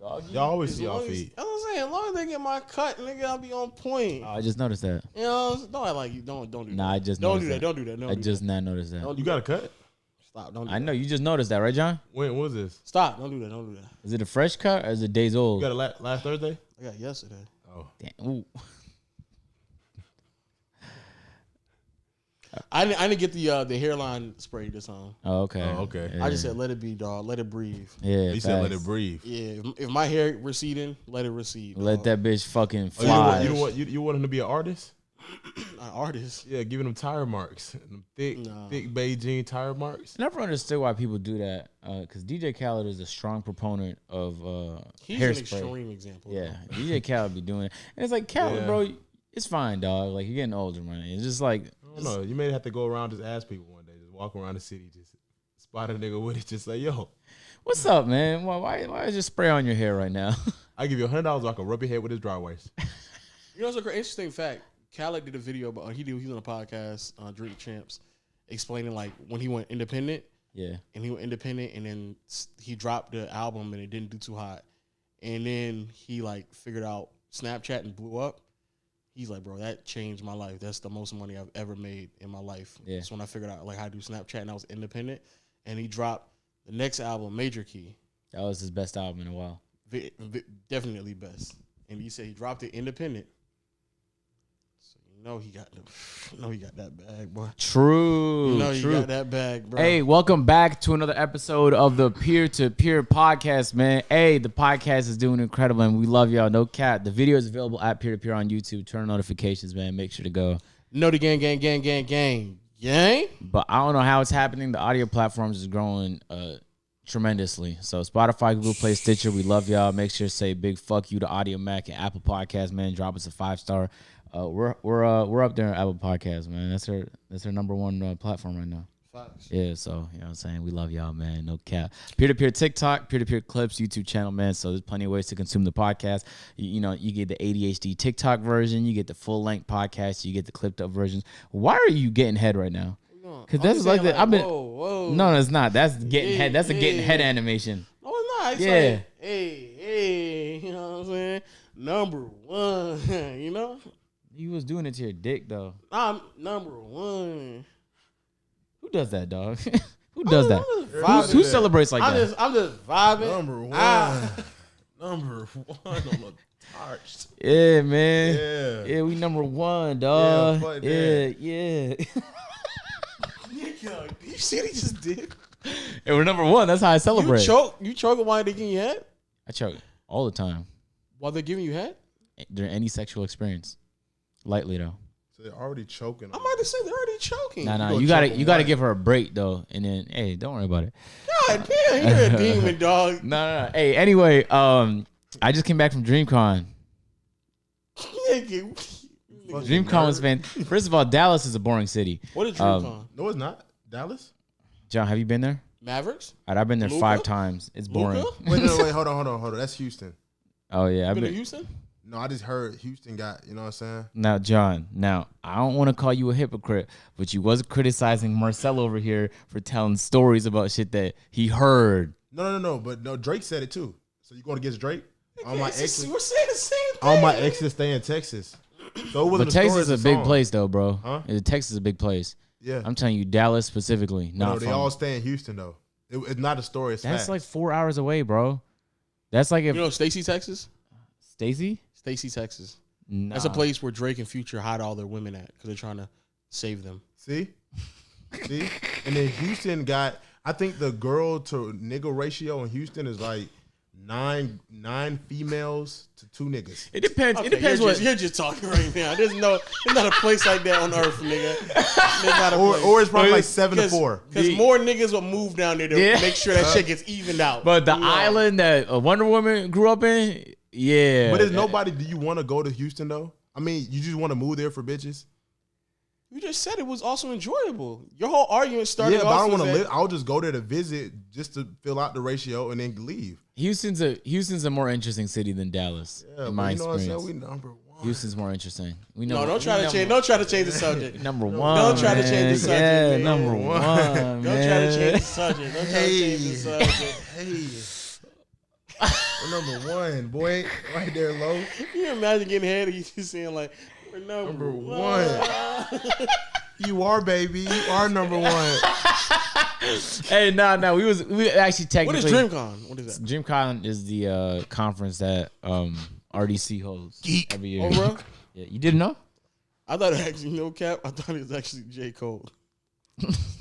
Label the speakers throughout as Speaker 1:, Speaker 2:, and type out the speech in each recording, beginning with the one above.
Speaker 1: Dog,
Speaker 2: y'all always see y'all feet.
Speaker 3: I'm saying, as long as they get my cut, nigga, I'll be on point.
Speaker 1: Oh, I just noticed that.
Speaker 3: You know, don't act like you don't do that.
Speaker 1: Nah, I just
Speaker 3: don't
Speaker 1: noticed
Speaker 3: do that. Don't do that.
Speaker 1: I just not noticed that.
Speaker 2: You got a cut?
Speaker 3: Stop. Don't.
Speaker 1: I know you just noticed that, right, John?
Speaker 2: When was this?
Speaker 3: Stop. Don't do that. Don't do that.
Speaker 1: Is it a fresh cut or is it days old?
Speaker 2: You got it last Thursday?
Speaker 3: I got yesterday.
Speaker 2: Oh,
Speaker 1: damn. Ooh.
Speaker 3: I didn't get the hairline spray this time.
Speaker 1: Oh, okay.
Speaker 3: Yeah. I just said let it be, dog. Let it breathe.
Speaker 1: Yeah,
Speaker 2: you said let it breathe.
Speaker 3: Yeah, if my hair receding, let it recede.
Speaker 1: Let
Speaker 3: dog.
Speaker 1: that bitch fucking
Speaker 2: Oh,
Speaker 1: fly.
Speaker 2: you want him to be an artist?
Speaker 3: An artist.
Speaker 2: Yeah, giving them tire marks, them thick Beijing tire marks.
Speaker 1: I never understood why people do that. Because DJ Khaled is a strong proponent of
Speaker 3: He's
Speaker 1: hairspray.
Speaker 3: An extreme example.
Speaker 1: Yeah, DJ Khaled be doing it, and it's like Khaled, bro. It's fine, dog. Like you're getting older, man. It's just like
Speaker 2: I don't know. You may have to go around just ask people one day, just walk around the city, just spot a nigga with it, just say, "Yo,
Speaker 1: what's up, man? Why is just spray on your hair right now?"
Speaker 2: I give you $100 so I can rub your head with his dry waste.
Speaker 3: You know, it's an interesting fact. Khaled did a video about he was on a podcast, Drink Champs, explaining like when he went independent.
Speaker 1: Yeah,
Speaker 3: and he went independent, and then he dropped the album, and it didn't do too hot, and then he like figured out Snapchat and blew up. He's like, bro, that changed my life. That's the most money I've ever made in my life.
Speaker 1: Yeah.
Speaker 3: That's when I figured out like how to do Snapchat, and I was independent. And he dropped the next album, Major Key.
Speaker 1: that was his best album in a while.
Speaker 3: Definitely best. And he said he dropped it independent. So you know he got that bag, boy.
Speaker 1: True.
Speaker 3: You know
Speaker 1: true.
Speaker 3: he got that bag, bro.
Speaker 1: Hey, welcome back to another episode of the Peer to Peer podcast, man. Hey, the podcast is doing incredible, and we love y'all. No cap. The video is available at Peer to Peer on YouTube. Turn on notifications, man. Make sure to go.
Speaker 3: Know the gang.
Speaker 1: But I don't know how it's happening. The audio platforms is growing tremendously. So Spotify, Google Play, Stitcher, we love y'all. Make sure to say big fuck you to Audio Mac and Apple Podcasts, man. Drop us a 5-star. We're up there on Apple Podcasts, man. That's our number one platform right now.
Speaker 3: Facts.
Speaker 1: Yeah, so you know what I'm saying? We love y'all, man. No cap. Peer-to-peer TikTok, peer-to-peer clips, YouTube channel, man. So there's plenty of ways to consume the podcast. You know, you get the ADHD TikTok version, you get the full-length podcast, you get the clipped-up versions. Why are you getting head right now? Because that's like the, I've been.
Speaker 3: Whoa.
Speaker 1: No, it's not. That's getting head. That's a getting head animation.
Speaker 3: No, it's not. It's like, hey, you know what I'm saying? Number one, you know?
Speaker 1: You was doing it to your dick, though.
Speaker 3: I'm number one.
Speaker 1: Who does that, dog? Who does that? Who celebrates like that?
Speaker 3: I'm just vibing.
Speaker 2: Number one. Number one on the touch.
Speaker 1: Yeah, man. Yeah, we number one, dog. Yeah.
Speaker 3: You see what he just did?
Speaker 1: And we're number one. That's how I celebrate.
Speaker 3: You choke while they giving you head?
Speaker 1: I choke all the time.
Speaker 3: While they're giving you head?
Speaker 1: During any sexual experience. Lightly, though.
Speaker 2: So they're already choking.
Speaker 3: I'm about to say they're already choking.
Speaker 1: Nah. You gotta give her a break, though. And then, hey, don't worry about it.
Speaker 3: God damn, you're a demon, dog.
Speaker 1: No. Hey, anyway, I just came back from DreamCon. DreamCon was fantastic. First of all, Dallas is a boring city.
Speaker 3: What is DreamCon?
Speaker 2: No, it's not. Dallas?
Speaker 1: John, have you been there?
Speaker 3: Mavericks?
Speaker 1: All right, I've been there
Speaker 3: Luka?
Speaker 1: 5 times. It's boring.
Speaker 2: Wait, hold on. That's Houston.
Speaker 1: Oh, yeah.
Speaker 3: You been to Houston?
Speaker 2: No, I just heard Houston got, you know what I'm saying?
Speaker 1: Now, John, I don't want to call you a hypocrite, but you was criticizing Marcel over here for telling stories about shit that he heard.
Speaker 2: No, but Drake said it too. So you going against Drake? All my exes,
Speaker 3: we're saying the same thing.
Speaker 2: all my exes stay in Texas. So it wasn't
Speaker 1: But Texas is a big place, though, bro.
Speaker 2: Huh?
Speaker 1: Texas is a big place.
Speaker 2: Yeah.
Speaker 1: I'm telling you, Dallas specifically.
Speaker 2: No, they all stay in Houston, though. It's not a story. It's
Speaker 1: That's
Speaker 2: facts.
Speaker 1: like 4 hours away, bro. That's like if
Speaker 3: You know Stacy, Texas?
Speaker 1: Stacy?
Speaker 3: Stacy, Texas.
Speaker 1: Nah.
Speaker 3: That's a place where Drake and Future hide all their women at because they're trying to save them.
Speaker 2: See? And then Houston got, I think the girl to nigga ratio in Houston is like nine females to 2 niggas.
Speaker 1: It depends.
Speaker 3: Okay,
Speaker 1: It depends
Speaker 3: you're just talking right now. There's not a place like that on earth, nigga. There's not a place.
Speaker 2: Or it's probably like 7 to 4.
Speaker 3: Because more niggas will move down there to make sure that shit gets evened out.
Speaker 1: But the island that Wonder Woman grew up in, yeah.
Speaker 2: But there's nobody, do you want to go to Houston though? I mean, you just want to move there for bitches?
Speaker 3: You just said it was also enjoyable. Your whole argument started.
Speaker 2: Yeah, but I don't want to live. I'll just go there to visit just to fill out the ratio and then leave.
Speaker 1: Houston's a more interesting city than Dallas.
Speaker 2: Yeah,
Speaker 1: in my
Speaker 2: you know what I'm
Speaker 1: experience.
Speaker 2: saying? We number one.
Speaker 1: Houston's more interesting. We know.
Speaker 3: No, don't try to change. Don't try to change the subject.
Speaker 1: Number one.
Speaker 3: Don't try to change the subject.
Speaker 1: Yeah,
Speaker 3: man.
Speaker 1: number one.
Speaker 3: Don't try to change the subject. Don't try to change the subject.
Speaker 2: Hey. We're number one, boy. Right there, low.
Speaker 3: You imagine getting ahead and you just saying like, we're number one.
Speaker 2: You are, baby. You are number one.
Speaker 1: Hey, no. We actually technically.
Speaker 3: What is DreamCon? What is that?
Speaker 1: DreamCon is the conference that RDC holds every year.
Speaker 3: Oh, bro?
Speaker 1: Yeah, you didn't know?
Speaker 3: I thought it actually no cap. I thought it was actually J. Cole.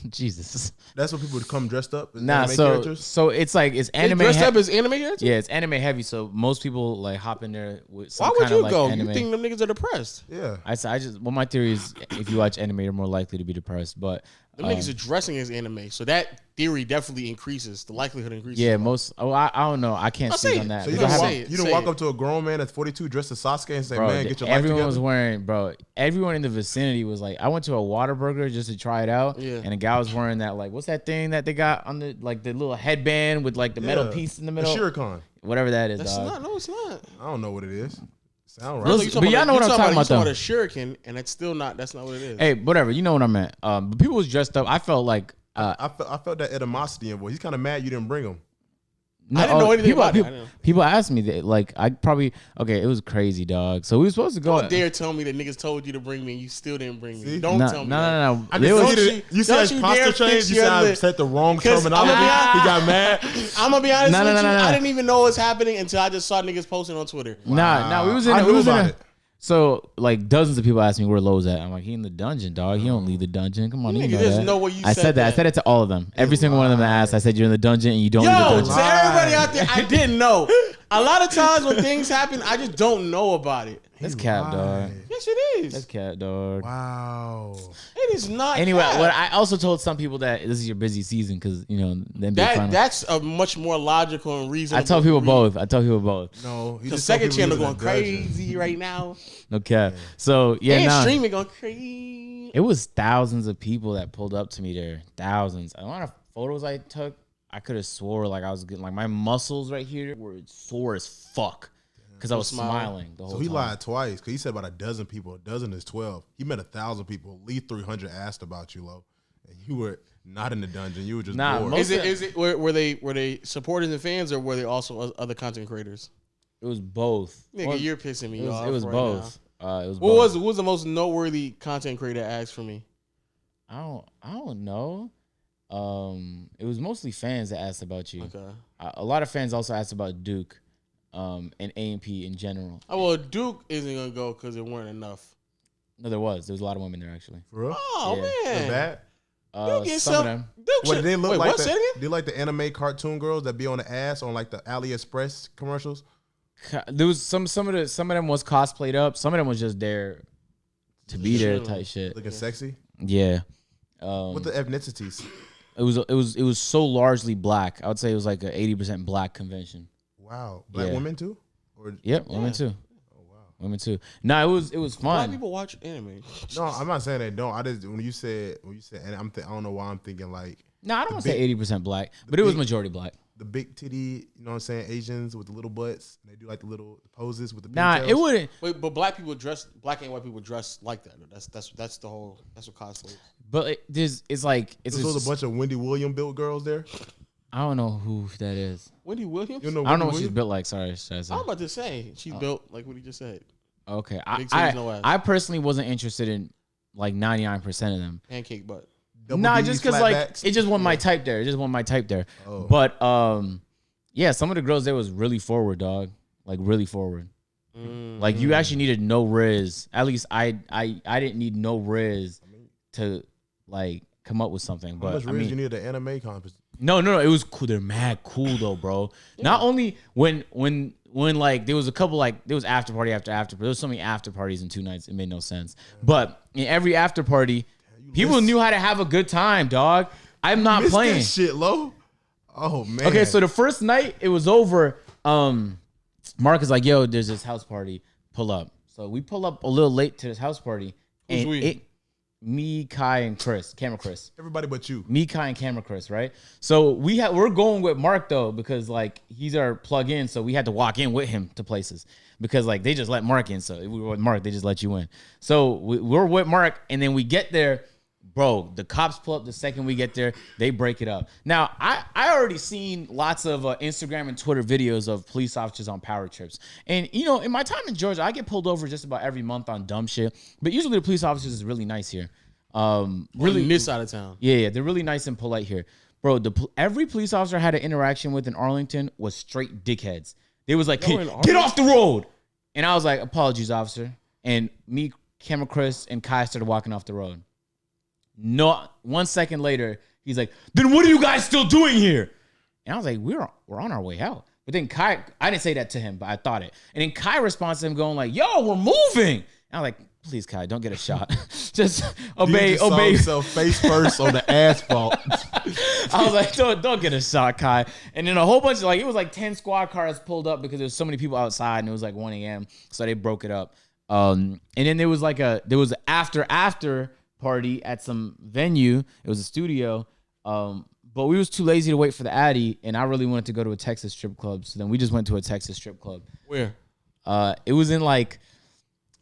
Speaker 1: Jesus.
Speaker 2: That's what people would come dressed up as
Speaker 1: Nah,
Speaker 2: anime
Speaker 1: so
Speaker 2: characters.
Speaker 1: so it's like it's
Speaker 3: They
Speaker 1: anime.
Speaker 3: dressed up as anime characters?
Speaker 1: Yeah, it's anime heavy. So most people like hop in there with some
Speaker 3: Why would
Speaker 1: kind of
Speaker 3: you
Speaker 1: like
Speaker 3: go?
Speaker 1: anime.
Speaker 3: You think them niggas are depressed?
Speaker 2: Yeah.
Speaker 1: I just my theory is if you watch anime, you're more likely to be depressed. But
Speaker 3: Them niggas are dressing as anime. So that theory definitely increases. The likelihood increases.
Speaker 1: yeah, most. Oh, I don't know. I can't
Speaker 3: I'll
Speaker 1: speak
Speaker 3: say
Speaker 1: on
Speaker 3: it.
Speaker 1: that.
Speaker 2: So you
Speaker 1: because
Speaker 2: don't
Speaker 1: I
Speaker 2: walk,
Speaker 1: haven't-
Speaker 2: you don't walk up to a grown man that's 42 dressed as Sasuke and say,
Speaker 1: Bro,
Speaker 2: man, get your life
Speaker 1: everyone
Speaker 2: together.
Speaker 1: was wearing, bro. Everyone in the vicinity was like, I went to a Whataburger just to try it out,
Speaker 3: Yeah.
Speaker 1: and a guy was wearing that, like, what's that thing that they got on the, like, the little headband with like the metal piece in the middle,
Speaker 2: Shuriken.
Speaker 1: whatever that is,
Speaker 3: That's
Speaker 1: dog.
Speaker 3: not. No, it's not.
Speaker 2: I don't know what it is. Sound
Speaker 1: Those-
Speaker 2: right.
Speaker 1: but y'all know what I'm talking about,
Speaker 3: You're
Speaker 1: though.
Speaker 3: talking about a shuriken, and it's still not. That's not what it is.
Speaker 1: Hey, whatever, you know what I meant. But people was dressed up. I felt like,
Speaker 2: I felt that animosity in boy. He's kind of mad you didn't bring him.
Speaker 3: I didn't know anything
Speaker 1: people,
Speaker 3: about it.
Speaker 1: people, people asked me that, like, I probably it was crazy, dog. So we were supposed to go.
Speaker 3: Don't dare tell me that niggas told you to bring me and you still didn't bring me.
Speaker 2: See?
Speaker 3: Don't
Speaker 1: No,
Speaker 3: tell me.
Speaker 1: no.
Speaker 2: I
Speaker 1: There
Speaker 2: just
Speaker 1: was-
Speaker 2: told you said
Speaker 3: don't you
Speaker 2: posture
Speaker 3: dare
Speaker 2: change.
Speaker 3: fix
Speaker 2: You
Speaker 3: your
Speaker 2: said I
Speaker 3: lip.
Speaker 2: said the wrong
Speaker 3: 'Cause
Speaker 2: terminology.
Speaker 3: I'm gonna be-
Speaker 2: He got mad.
Speaker 3: I'm gonna be honest
Speaker 1: No,
Speaker 3: with you.
Speaker 1: no.
Speaker 3: I didn't even know what was happening until I just saw niggas posting on Twitter.
Speaker 1: Nah, we was in
Speaker 2: I
Speaker 1: it.
Speaker 2: knew
Speaker 1: We was in
Speaker 2: about
Speaker 1: it.
Speaker 2: it.
Speaker 1: So like dozens of people asked me where Lowe's at. I'm like, he in the dungeon, dog. He don't leave the dungeon. Come on, you
Speaker 3: Nigga,
Speaker 1: know
Speaker 3: there's
Speaker 1: that.
Speaker 3: no way you
Speaker 1: I
Speaker 3: said
Speaker 1: said that. I
Speaker 3: that.
Speaker 1: said it to all of them. Every single one of them that asked. I said you're in the dungeon and you don't leave the
Speaker 3: Yo,
Speaker 1: dungeon.
Speaker 3: to everybody out there, I didn't know. A lot of times when things happen, I just don't know about it.
Speaker 1: That's cap, dog.
Speaker 3: Yes, it
Speaker 1: That's
Speaker 3: is.
Speaker 1: cap, dog.
Speaker 2: Wow.
Speaker 3: It is not.
Speaker 1: Anyway,
Speaker 3: cap.
Speaker 1: what I also told some people that this is your busy season because you know the NBA finals.
Speaker 3: That's a much more logical and reasonable.
Speaker 1: I tell people both.
Speaker 2: No.
Speaker 3: The second channel going crazy right now.
Speaker 1: No cap. So yeah,
Speaker 3: And
Speaker 1: nah.
Speaker 3: streaming going crazy.
Speaker 1: It was thousands of people that pulled up to me there. Thousands. A lot of photos I took, I could have swore like I was getting like my muscles right here were sore as fuck because I was smiling the whole
Speaker 2: So he
Speaker 1: time.
Speaker 2: lied twice because he said about a dozen people. A dozen is 12. He met 1,000 people. At least 300 asked about you, Lo. And you were not in the dungeon. You were just
Speaker 1: Nah,
Speaker 2: bored.
Speaker 1: most-
Speaker 3: Is it were they supporters and fans or were they also other content creators?
Speaker 1: It was both.
Speaker 3: Nigga,
Speaker 1: Well,
Speaker 3: you're pissing me off.
Speaker 1: it was
Speaker 3: right
Speaker 1: both. It was
Speaker 3: Now.
Speaker 1: both.
Speaker 3: What was the most noteworthy content creator that asked for me?
Speaker 1: I don't know. It was mostly fans that asked about you.
Speaker 3: Okay.
Speaker 1: A lot of fans also asked about Duke, and A&P in general.
Speaker 3: Oh well, Duke isn't gonna go because there weren't enough.
Speaker 1: No, there was a lot of women there actually.
Speaker 2: For real?
Speaker 3: Oh
Speaker 1: Yeah.
Speaker 3: man,
Speaker 2: Bad?
Speaker 3: Duke get
Speaker 1: Some of them.
Speaker 3: Duke
Speaker 2: What,
Speaker 3: should-
Speaker 2: they look
Speaker 3: wait,
Speaker 2: like
Speaker 3: what? Say it again?
Speaker 2: they like the anime cartoon girls that be on the ass on like the AliExpress commercials?
Speaker 1: There was some of them was cosplayed up. Some of them was just there to be there type shit.
Speaker 2: Looking sexy?
Speaker 1: Yeah.
Speaker 2: What the ethnicities?
Speaker 1: It was so largely black. I would say it was like a 80% black convention.
Speaker 2: Wow. Black
Speaker 1: Yeah.
Speaker 2: women too? Or
Speaker 1: Yep, women too.
Speaker 2: Oh wow.
Speaker 1: Women too. No, it was
Speaker 3: Why
Speaker 1: fun.
Speaker 3: people watch anime?
Speaker 2: No, I'm not saying they don't. I just when you said and I don't know why I'm thinking like
Speaker 1: No, I don't
Speaker 2: the
Speaker 1: want to say
Speaker 2: big-
Speaker 1: 80% black, but it was
Speaker 2: big-
Speaker 1: majority black.
Speaker 2: the big titty, you know what I'm saying, Asians with the little butts. They do like the little poses with the
Speaker 1: Nah,
Speaker 2: pigtails.
Speaker 1: it wouldn't.
Speaker 3: Wait, but black and white people dress like that. That's the whole. That's what cosplay is.
Speaker 1: But it's like it's
Speaker 2: There's
Speaker 1: just,
Speaker 2: a bunch of Wendy Williams built girls there.
Speaker 1: I don't know who that is.
Speaker 3: Wendy Williams.
Speaker 2: You know
Speaker 1: I don't know
Speaker 2: Wendy
Speaker 1: what she's
Speaker 2: Williams?
Speaker 1: built like. Sorry, should I say?
Speaker 3: I'm about to say she's built like what he just said.
Speaker 1: Okay,
Speaker 3: Big titties, no ass.
Speaker 1: I personally wasn't interested in like 99% of them.
Speaker 3: Pancake butt.
Speaker 2: Double
Speaker 1: Nah,
Speaker 2: D's,
Speaker 1: just because like
Speaker 2: flatbacks.
Speaker 1: it just wasn't my type there. It just wasn't my type there.
Speaker 2: Oh.
Speaker 1: But yeah, some of the girls there was really forward, dog. Like really forward. Like you actually needed no riz. At least I didn't need no riz to like come up with something.
Speaker 2: How
Speaker 1: But
Speaker 2: much
Speaker 1: I
Speaker 2: riz
Speaker 1: mean,
Speaker 2: you need at the anime conference?
Speaker 1: no, it was cool. They're mad cool though, bro. Not only when like there was a couple like there was after party after after. There was so many after parties in 2 nights. It made no sense. But in every after party, people knew how to have a good time, dog. I'm not
Speaker 2: Missed
Speaker 1: playing.
Speaker 2: that shit, Lo. Oh man.
Speaker 1: Okay, so the first night it was over. Mark is like, "Yo, there's this house party. Pull up." So we pull up a little late to this house party,
Speaker 3: Who's
Speaker 1: and
Speaker 3: we?
Speaker 1: me, Kai, and Chris, camera Chris.
Speaker 2: everybody but you.
Speaker 1: Me, Kai, and camera Chris, right? So we're going with Mark though because like he's our plug in, so we had to walk in with him to places because like they just let Mark in. So if we were with Mark, they just let you in. So we're with Mark, and then we get there. Bro, the cops pull up the second we get there. They break it up. Now, I already seen lots of Instagram and Twitter videos of police officers on power trips. And, you know, in my time in Georgia, I get pulled over just about every month on dumb shit. But usually the police officers is really nice here.
Speaker 3: Really, this side of town.
Speaker 1: Yeah, they're really nice and polite here. Bro, every police officer I had an interaction with in Arlington was straight dickheads. They was like, hey, get off the road. And I was like, apologies, officer. And me, Camera Chris, and Kai started walking off the road. No, 1 second later, he's like, then what are you guys still doing here? And I was like, we're on our way out. But then Kai, I didn't say that to him, but I thought it. And then Kai responds to him going like, yo, we're moving. And I'm like, please, Kai, don't get a shot. Just obey.
Speaker 2: Saw himself face first on the asphalt.
Speaker 1: I was like, don't get a shot, Kai. And then a whole bunch of it was like 10 squad cars pulled up because there was so many people outside and it was like 1 a.m. So they broke it up. And then there was an after party at some venue. It was a studio. But we was too lazy to wait for the Addy, and I really wanted to go to a Texas strip club. So then we just went to a Texas strip club.
Speaker 3: Where?
Speaker 1: It was in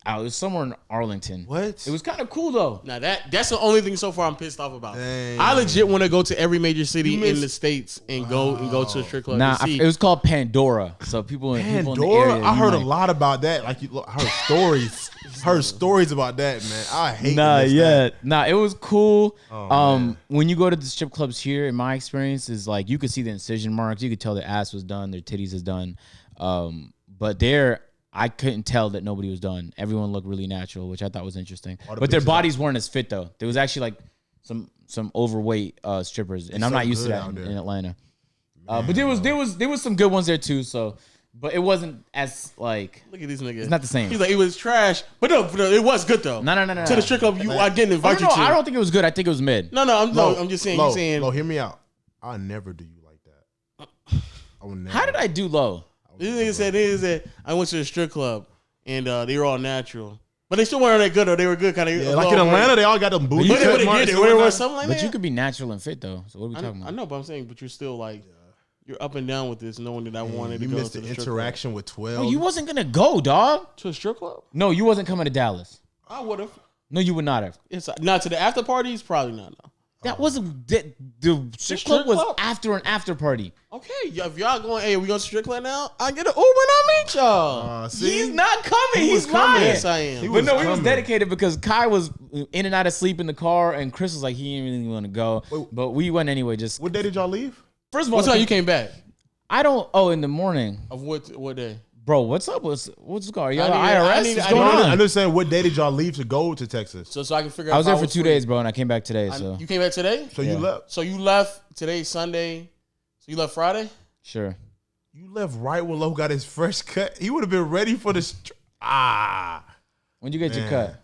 Speaker 1: it was somewhere in Arlington.
Speaker 2: What?
Speaker 1: It was kind of cool though.
Speaker 3: Now that's the only thing so far I'm pissed off about.
Speaker 2: Dang.
Speaker 3: I legit want to go to every major city in the states and go to a strip club.
Speaker 1: Nah,
Speaker 3: and see.
Speaker 1: it was called Pandora. So people in the
Speaker 2: Pandora?
Speaker 1: area.
Speaker 2: I heard a lot about that. I heard stories. Heard stories about that, man. I hate that.
Speaker 1: Nah, it was cool.
Speaker 2: Man.
Speaker 1: When you go to the strip clubs here, in my experience, is like you could see the incision marks. You could tell their ass was done, their titties is done. But there, I couldn't tell that nobody was done. Everyone looked really natural, which I thought was interesting. But their bodies weren't as fit though. There was actually like some overweight strippers, and I'm not used to that in Atlanta. But there was some good ones there too. So. But it wasn't as like.
Speaker 3: Look at these niggas.
Speaker 1: It's not the same.
Speaker 3: He's like, it was trash. But no, it was good though.
Speaker 1: No.
Speaker 3: To the strip club, I didn't invite you to.
Speaker 1: I don't think it was good. I think it was mid.
Speaker 3: No, I'm just saying. You saying.
Speaker 2: Hear me out. I'll never do you like that. I will never.
Speaker 1: How did I do low?
Speaker 3: This nigga said, I went to the strip club and they were all natural. But they still weren't that good though. They were good kind of.
Speaker 2: Yeah, like in Atlanta, they all got them booty cut marks.
Speaker 3: They were something like that.
Speaker 1: But you could be natural and fit though. So what are we talking about?
Speaker 3: I know, but I'm saying, but you're still like. You're up and down with this, knowing that I wanted to
Speaker 2: you
Speaker 3: go
Speaker 2: missed
Speaker 3: to
Speaker 2: the
Speaker 3: strip
Speaker 2: interaction
Speaker 3: club.
Speaker 2: with 12.
Speaker 1: Oh, you wasn't gonna go, dog.
Speaker 3: To a strip club?
Speaker 1: No, you wasn't coming to Dallas.
Speaker 3: I would have.
Speaker 1: No, you would not have.
Speaker 3: It's not to the after parties. Probably not. No.
Speaker 1: That wasn't the strip club was after an after party.
Speaker 3: Okay, if y'all going, hey, we going to strip club now? I get an Uber and I meet y'all.
Speaker 1: He's not coming. He's
Speaker 3: coming.
Speaker 1: lying.
Speaker 3: Yes, I am.
Speaker 1: But no, he was dedicated because Kai was in and out of sleep in the car, and Chris was like he didn't really want to go. But we went anyway. Just
Speaker 2: what day did y'all leave?
Speaker 1: First of all,
Speaker 3: what time you came back?
Speaker 1: I don't. Oh, in the morning.
Speaker 3: Of what day?
Speaker 1: Bro, what's up? What's going on? Y'all IRS? What's going on?
Speaker 2: I'm just saying, what day did y'all leave to go to Texas?
Speaker 3: So I can figure out.
Speaker 1: I was there for 2 days, bro, and I came back today. So
Speaker 3: you came back today?
Speaker 2: So you left.
Speaker 3: So you left today, Sunday. So you left Friday?
Speaker 1: Sure.
Speaker 2: You left right when Lo got his fresh cut. He would have been ready for the.
Speaker 1: When'd you get your cut?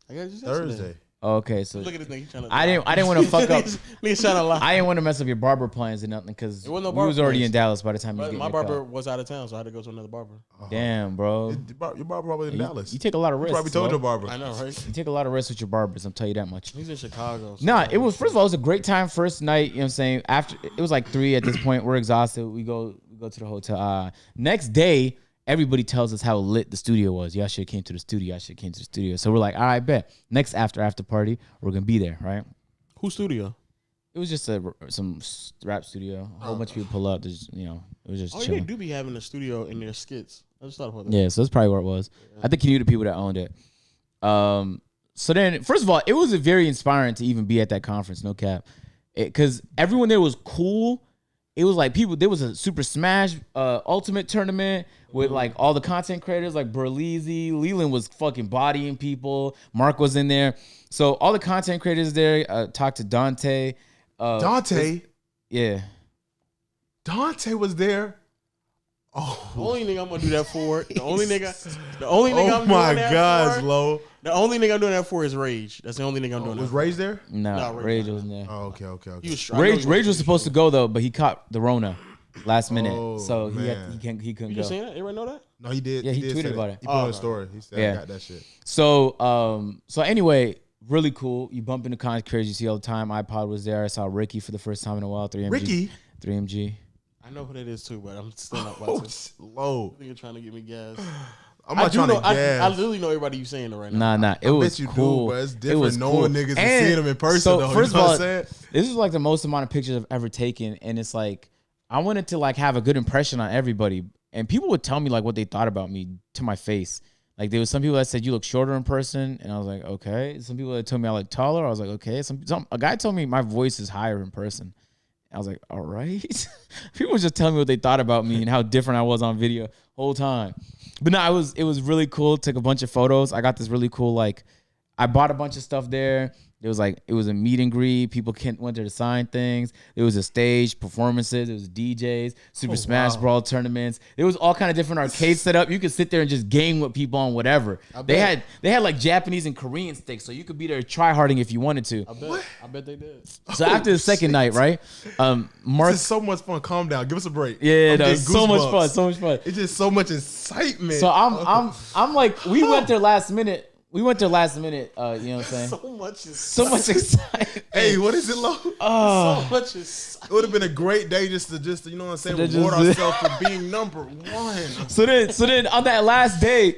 Speaker 3: I got just
Speaker 2: Thursday.
Speaker 1: Oh, okay, so
Speaker 3: look at this nigga trying to.
Speaker 1: I didn't want to fuck up.
Speaker 3: Nigga trying to lie.
Speaker 1: I didn't want to mess up your barber plans or nothing because we was already in Dallas by the time you get
Speaker 3: my
Speaker 1: your
Speaker 3: barber
Speaker 1: cut.
Speaker 3: was out of town, so I had to go to another barber.
Speaker 1: Damn, bro.
Speaker 2: Your barber probably in Dallas.
Speaker 1: You take a lot of risks.
Speaker 2: You probably told
Speaker 1: bro.
Speaker 2: your barber.
Speaker 3: I know, right?
Speaker 1: You take a lot of risks with your barbers. I'll tell you that much.
Speaker 3: He's in Chicago. So
Speaker 1: Nah, it was first of all, it was a great time. First night, you know what I'm saying. After it was like 3 at this point. We're exhausted. We go to the hotel. Next day, everybody tells us how lit the studio was. Y'all should have came to the studio. So we're like, all right, bet. Next after party, we're gonna be there, right?
Speaker 3: Whose studio?
Speaker 1: It was just some rap studio. A whole bunch of people pull up. There's, it was just
Speaker 3: Oh,
Speaker 1: chilling.
Speaker 3: they do be having a studio in their skits. I just thought about that.
Speaker 1: Yeah, so that's probably where it was. Yeah. I think he knew the people that owned it. So then, first of all, it was very inspiring to even be at that conference, no cap. Because everyone there was cool. It was like there was a Super Smash Ultimate tournament with like all the content creators like Burleezy. Leland was fucking bodying people. Mark was in there. So all the content creators there talked to Dante. Yeah.
Speaker 2: Dante was there.
Speaker 3: Oh, the only nigga I'm gonna do that for. The only nigga I'm doing that for.
Speaker 2: Lo.
Speaker 3: The only nigga I'm doing that for is Rage. That's the only nigga I'm doing.
Speaker 2: Was Rage there?
Speaker 1: No, Rage wasn't there.
Speaker 2: Oh, okay.
Speaker 1: Rage was supposed to go though, but he caught the Rona last minute, so he couldn't
Speaker 3: You
Speaker 1: go.
Speaker 3: just saying that? Everybody know that?
Speaker 2: No, he did.
Speaker 1: Yeah, he tweeted about it.
Speaker 2: He put on a story. He said, "I got that shit."
Speaker 1: So anyway, really cool. You bump into content creators you see all the time. iPod was there. I saw Ricky for the first time in a while. 3MG.
Speaker 3: I know who that is too, but I'm still not about to.
Speaker 2: Low.
Speaker 3: I think you're trying to get me gas.
Speaker 2: I'm not trying to gas.
Speaker 3: I literally know everybody you saying it right now.
Speaker 1: Nah. It was
Speaker 2: bet you
Speaker 1: cool.
Speaker 2: do, but it's
Speaker 1: It
Speaker 2: different
Speaker 1: was
Speaker 2: knowing
Speaker 1: cool.
Speaker 2: niggas and
Speaker 1: And
Speaker 2: seeing them in person.
Speaker 1: so
Speaker 2: Though,
Speaker 1: first
Speaker 2: you know
Speaker 1: of all,
Speaker 2: what I'm saying?
Speaker 1: this is like the most amount of pictures I've ever taken, and it's like I wanted to like have a good impression on everybody, and people would tell me like what they thought about me to my face. Like there was some people that said you look shorter in person, and I was like, okay. Some people that told me I look taller, I was like, okay. A guy told me my voice is higher in person. I was like, all right. People were just telling me what they thought about me and how different I was on video whole time. But no, it was really cool. Took a bunch of photos. I got this really cool, like, I bought a bunch of stuff there. It was a meet and greet. People went there to sign things. There was a stage, performances. There was DJs, Super Smash Brawl tournaments. There was all kind of different arcades set up. You could sit there and just game with people on whatever. They had like Japanese and Korean sticks, so you could be there try-harding if you wanted to.
Speaker 3: I bet they did.
Speaker 1: So after the second night, right? Mark,
Speaker 2: This is so much fun. Calm down. Give us a break.
Speaker 1: yeah, no,
Speaker 2: getting
Speaker 1: so much
Speaker 2: goosebumps.
Speaker 1: fun.
Speaker 2: It's just so much excitement.
Speaker 1: So I'm like, we went there last minute. You know what I'm saying? So much excitement.
Speaker 2: Hey, what is it, Lo?
Speaker 3: So much excitement.
Speaker 2: It would have been a great day just to you know what I'm saying, reward ourselves for being number one.
Speaker 1: So then on that last day,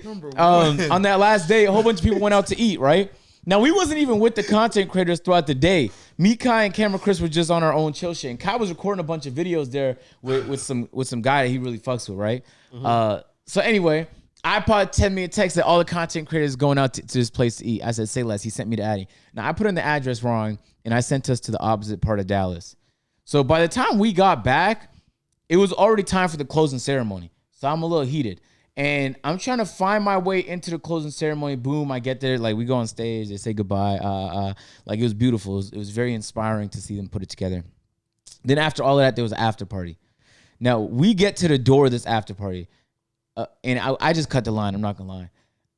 Speaker 1: a whole bunch of people went out to eat, right? Now we wasn't even with the content creators throughout the day. Me, Kai, and Camera Chris were just on our own chill shit. And Kai was recording a bunch of videos there with some guy that he really fucks with, right? Mm-hmm. So anyway, iPod 10-minute text that all the content creators going out to this place to eat. I said, say less. He sent me to Addy. Now I put in the address wrong, and I sent us to the opposite part of Dallas. So by the time we got back, it was already time for the closing ceremony. So I'm a little heated. And I'm trying to find my way into the closing ceremony. Boom, I get there. Like, we go on stage. They say goodbye. Like, it was beautiful. It was very inspiring to see them put it together. Then after all of that, there was an after party. Now, we get to the door of this after party. And I just cut the line. I'm not going to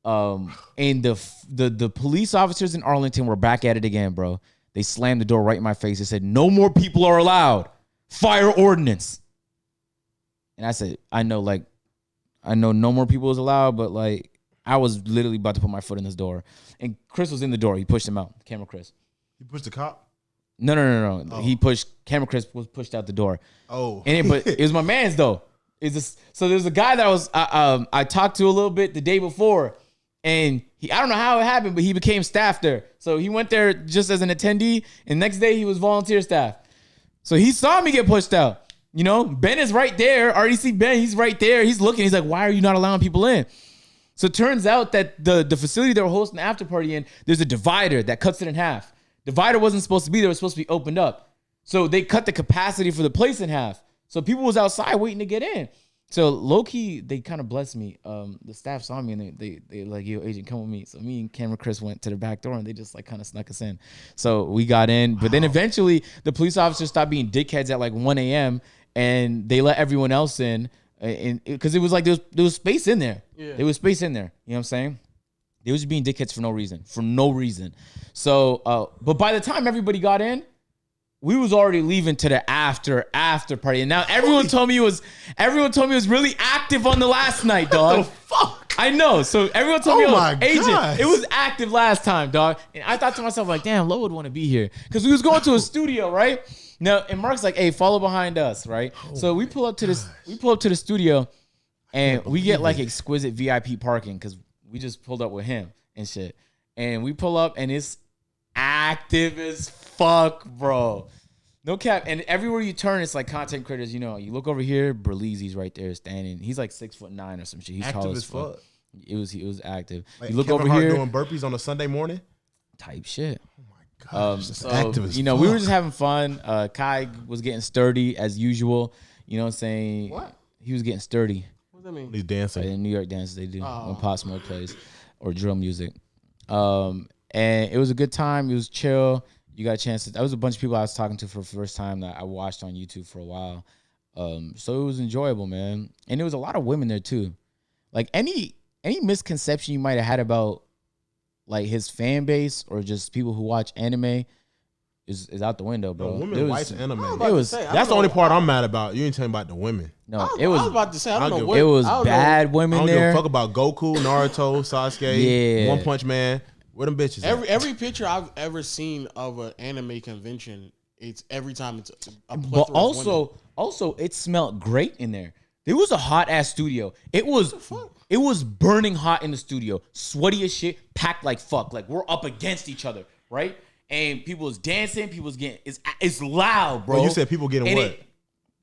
Speaker 1: lie. And the police officers in Arlington were back at it again, bro. They slammed the door right in my face. They said, no more people are allowed. Fire ordinance. And I said, I know no more people is allowed, but like I was literally about to put my foot in this door. And Chris was in the door. He pushed him out. Camera Chris.
Speaker 2: You pushed the cop?
Speaker 1: No. Oh. Camera Chris was pushed out the door.
Speaker 2: Oh.
Speaker 1: But it was my man's though. So there's a guy that I talked to a little bit the day before, and I don't know how it happened, but he became staff there. So he went there just as an attendee, and next day he was volunteer staff. So he saw me get pushed out. You know, Ben is right there. RDC Ben, he's right there. He's looking. He's like, why are you not allowing people in? So it turns out that the facility they were hosting the after party in, there's a divider that cuts it in half. Divider wasn't supposed to be there. It was supposed to be opened up. So they cut the capacity for the place in half. So people was outside waiting to get in. So low-key, they kind of blessed me. The staff saw me and they like, yo, agent, come with me. So me and Camera Chris went to the back door and they just like kind of snuck us in. So we got in. But then eventually the police officers stopped being dickheads at like 1 a.m. and they let everyone else in. Because it was like there was space in there. Yeah. There was space in there. You know what I'm saying? They was just being dickheads for no reason. So, but by the time everybody got in, we was already leaving to the after party. And now everyone told me it was really active on the last night, dog.
Speaker 2: What the fuck?
Speaker 1: I know. So everyone told me, agent,
Speaker 2: gosh.
Speaker 1: it was active last time, dog. And I thought to myself, like, damn, Lo would want to be here. Because we was going to a studio, right? Now, and Mark's like, hey, follow behind us, right? So we pull up to the studio and we get like exquisite VIP parking because we just pulled up with him and shit. And we pull up and it's active as fuck, bro. No cap. And everywhere you turn, it's like content creators. You know, you look over here, Berleezy's right there standing. He's like 6'9" or some shit. He's
Speaker 2: active
Speaker 1: tall
Speaker 2: as fuck.
Speaker 1: He was active.
Speaker 2: Like
Speaker 1: you look
Speaker 2: Kevin
Speaker 1: over
Speaker 2: Hart
Speaker 1: here,
Speaker 2: doing burpees on a Sunday morning.
Speaker 1: Type shit.
Speaker 2: Oh my gosh,
Speaker 1: So,
Speaker 2: active as
Speaker 1: you know,
Speaker 2: fuck.
Speaker 1: we were just having fun. Kai was getting sturdy as usual. You know what I'm saying?
Speaker 3: What?
Speaker 1: He was getting sturdy.
Speaker 3: What does that mean?
Speaker 2: He's dancing.
Speaker 1: In New York dances they do when Pop Smoke plays or drill music. And it was a good time. It was chill. You got a chance to. That was a bunch of people I was talking to for the first time that I watched on YouTube for a while. So it was enjoyable, man. And there was a lot of women there too. Like any misconception you might have had about like his fan base or just people who watch anime is out the window, bro.
Speaker 2: Women watch anime.
Speaker 1: That's
Speaker 2: the only part I'm mad about. You ain't telling about the women.
Speaker 1: No,
Speaker 3: I was about to say, I don't know what.
Speaker 1: It was
Speaker 3: I don't
Speaker 1: bad
Speaker 3: know.
Speaker 1: women
Speaker 2: I don't
Speaker 1: there.
Speaker 2: give a fuck about Goku, Naruto, Sasuke, One Punch Man. Where them bitches at?
Speaker 3: Every picture I've ever seen of an anime convention, it's every time it's a
Speaker 1: But
Speaker 3: plethora of women.
Speaker 1: also it smelled great in there. It was a hot ass studio. It was burning hot in the studio, sweaty as shit, packed like fuck. Like we're up against each other, right? And people was dancing. People was getting it's loud, bro.
Speaker 2: Well, you said people getting
Speaker 1: and
Speaker 2: what?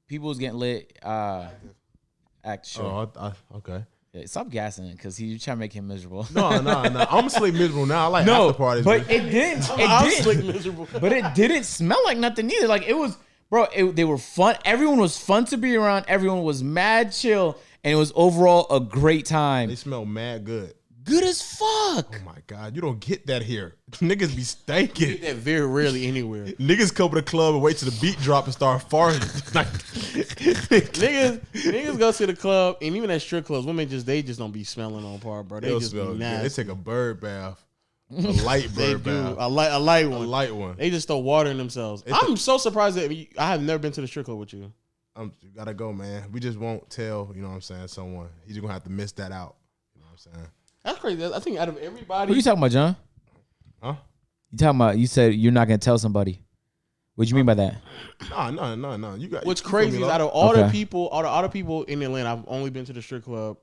Speaker 1: People was getting lit. Act sure.
Speaker 2: Oh, okay.
Speaker 1: Yeah, stop gassing it because you trying to make him miserable.
Speaker 2: No. I'm slick miserable now. I like after parties.
Speaker 1: But it didn't.
Speaker 3: I'm slick miserable.
Speaker 1: But it didn't smell like nothing either. Like it was, bro. They were fun. Everyone was fun to be around. Everyone was mad chill, and it was overall a great time.
Speaker 2: They smell mad good.
Speaker 1: Good as fuck.
Speaker 2: Oh my God, you don't get that here. Niggas be stinking.
Speaker 3: You get that very rarely anywhere.
Speaker 2: Niggas come to the club and wait till the beat drop and start farting. Like,
Speaker 3: niggas go to the club, and even at strip clubs, women they just don't be smelling on par, bro. They just be
Speaker 2: smell good.
Speaker 3: nasty.
Speaker 2: They take a bird bath, a light
Speaker 3: They
Speaker 2: bird
Speaker 3: do
Speaker 2: bath,
Speaker 3: a light one.
Speaker 2: a light one.
Speaker 3: They just throw water in themselves. I'm so surprised that I have never been to the strip club with you.
Speaker 2: You gotta go, man. We just won't tell. You know what I'm saying? Someone he's just gonna have to miss that out. You know what I'm saying?
Speaker 3: That's crazy. I think out of everybody,
Speaker 1: What are you talking about, John?
Speaker 2: Huh?
Speaker 1: You talking about? You said you're not gonna tell somebody. What you mean by that?
Speaker 2: No. You got.
Speaker 3: what's
Speaker 2: you feel
Speaker 3: crazy
Speaker 2: me,
Speaker 3: is
Speaker 2: love?
Speaker 3: out of all the people in Atlanta, I've only been to the strip club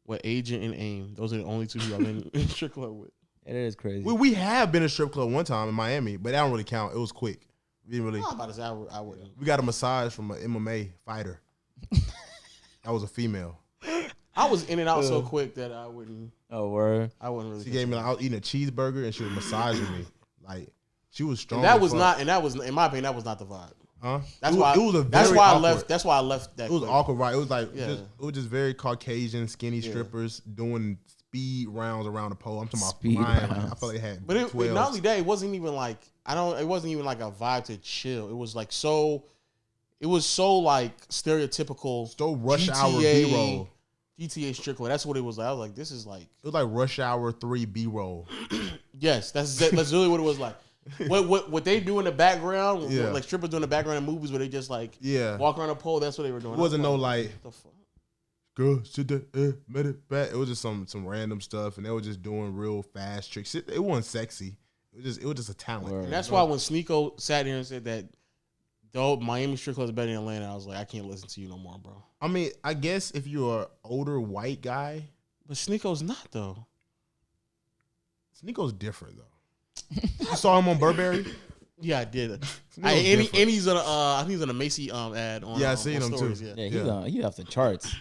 Speaker 3: with Agent and AIM. Those are the only two people I've been in the strip club with.
Speaker 1: It is crazy.
Speaker 2: We have been to a strip club one time in Miami, but that don't really count. It was quick. We didn't really.
Speaker 3: I'm about to say I wouldn't.
Speaker 2: We got a massage from an MMA fighter. That was a female.
Speaker 3: I was in and out so quick that I wouldn't.
Speaker 1: Oh, word.
Speaker 3: I wouldn't really.
Speaker 2: She gave me like I was eating a cheeseburger and she was massaging me. Like she was strong.
Speaker 3: And that was not, in my opinion, that was not the vibe.
Speaker 2: Huh?
Speaker 3: That's
Speaker 2: it
Speaker 3: why.
Speaker 2: It was
Speaker 3: that's
Speaker 2: very
Speaker 3: why
Speaker 2: awkward.
Speaker 3: I left. That's why I left. That
Speaker 2: It was
Speaker 3: quick.
Speaker 2: awkward, right? It was like
Speaker 3: Yeah.
Speaker 2: it was just very Caucasian, skinny strippers doing speed rounds around the pole. I'm talking about
Speaker 1: Speed
Speaker 2: flying.
Speaker 1: rounds.
Speaker 2: I felt like they had.
Speaker 3: But
Speaker 2: 12s.
Speaker 3: not only that, it wasn't even like It wasn't even like a vibe to chill. It was like so. It was so like stereotypical.
Speaker 2: So rush hour B-roll.
Speaker 3: GTA strip club. That's what it was like. I was like, this is like.
Speaker 2: It was like Rush Hour 3 B-roll.
Speaker 3: Yes, that's really what it was like. What they do in the background,
Speaker 2: Yeah.
Speaker 3: like strippers do in the background in movies where they just like walk around a pole. That's what they were doing.
Speaker 2: It wasn't no like,
Speaker 3: what the fuck?
Speaker 2: girl, sit there, met it back. It was just some random stuff, and they were just doing real fast tricks. It wasn't sexy. It was just a talent.
Speaker 1: Word.
Speaker 3: And that's why when Sneeko sat here and said that though Miami strip club is better than Atlanta, I was like, I can't listen to you no more, bro.
Speaker 2: I mean, I guess if you're an older white guy,
Speaker 3: But Sneeko's not though.
Speaker 2: Sneako's different though. You saw him on Burberry?
Speaker 3: Yeah, I did.
Speaker 2: Sneako's
Speaker 3: And he's on I think he's on a Macy ad on.
Speaker 2: Yeah, I seen him
Speaker 3: stories,
Speaker 2: too.
Speaker 3: Yeah.
Speaker 1: He off the charts.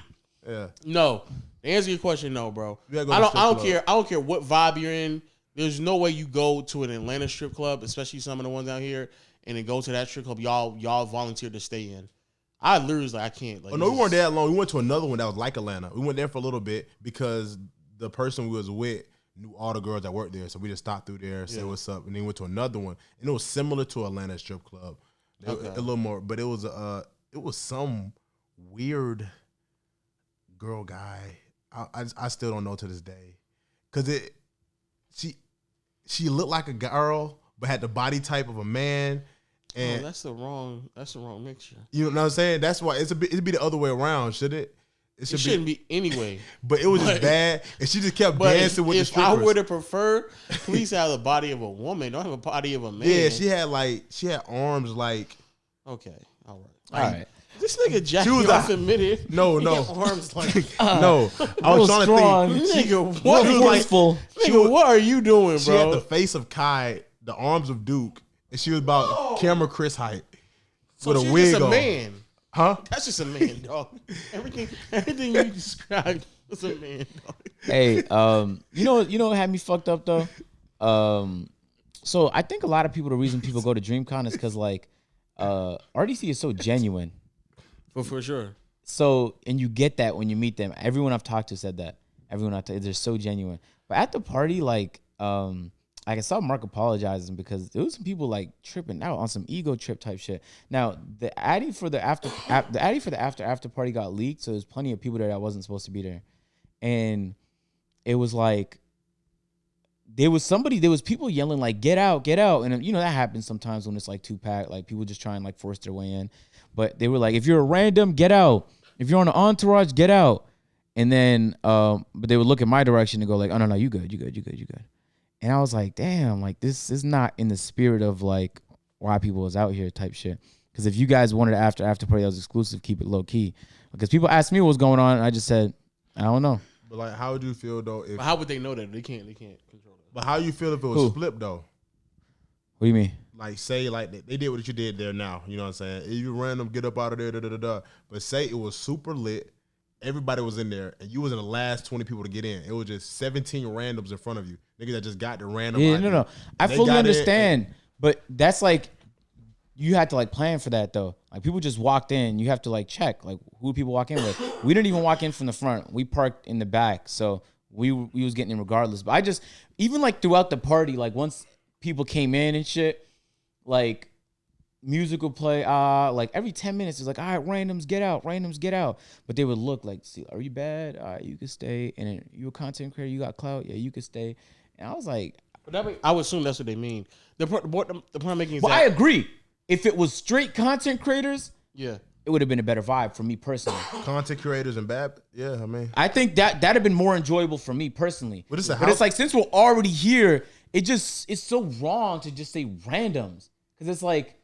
Speaker 2: Yeah.
Speaker 3: No, to answer your question, no, bro.
Speaker 2: You gotta go
Speaker 3: I
Speaker 2: to
Speaker 3: don't.
Speaker 2: strip
Speaker 3: I don't
Speaker 2: club.
Speaker 3: care. I don't care what vibe you're in. There's no way you go to an Atlanta strip club, especially some of the ones out here, and then go to that strip club y'all volunteered to stay in. I literally was like, I can't. Like,
Speaker 2: Oh no, we weren't there that long. We went to another one that was like Atlanta. We went there for a little bit because the person we was with knew all the girls that worked there, so we just stopped through there, said what's up, and then went to another one, and it was similar to Atlanta strip club, a little more, but it was some weird girl guy. I still don't know to this day, cause she looked like a girl but had the body type of a man. And
Speaker 3: that's the wrong mixture.
Speaker 2: you know what I'm saying? That's why it'd be the other way around, should it?
Speaker 3: It shouldn't be anyway.
Speaker 2: But it was just bad, and she just kept dancing with the
Speaker 3: if
Speaker 2: strippers.
Speaker 3: I were to prefer, please have the body of a woman. Don't have a body of a man.
Speaker 2: Yeah, she had arms like.
Speaker 3: Okay, all right.
Speaker 1: All right.
Speaker 3: This nigga Jack
Speaker 2: was
Speaker 3: off
Speaker 2: like-
Speaker 3: admitted.
Speaker 2: No,
Speaker 3: he
Speaker 2: no.
Speaker 3: got arms like
Speaker 2: No, I was trying
Speaker 1: strong.
Speaker 2: to think.
Speaker 3: nigga. What?
Speaker 2: She was like-
Speaker 1: Forceful.
Speaker 3: Nigga, what are you doing,
Speaker 2: She had
Speaker 3: bro?
Speaker 2: the face of Kai, the arms of Duke, and she was about camera Chris height with a
Speaker 3: she's
Speaker 2: wig
Speaker 3: just a
Speaker 2: on.
Speaker 3: man.
Speaker 2: Huh?
Speaker 3: That's just a man, dog. Everything you described was a man, dog.
Speaker 1: Hey, you know what had me fucked up though? So I think a lot of people, the reason people go to DreamCon is because like RDC is so genuine.
Speaker 3: For sure.
Speaker 1: So, and you get that when you meet them. Everyone I've talked to said that. They're so genuine. But at the party, like I saw Mark apologizing because there was some people like tripping out on some ego trip type shit. Now the Addy for the after party got leaked, so there's plenty of people there that wasn't supposed to be there, and it was like there was people yelling like get out, and you know that happens sometimes when it's like too packed, like people just try and like force their way in, but they were like if you're a random, get out. If you're on an entourage, get out. And then but they would look in my direction and go like, oh no, you good. And I was like, damn, like this is not in the spirit of like why people was out here type shit. Because if you guys wanted after party that was exclusive, keep it low key. Because people asked me what was going on, and I just said, I don't know.
Speaker 2: But like, how would you feel though if?
Speaker 3: But how would they know that? They can't control that.
Speaker 2: But how you feel if it was flipped though?
Speaker 1: What do you mean?
Speaker 2: Like, say, like, they did what you did there now. You know what I'm saying? If you random, get up out of there, da-da-da-da. But say it was super lit. Everybody was in there, and you was in the last 20 people to get in. It was just 17 randoms in front of you. Niggas that just got the random
Speaker 1: Yeah,
Speaker 2: ID.
Speaker 1: no. I fully understand. But that's like, you had to like plan for that though. Like people just walked in. You have to like check like who people walk in with. We didn't even walk in from the front. We parked in the back. So we was getting in regardless. But I just, even like throughout the party, like once people came in and shit, like music would play, like every 10 minutes it's like, all right, randoms get out. But they would look like, see, are you bad? All right, you can stay. And then you a content creator, you got clout, yeah, you can stay. And I was like,
Speaker 3: I would assume that's what they mean. The point I'm making is
Speaker 1: well, I agree. If it was straight content creators,
Speaker 3: yeah,
Speaker 1: it would have been a better vibe for me personally.
Speaker 2: Content creators and bad, yeah, I mean,
Speaker 1: I think that'd have been more enjoyable for me personally.
Speaker 2: But
Speaker 1: it's like, since we're already here, it's so wrong to just say randoms. Because it's like,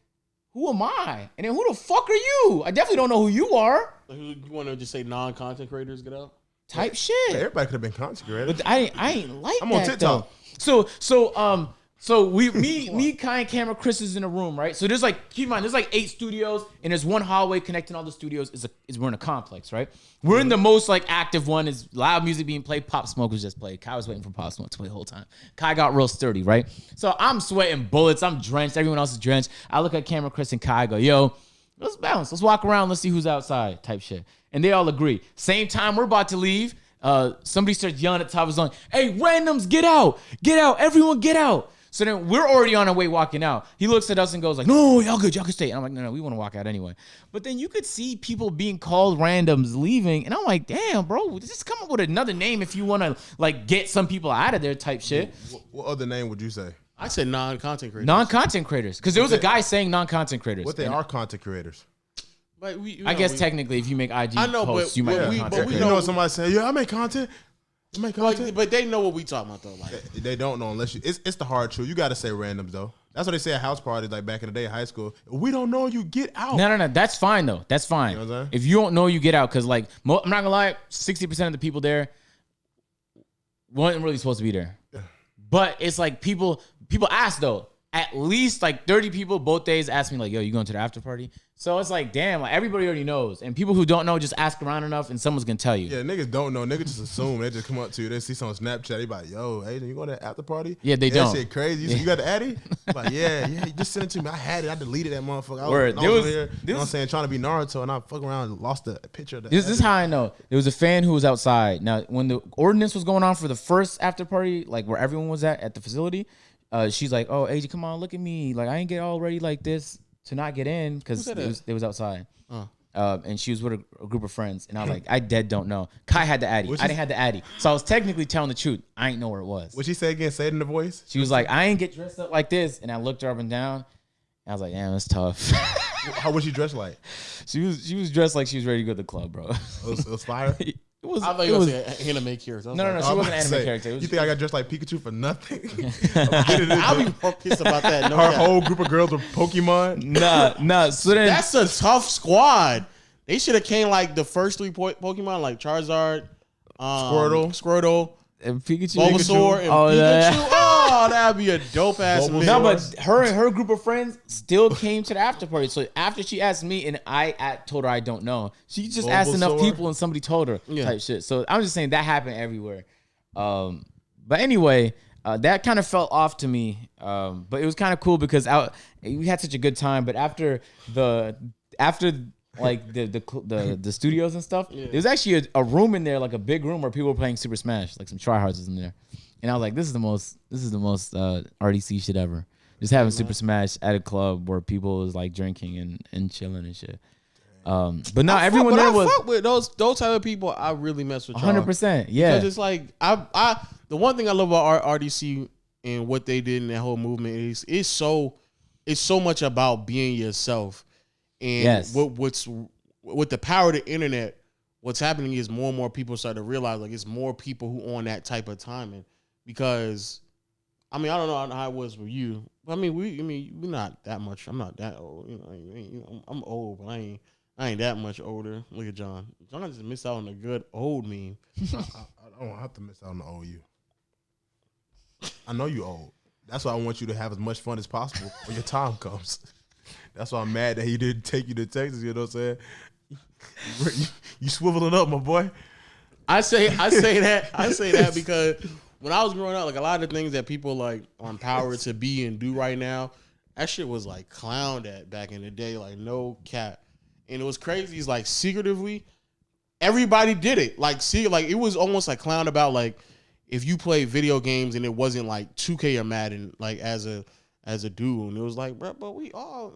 Speaker 1: who am I? And then who the fuck are you? I definitely don't know who you are.
Speaker 3: You want to just say non-content creaters get out?
Speaker 1: Type shit.
Speaker 2: yeah, everybody could have been content creators.
Speaker 1: But I ain't like
Speaker 2: I'm
Speaker 1: that,
Speaker 2: on TikTok.
Speaker 1: Though. So me, Kai, and Camera, Chris is in a room, right? So there's like, keep in mind, there's like 8 studios, and there's one hallway connecting all the studios. We're in a complex, right? We're in the most like active one. Is loud music being played. Pop Smoke was just played. Kai was waiting for Pop Smoke to play the whole time. Kai got real sturdy, right? So I'm sweating bullets. I'm drenched. Everyone else is drenched. I look at Camera, Chris, and Kai. I go, yo, let's bounce. Let's walk around. Let's see who's outside. Type shit. And they all agree. Same time we're about to leave. Somebody starts yelling at the top of his lungs, hey, randoms, get out, everyone get out. So then we're already on our way walking out. He looks at us and goes like, no, y'all good, y'all can stay. And I'm like, no, we want to walk out anyway. But then you could see people being called randoms leaving. And I'm like, damn, bro, just come up with another name if you want to like get some people out of there type shit.
Speaker 2: What other name would you say?
Speaker 3: I said non-content creators.
Speaker 1: Non-content creators. Because there was a guy saying non-content creators.
Speaker 2: What they are content creators.
Speaker 3: But
Speaker 1: I guess technically if you make IG posts, you might be content
Speaker 3: but we
Speaker 1: creator.
Speaker 2: You know somebody say, yeah, I make content.
Speaker 3: But they know what we talking about though. Like
Speaker 2: they don't know unless you. It's the hard truth. You got to say randoms though. That's what they say at house parties, like back in the day, high school. We don't know you, get out.
Speaker 1: No. That's fine though. That's fine.
Speaker 2: You know what I'm saying?
Speaker 1: If you don't know, you get out. Because like, I'm not gonna lie, 60% of the people there weren't really supposed to be there.
Speaker 2: Yeah.
Speaker 1: But it's like people ask though. At least like 30 people both days ask me like, yo, you going to the after party? So it's like, damn, like everybody already knows. And people who don't know just ask around enough and someone's gonna tell you.
Speaker 2: Yeah, niggas don't know. Niggas just assume. They just come up to you. They see some on Snapchat. They be like, yo, hey, you going to the after party?
Speaker 1: Yeah, they don't.
Speaker 2: That shit crazy. You got the Addy? Like, yeah, you just send it to me. I had it. I deleted that motherfucker.
Speaker 1: Word.
Speaker 2: I was here, you know what I'm saying, trying to be Naruto, and I fuck around and lost the picture of that.
Speaker 1: This is how I know. There was a fan who was outside. Now, when the ordinance was going on for the first after party, like where everyone was at the facility, she's like, oh, AJ, come on, look at me. Like, I ain't get all ready like this to not get in because it was outside. And she was with a group of friends. And I was like, I dead don't know. Kai had the Addy. I didn't have the Addy. So I was technically telling the truth. I ain't know where it was.
Speaker 2: What'd she say again? Say it in the voice.
Speaker 1: She was like, I ain't get dressed up like this. And I looked her up and down. And I was like, damn, that's tough.
Speaker 2: How was she dressed like?
Speaker 1: She was dressed like she was ready to go to the club, bro.
Speaker 2: It was fire?
Speaker 1: It was.
Speaker 3: I thought you were going to say anime character.
Speaker 1: No, she wasn't an anime character.
Speaker 2: You think I got dressed like Pikachu for nothing?
Speaker 3: I'll be more pissed about that. No
Speaker 2: Her
Speaker 3: doubt.
Speaker 2: whole group of girls were Pokemon.
Speaker 1: Nah. So then
Speaker 3: That's a tough squad. They should have came like the first 3 Pokemon, like Charizard, Squirtle,
Speaker 1: and Pikachu,
Speaker 3: Bulbasaur, and
Speaker 1: oh,
Speaker 3: Pikachu.
Speaker 1: yeah.
Speaker 3: Oh, that'd be a dope ass.
Speaker 2: Bulbasaur.
Speaker 3: mix.
Speaker 1: No, but her and her group of friends still came to the after party. So after she asked me and I told her I don't know, she just asked enough
Speaker 2: Bulbasaur.
Speaker 1: people and somebody told her type shit. So I'm just saying that happened everywhere. But anyway, that kind of felt off to me. But it was kind of cool because we had such a good time. But after like the studios and stuff, there's actually a room in there, like a big room where people were playing Super Smash, like some tryhards was in there. And I was like, this is the most RDC shit ever. Just having Super Smash at a club where people is like drinking and chilling and shit. But now everyone there was
Speaker 3: fuck with those type of people. I really mess with
Speaker 1: 100%. Yeah,
Speaker 3: because it's like I the one thing I love about RDC and what they did in that whole movement is it's so much about being yourself. And with the power of the internet, what's happening is more and more people start to realize like it's more people who on that type of timing. Because I mean, I don't know how it was for you, I mean, we not that much. I'm not that old. I'm old, but I ain't that much older. Look at John. John just missed out on a good old meme.
Speaker 2: I don't have to miss out on the old you. I know you old. That's why I want you to have as much fun as possible when your time comes. That's why I'm mad that he didn't take you to Texas. You know what I'm saying? You swiveling up, my boy.
Speaker 3: I say that because when I was growing up, like a lot of the things that people like are empowered to be and do right now, that shit was like clowned at back in the day, like no cap. And it was crazy. It's like secretively, everybody did it. Like it was almost like clowned about like if you play video games and it wasn't like 2K or Madden, like as a dude, and it was like, bro, but we all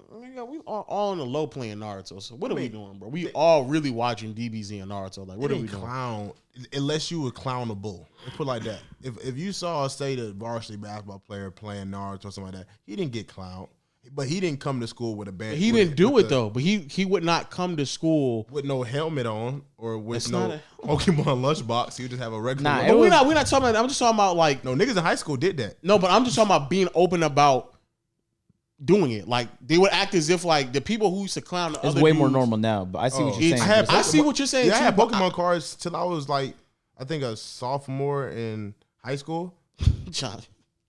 Speaker 3: on the low playing Naruto. So what are we doing, bro? We all really watching DBZ and Naruto. Like, what are we doing?
Speaker 2: Clown, unless you were clownable. Let's put it like that. If you saw, say, the varsity basketball player playing Naruto or something like that, he didn't get clowned. But he didn't come to school with a band.
Speaker 3: He didn't do it though. But he would not come to school
Speaker 2: with no helmet on or with no Pokemon lunchbox. He would just have a regular.
Speaker 3: Nah, we're not talking about. I'm just talking about like
Speaker 2: no niggas in high school did that.
Speaker 3: No, but I'm just talking about being open about doing it. Like they would act as if like the people who used to clown the
Speaker 1: it's
Speaker 3: other
Speaker 1: way
Speaker 3: dudes,
Speaker 1: more normal now. But I see what you're saying.
Speaker 3: I see what you're saying.
Speaker 2: Yeah, I had Pokemon cards till I was like I think a sophomore in high school.
Speaker 3: John.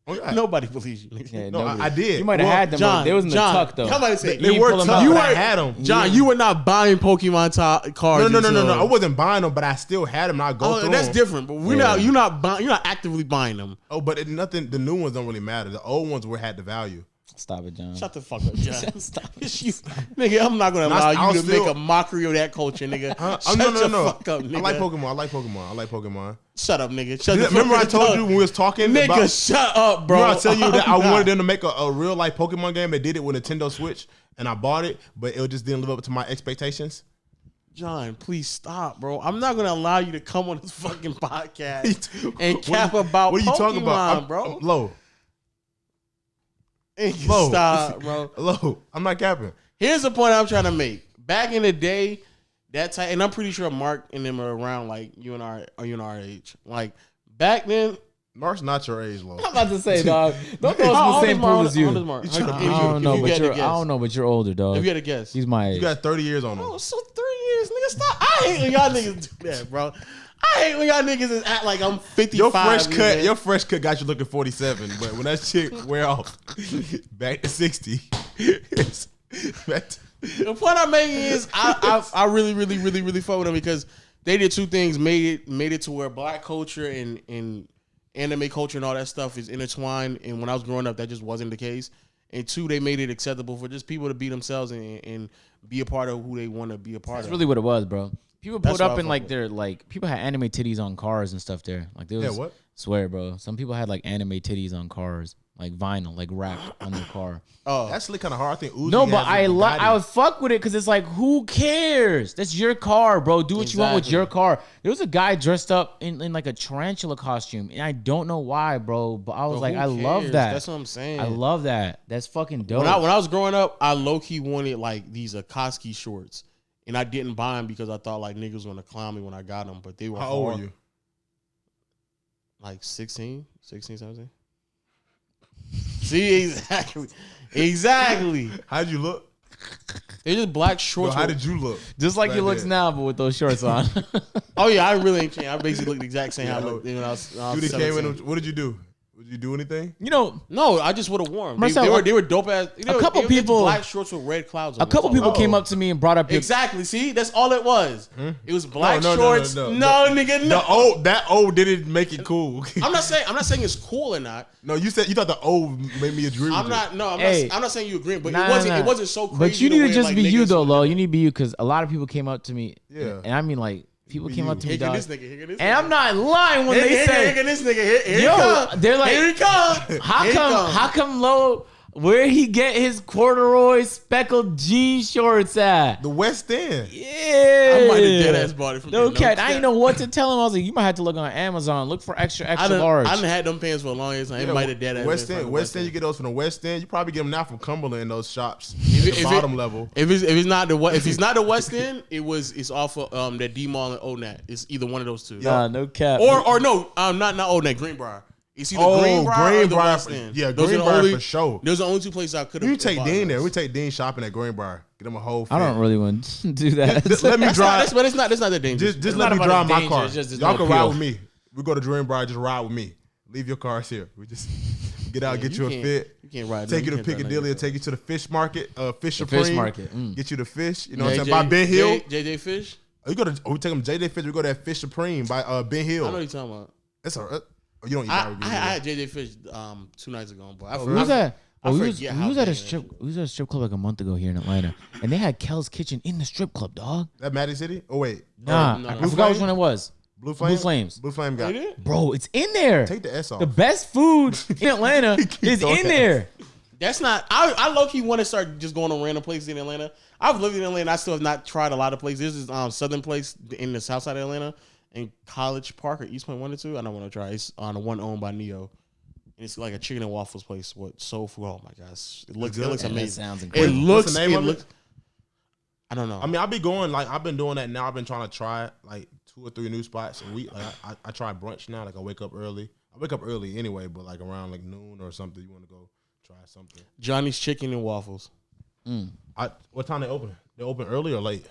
Speaker 3: Oh, yeah. Nobody believes you.
Speaker 1: Yeah,
Speaker 2: no, I did.
Speaker 1: You might have had them. John, they was in the tuck though.
Speaker 3: Somebody say
Speaker 2: they were tuck. I had them.
Speaker 3: John, you were not buying Pokemon cards.
Speaker 2: No. I wasn't buying them, but I still had them. I go through
Speaker 3: that's
Speaker 2: them.
Speaker 3: different. But you're not actively buying them.
Speaker 2: Oh, but nothing. The new ones don't really matter. The old ones had the value.
Speaker 1: Stop it, John.
Speaker 3: Shut the fuck up, John. Stop it. Nigga, I'm not gonna allow you to make a mockery of that culture, nigga. Shut the fuck up, nigga.
Speaker 2: I like Pokemon.
Speaker 3: Shut up, nigga.
Speaker 2: Remember I told you when we was talking
Speaker 3: nigga,
Speaker 2: about...
Speaker 3: shut up, bro.
Speaker 2: Remember I tell you that I wanted them to make a real life Pokemon game. They did it with Nintendo Switch, and I bought it, but it just didn't live up to my expectations.
Speaker 3: John, please stop, bro. I'm not gonna allow you to come on this fucking podcast and cap about
Speaker 2: what are you
Speaker 3: Pokemon,
Speaker 2: talking about,
Speaker 3: bro.
Speaker 2: Low.
Speaker 3: Stop, bro.
Speaker 2: Low. I'm not capping.
Speaker 3: Here's the point I'm trying to make. Back in the day, that type, and I'm pretty sure Mark and them are around like you and our age. Like back then,
Speaker 2: Mark's not your age, Low.
Speaker 1: I'm about to say, dog. Don't go to the same pool as you. I don't know, but you're older, dog.
Speaker 3: If you had a guess,
Speaker 1: he's my age.
Speaker 2: You got 30 years on him.
Speaker 3: Oh, so 3 years, nigga. Stop. I hate when y'all niggas do that, bro. I hate when y'all niggas is act like I'm 55.
Speaker 2: Your fresh cut got you looking 47, but when that shit wear off, back to 60.
Speaker 3: The point I'm making is I really fuck with them because they did two things, made it to where black culture and anime culture and all that stuff is intertwined. And when I was growing up, that just wasn't the case. And two, they made it acceptable for just people to be themselves and be a part of who they want to be a part of.
Speaker 1: That's really what it was, bro. People put up in like their like people had anime titties on cars and stuff there. Like there was,
Speaker 2: yeah, what?
Speaker 1: Swear, bro. Some people had like anime titties on cars, like vinyl, like wrapped on their car.
Speaker 2: Oh, that's kind of hard. I think Uzi
Speaker 1: no, but I would fuck with it because it's like, who cares? That's your car, bro. Do what you want with your car. There was a guy dressed up in like a tarantula costume, and I don't know why, bro. But I was like, I love that.
Speaker 3: That's what I'm saying.
Speaker 1: I love that. That's fucking dope.
Speaker 3: When I was growing up, I low key wanted like these Akatsuki shorts. And I didn't buy them because I thought like niggas was gonna clown me when I got them, but they were
Speaker 2: How old were you?
Speaker 3: Like 16, 17. See, exactly.
Speaker 2: How'd you look?
Speaker 3: They're just black shorts.
Speaker 2: Bro, how did you look?
Speaker 1: Just like he looks now, but with those shorts on.
Speaker 3: Oh yeah, I really ain't changed. I basically looked the exact same how I looked when I was 17.
Speaker 2: What did you do? Did you do anything?
Speaker 1: You know,
Speaker 3: no, I just would have worn.
Speaker 1: Marcel,
Speaker 3: they were dope ass.
Speaker 1: A couple people
Speaker 3: black shorts with red clouds.
Speaker 1: A couple people came up to me and brought up
Speaker 3: exactly. See, that's all it was. It was black
Speaker 2: no,
Speaker 3: shorts.
Speaker 2: No,
Speaker 3: nigga. No.
Speaker 2: That old didn't make it cool.
Speaker 3: I'm not saying it's cool or not.
Speaker 2: No, you thought the old made me agree.
Speaker 3: I'm not saying you agree, but it wasn't so crazy.
Speaker 1: But you need to just be you though, Lo. You need to be you because a lot of people came up to me.
Speaker 2: Yeah,
Speaker 1: and I mean like. People came up to me, dog.
Speaker 3: This nigga.
Speaker 1: And I'm not lying when they say,
Speaker 3: this nigga, here
Speaker 1: they're like,
Speaker 3: here he come.
Speaker 1: How come Lo, where he get his corduroy speckled jean shorts at?
Speaker 2: The West End.
Speaker 1: Yeah.
Speaker 3: I might have dead ass bought it from
Speaker 1: no cat. I didn't know what to tell him. I was like, you might have to look on Amazon. Look for extra large.
Speaker 3: I done had them pants for a long time. It might have dead ass.
Speaker 2: West End, you get those from the West End. You probably get them now from Cumberland in those shops. The bottom level.
Speaker 3: If he's not the West End, it's off of that D Mall and Onat. It's either one of those two.
Speaker 1: Nah, no cap.
Speaker 3: Or no, not Onat, Greenbrier. You see the Greenbrier or the
Speaker 2: Greenbrier
Speaker 3: West End?
Speaker 2: Yeah,
Speaker 3: Those are the
Speaker 2: Greenbrier
Speaker 3: only-
Speaker 2: for sure.
Speaker 3: Those are the only two places I could have.
Speaker 2: We take Dean there. We take Dean shopping at Greenbrier. Get him a whole.
Speaker 1: I don't really want to do that.
Speaker 2: Just let me drive.
Speaker 3: But it's not that dangerous.
Speaker 2: Just let me drive my car.
Speaker 1: Just
Speaker 2: Y'all can
Speaker 1: no
Speaker 2: ride
Speaker 1: appeal.
Speaker 2: with me. We go to Greenbrier. Just ride with me. Leave your cars here. We just get out, get you a fit.
Speaker 3: You can't ride.
Speaker 2: Take you to Piccadilly and take you to the fish market, Fish
Speaker 1: The
Speaker 2: Supreme.
Speaker 1: fish market.
Speaker 2: Get you the fish. You know what I'm saying? By Ben Hill.
Speaker 3: JJ Fish.
Speaker 2: We take them JJ Fish. We go to that Fish Supreme by Ben Hill.
Speaker 3: I know what you're talking about.
Speaker 2: That's all right. Oh, you don't eat
Speaker 3: I
Speaker 2: barbecue.
Speaker 3: had JJ Fish 2 nights ago, but
Speaker 1: We was at
Speaker 3: I
Speaker 1: we
Speaker 3: forget how
Speaker 1: was at a
Speaker 3: big
Speaker 1: strip. We was at a strip club like a month ago here in Atlanta, and they had Kel's Kitchen in the strip club, dog.
Speaker 2: That Magic City? Oh wait.
Speaker 1: Nah,
Speaker 3: no,
Speaker 1: I
Speaker 3: no.
Speaker 1: forgot
Speaker 2: Flame?
Speaker 1: which one it was.
Speaker 2: Blue Flames.
Speaker 1: Blue Flames.
Speaker 2: Blue Flame got
Speaker 3: They
Speaker 2: it.
Speaker 3: did?
Speaker 1: Bro, it's in there.
Speaker 2: Take the S off.
Speaker 1: The best food in Atlanta is
Speaker 2: throwing
Speaker 1: in
Speaker 2: that.
Speaker 1: there.
Speaker 3: That's not. I low key want to start just going to random places in Atlanta. I've lived in Atlanta. I still have not tried a lot of places. This is southern place in the south side of Atlanta, in College Park or East Point 1 or 2. I don't want to try. It's on the one owned by Neo. And it's like a chicken and waffles place with soul food. Oh my gosh, it looks
Speaker 2: good?
Speaker 3: amazing.
Speaker 1: That sounds
Speaker 3: It
Speaker 1: incredible.
Speaker 3: looks.
Speaker 2: What's the name
Speaker 3: It
Speaker 2: of it?
Speaker 3: looks. I don't know.
Speaker 2: I mean, I'll be going like I've been doing that now. I've been trying to try like 2 or 3 new spots a week. Like I try brunch now. Like I wake up early. I wake up early anyway, but like around like noon or something, you want to go try something.
Speaker 3: Johnny's Chicken and Waffles.
Speaker 2: What time they open? They open early or late?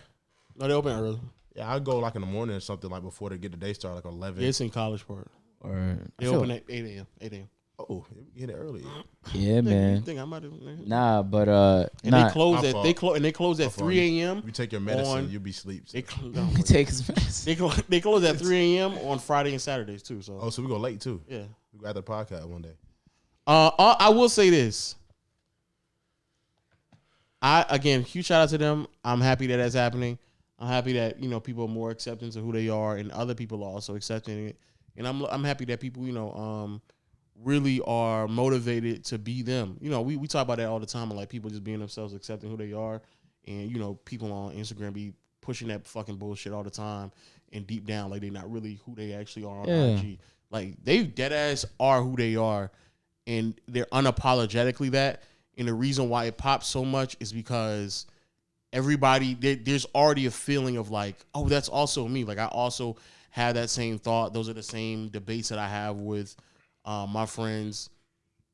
Speaker 3: No, they open early.
Speaker 2: Yeah, I go like in the morning or something like before they get the day started, like 11.
Speaker 3: Yeah, it's in College Park.
Speaker 1: Or
Speaker 3: They open at 8 a.m. 8 a.m.
Speaker 2: Oh, you get it early.
Speaker 1: yeah,
Speaker 3: You
Speaker 1: man.
Speaker 3: think I might have?
Speaker 1: Nah, but
Speaker 3: And
Speaker 1: nah.
Speaker 3: they close
Speaker 2: My
Speaker 3: at
Speaker 2: fault.
Speaker 3: they close at 3 a.m.
Speaker 2: You take your medicine,
Speaker 3: on-
Speaker 2: you'll be asleep.
Speaker 3: They
Speaker 1: He takes mess.
Speaker 3: they close at 3 a.m. on Friday and Saturdays too. So
Speaker 2: Oh, so we go late too.
Speaker 3: yeah.
Speaker 2: We got the podcast one day.
Speaker 3: I will say this. Again, huge shout out to them. I'm happy that that's happening. I'm happy that people are more accepting of who they are, and other people are also accepting it. And I'm happy that people really are motivated to be them. We talk about that all the time, and like people just being themselves, accepting who they are, and people on Instagram be pushing that fucking bullshit all the time, and deep down like they're not really who they actually are on IG. Like they dead ass are who they are, and they're unapologetically that. And the reason why it pops so much is because everybody there's already a feeling of like, oh, that's also me. Like I also have that same thought. Those are the same debates that I have with my friends.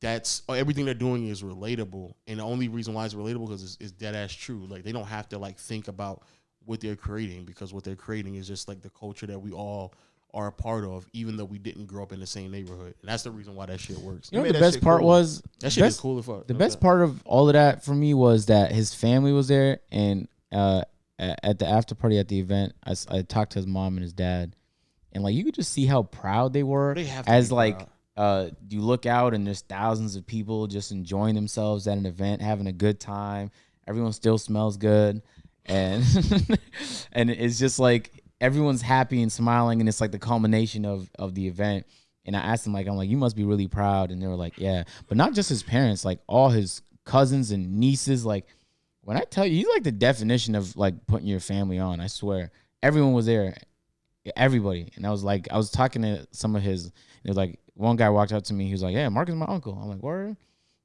Speaker 3: That's everything they're doing is relatable, and the only reason why it's relatable because it's dead ass true. Like they don't have to like think about what they're creating, because what they're creating is just like the culture that we all are a part of, even though we didn't grow up in the same neighborhood. And that's the reson why that shit works.
Speaker 1: You know
Speaker 2: made
Speaker 1: what the
Speaker 2: that
Speaker 1: best
Speaker 2: shit
Speaker 1: part
Speaker 2: cool.
Speaker 1: was?
Speaker 3: That shit is cool as fuck.
Speaker 1: The best part of all of that for me was that his family was there, and at the after party at the event, I talked to his mom and his dad, and like you could just see how proud they were.
Speaker 3: They have to
Speaker 1: as
Speaker 3: be
Speaker 1: like you look out and there's thousands of people just enjoying themselves at an event, having a good time. Everyone still smells good, and and it's just like everyone's happy and smiling, and it's like the culmination of the event. And I asked him, I'm like, you must be really proud. And they were like, yeah. But not just his parents, like all his cousins and nieces. Like when I tell you, he's like the definition of like putting your family on. I swear. Everyone was there. Everybody. And I was talking to some of his, it was like one guy walked up to me. He was like, yeah, Mark is my uncle. I'm like, word?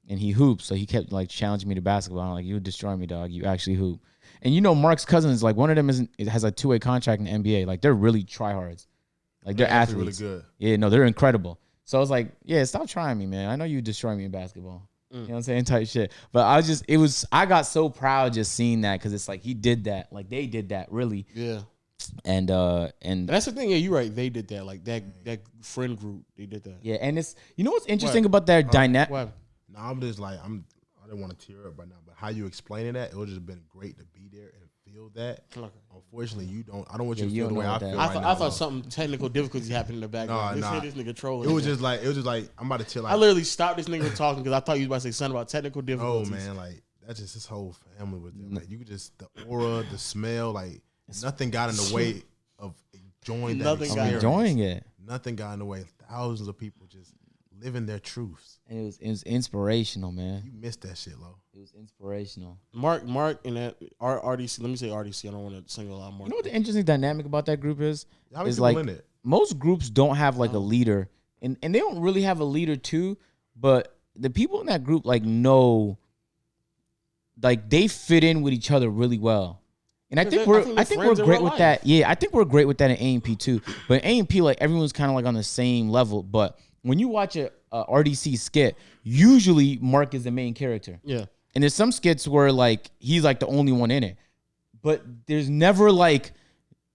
Speaker 1: And he hoops. So he kept like challenging me to basketball. I'm like, you would destroy me, dog. You actually hoop. And Mark's cousins, like one of them has a 2-way contract in the NBA. Like they're really tryhards. Like they're athletes.
Speaker 2: Really good.
Speaker 1: Yeah, no, they're incredible. So I was like, yeah, stop trying me, man. I know you destroy me in basketball. You know what I'm saying? Type shit. But I got so proud just seeing that, because it's like he did that. Like they did that, really.
Speaker 3: Yeah.
Speaker 1: And
Speaker 3: That's the thing. Yeah, you're right. They did that. Like that friend group, they did that.
Speaker 1: yeah, and it's what's interesting about their dynamic.
Speaker 3: What?
Speaker 2: No, I'm just like I didn't want to tear up right now, but how you explaining that, it would just been great to be there and feel that.
Speaker 3: Okay.
Speaker 2: Unfortunately, you don't. I don't want you
Speaker 1: Yeah,
Speaker 2: to
Speaker 1: you
Speaker 2: feel the
Speaker 1: don't
Speaker 2: way
Speaker 1: know
Speaker 2: I
Speaker 1: what that
Speaker 2: feel
Speaker 1: is.
Speaker 2: right now.
Speaker 3: I thought something technical difficulties happened in the background.
Speaker 2: Nah.
Speaker 3: This nigga trolling.
Speaker 2: It was just like I'm about to chill. Like,
Speaker 3: I literally stopped this nigga talking because I thought you was about to say something about technical
Speaker 2: oh
Speaker 3: difficulties.
Speaker 2: man, like that's just his whole family with them. Like you could just the aura, the smell, like nothing got in the way of enjoying that
Speaker 3: Nothing got in
Speaker 2: experience.
Speaker 3: the
Speaker 1: Enjoying it.
Speaker 2: Nothing got in the way. Thousands of people just living their truths.
Speaker 1: And it was inspirational, man.
Speaker 2: You missed that shit, Lo.
Speaker 1: It was inspirational.
Speaker 3: Mark, and that RDC. Let me say RDC. I don't want to single out Mark.
Speaker 1: You know what the interesting dynamic about that group is?
Speaker 2: How many
Speaker 1: Is
Speaker 2: people
Speaker 1: like
Speaker 2: in it?
Speaker 1: most groups don't have like a leader, and they don't really have a leader too. But the people in that group like know, like they fit in with each other really well. And I think we're great with that. Yeah, I think we're great with that in A&P too. But A&P, like everyone's kind of like on the same level. But when you watch a RDC skit, usually Mark is the main character.
Speaker 3: Yeah.
Speaker 1: And there's some skits where like he's like the only one in it. But there's never like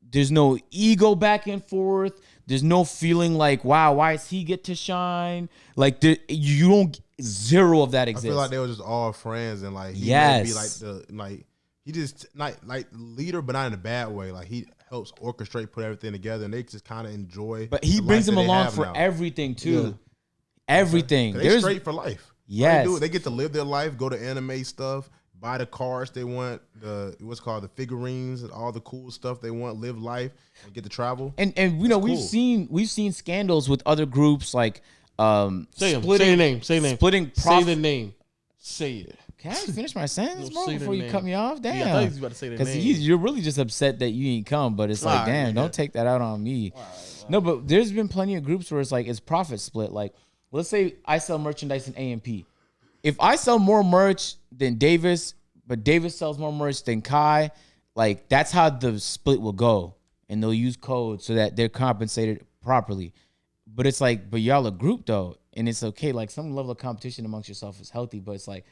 Speaker 1: there's no ego back and forth. There's no feeling like, wow, why does he get to shine? Like you don't zero of that exists.
Speaker 2: I feel like they were just all friends and like he
Speaker 1: yes.
Speaker 2: be like the like he just like leader, but not in a bad way. Like he helps orchestrate, put everything together, and they just kind of enjoy.
Speaker 1: But he brings them along for everything too. Yeah. Everything.
Speaker 2: They're straight for life.
Speaker 1: Yes,
Speaker 2: they get to live their life, go to anime stuff, buy the cars they want, the figurines, and all the cool stuff they want, live life, and get to travel.
Speaker 1: And you know we've seen scandals with other groups like
Speaker 3: say the name.
Speaker 1: Splitting
Speaker 3: say the name. Say it.
Speaker 1: Can I finish my sentence, bro, before you
Speaker 3: name.
Speaker 1: cut me off? Damn.
Speaker 3: Yeah, I thought you was about to say the name.
Speaker 1: Because you're really just upset that you ain't come, but it's like, damn, don't take that out on me. Right. No, but there's been plenty of groups where it's like, it's profit split. Like, let's say I sell merchandise in A&P. If I sell more merch than Davis, but Davis sells more merch than Kai, like, that's how the split will go. And they'll use codes so that they're compensated properly. But it's like, but y'all a group, though. And it's okay. Like, some level of competition amongst yourself is healthy, but it's like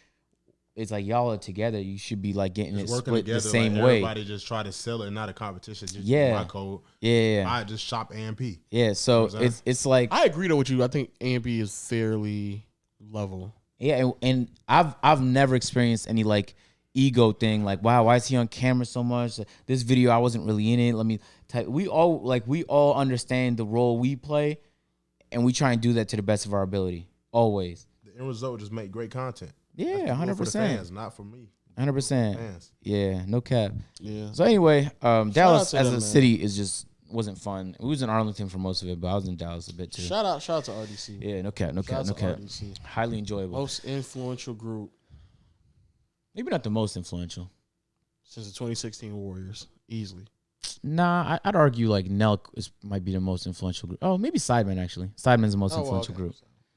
Speaker 1: y'all are together. You should be like getting just it split together, the same
Speaker 2: like
Speaker 1: way.
Speaker 2: Everybody just try to sell it, not a competition. Just my code.
Speaker 1: Yeah.
Speaker 2: I just shop A&P.
Speaker 1: Yeah. So you know it's like
Speaker 3: I agree though with you. I think A&P is fairly level.
Speaker 1: Yeah, and I've never experienced any like ego thing. Like, wow, why is he on camera so much? This video I wasn't really in it. Let me type. We all understand the role we play, and we try and do that to the best of our ability. Always.
Speaker 2: The end result just make great content.
Speaker 1: Yeah, 100%.
Speaker 2: For the fans, not for me.
Speaker 1: 100%. Yeah, no cap.
Speaker 3: Yeah.
Speaker 1: So anyway, Dallas as a city wasn't fun. We was in Arlington for most of it, but I was in Dallas a bit too.
Speaker 3: Shout out to RDC.
Speaker 1: Yeah, no cap. RDC. Highly enjoyable.
Speaker 3: Most influential group.
Speaker 1: Maybe not the most influential.
Speaker 3: Since the 2016 Warriors, easily.
Speaker 1: Nah, I'd argue like Nelk might be the most influential group. Oh, maybe Sidemen actually. Sidemen's the most influential group.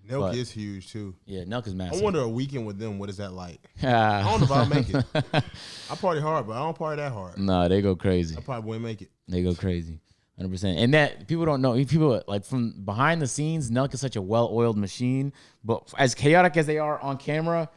Speaker 2: Nelk is huge too.
Speaker 1: Yeah, Nelk is massive.
Speaker 2: I wonder a weekend with them. What is that like? I don't know if I'll make it. I party hard, but I don't party that hard.
Speaker 1: Nah, they go crazy.
Speaker 2: I probably wouldn't make it.
Speaker 1: They go crazy, 100%. And that people don't know. People like from behind the scenes, Nelk is such a well-oiled machine. But as chaotic as they are on camera,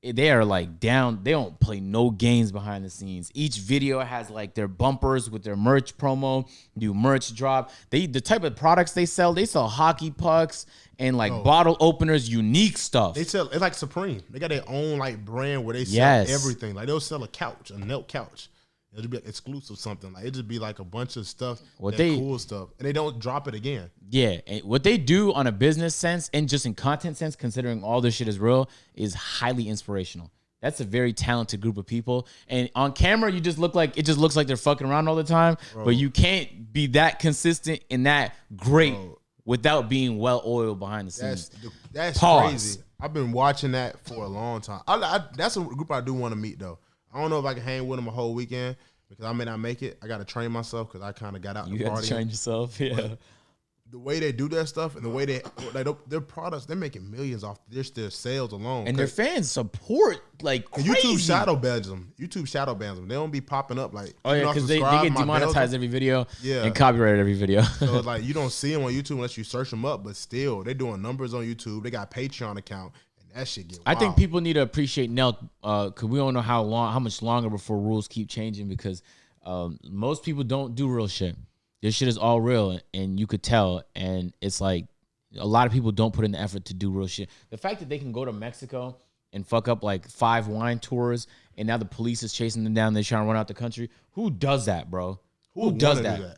Speaker 1: they are like down. They don't play no games behind the scenes. Each video has like their bumpers with their merch promo, new merch drop. The type of products they sell hockey pucks and like bottle openers, unique stuff.
Speaker 2: They sell, it's like Supreme. They got their own like brand where they sell everything. Like they'll sell a couch, a Nelk couch. It'll be exclusive something. Like it just be like a bunch of stuff, cool stuff, and they don't drop it again.
Speaker 1: Yeah, and what they do on a business sense and just in content sense, considering all this shit is real, is highly inspirational. That's a very talented group of people. And on camera, it just looks like they're fucking around all the time. Bro. But you can't be that consistent and that great without being well oiled behind the scenes.
Speaker 2: That's crazy. I've been watching that for a long time. That's a group I do want to meet though. I don't know if I can hang with them a whole weekend because I may not make it. I got to train myself because I kind of got out the party. You got to
Speaker 1: train yourself, yeah.
Speaker 2: But the way they do that stuff and the way their products, they're making millions off their sales alone.
Speaker 1: And their fans support like crazy.
Speaker 2: YouTube shadow bans them. They don't be popping up like.
Speaker 1: Oh yeah, because they get demonetized every video and copyrighted every video.
Speaker 2: So it's like you don't see them on YouTube unless you search them up. But still, they're doing numbers on YouTube. They got a Patreon account. That shit get wild.
Speaker 1: I think people need to appreciate Nelk because we don't know how much longer before rules keep changing because most people don't do real shit. This shit is all real and you could tell. And it's like a lot of people don't put in the effort to do real shit. The fact that they can go to Mexico and fuck up like 5 wine tours and now the police is chasing them down. They're trying to run out the country. Who does that, bro? Who does that?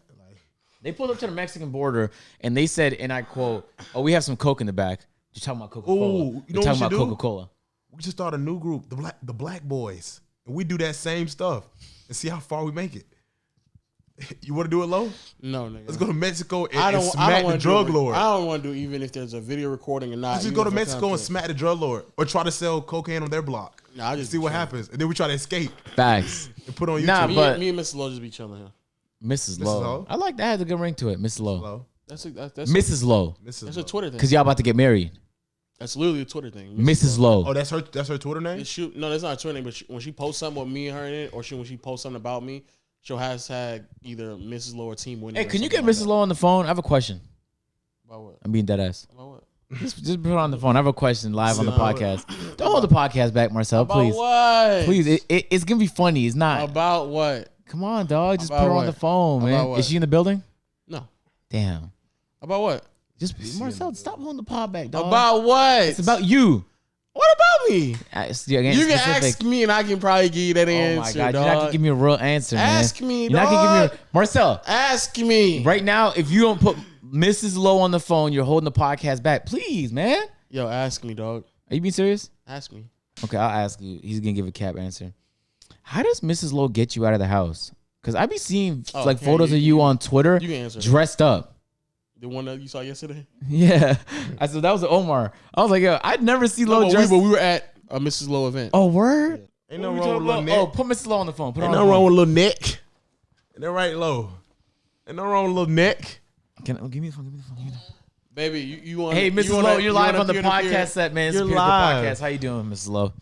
Speaker 1: They pulled up to the Mexican border and they said, and I quote, "Oh, we have some Coke in the back." You're talking about Coca-Cola. You're talking about Coca-Cola.
Speaker 2: We just started a new group, the Black Boys. And we do that same stuff and see how far we make it. You want to do it low?
Speaker 3: No, nigga.
Speaker 2: Let's go to Mexico and smack the drug lord.
Speaker 3: I don't want to do it even if there's a video recording or not.
Speaker 2: Let's just go to Mexico and smack the drug lord or try to sell cocaine on their block.
Speaker 3: Nah, I just
Speaker 2: see what happens. And then we try to escape.
Speaker 1: Facts.
Speaker 2: And put on YouTube.
Speaker 1: Nah, but
Speaker 3: me and Mrs. Lowe just be chilling here.
Speaker 1: Mrs. Lowe. I like that. Has a good ring to it. Mrs. Lowe.
Speaker 3: That's
Speaker 1: Mrs. Lowe.
Speaker 3: That's a Twitter thing.
Speaker 1: Because y'all about to get married.
Speaker 3: That's literally a Twitter thing.
Speaker 1: Mrs. Lowe.
Speaker 2: Oh, that's her Twitter name?
Speaker 3: No, that's not her Twitter name, but when she posts something with me and her in it, or when she posts something about me, she'll hashtag either Mrs. Lowe or Team Winning.
Speaker 1: Hey, can you get Mrs. Lowe on the phone? I have a question.
Speaker 3: About what?
Speaker 1: I'm being dead ass.
Speaker 3: About what?
Speaker 1: Just put it on the phone. I have a question live on the podcast. Don't hold the podcast back, Marcel,
Speaker 3: About
Speaker 1: please.
Speaker 3: what?
Speaker 1: Please, it's gonna be funny. It's not.
Speaker 3: About what?
Speaker 1: Come on, dog. Just
Speaker 3: About
Speaker 1: put her on
Speaker 3: what?
Speaker 1: the phone,
Speaker 3: About
Speaker 1: man.
Speaker 3: what?
Speaker 1: Is she in the building?
Speaker 3: No.
Speaker 1: Damn.
Speaker 3: About what?
Speaker 1: Just Marcel, stop holding the pod back, dog.
Speaker 3: About what?
Speaker 1: It's about you.
Speaker 3: What about me?
Speaker 1: You
Speaker 3: can ask me and I can probably give you that answer.
Speaker 1: Oh my God,
Speaker 3: dog.
Speaker 1: you're not gonna give me a real answer, man.
Speaker 3: Ask me,
Speaker 1: You're not gonna give me Marcel.
Speaker 3: Ask me.
Speaker 1: Right now, if you don't put Mrs. Lowe on the phone, you're holding the podcast back. Please, man.
Speaker 3: Yo, ask me, dog.
Speaker 1: Are you being serious?
Speaker 3: Ask me.
Speaker 1: Okay, I'll ask you. He's gonna give a cap answer. How does Mrs. Lowe get you out of the house? Because I be seeing photos of you on Twitter
Speaker 3: you can answer
Speaker 1: dressed up.
Speaker 3: The one that you saw yesterday?
Speaker 1: Yeah. I said that was Omar. I was like, yo, I'd never see Lowe dressed.
Speaker 3: But we were at a Mrs. Lowe event.
Speaker 1: Oh, word?
Speaker 2: Yeah. Ain't no wrong with little Nick.
Speaker 1: Oh, put Mrs. Lowe on the phone.
Speaker 2: Ain't no wrong with little Nick. Ain't that right, Low? Ain't no wrong with little Nick.
Speaker 1: Give me the phone. Give me the phone.
Speaker 3: Baby, you want?
Speaker 1: Hey, Mrs. Lowe, you're live on the podcast set, man. It's
Speaker 2: You're
Speaker 1: a beautiful
Speaker 2: live.
Speaker 1: podcast. How you doing, Mrs. Lowe?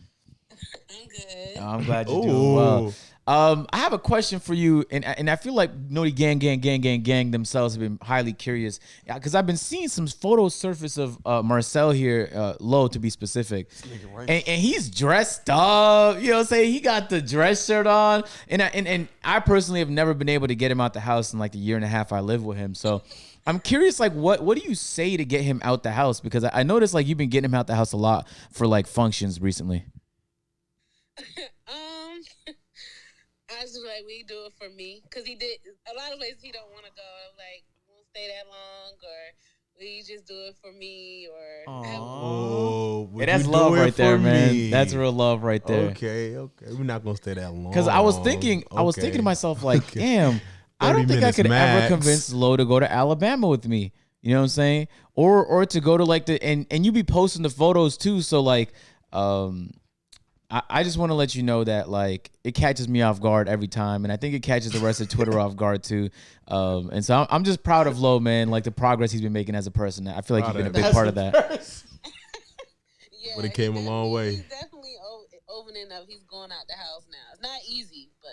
Speaker 4: I'm good.
Speaker 1: Oh, I'm glad you're doing well. I have a question for you, and I feel like Naughty Gang themselves have been highly curious because I've been seeing some photos surface of Marcel here, Lowe to be specific, and he's dressed up. You know what I'm saying? He got the dress shirt on, and I personally have never been able to get him out the house in like the year and a half I live with him. So I'm curious, like what do you say to get him out the house? Because I noticed like you've been getting him out the house a lot for like functions recently.
Speaker 4: I just like we do it for me because he did a lot of places he don't want to go. Like won't stay that long, or we just do it for me, or
Speaker 1: hey, that's love right there, man. That's real love right there.
Speaker 2: Okay, we're not gonna stay that long.
Speaker 1: Because I was thinking to myself, like, damn, I don't think I could
Speaker 2: max.
Speaker 1: ever convince Lowe to go to Alabama with me. You know what I'm saying? Or to go to like and you be posting the photos too. So like, I just want to let you know that like it catches me off guard every time, and I think it catches the rest of Twitter off guard too. And so I'm just proud of Lowe, man. Like the progress he's been making as a person. I feel like he's been a big part of that.
Speaker 4: yeah,
Speaker 2: But it came a long way.
Speaker 4: He's definitely opening up. He's going out the house now. It's not easy, but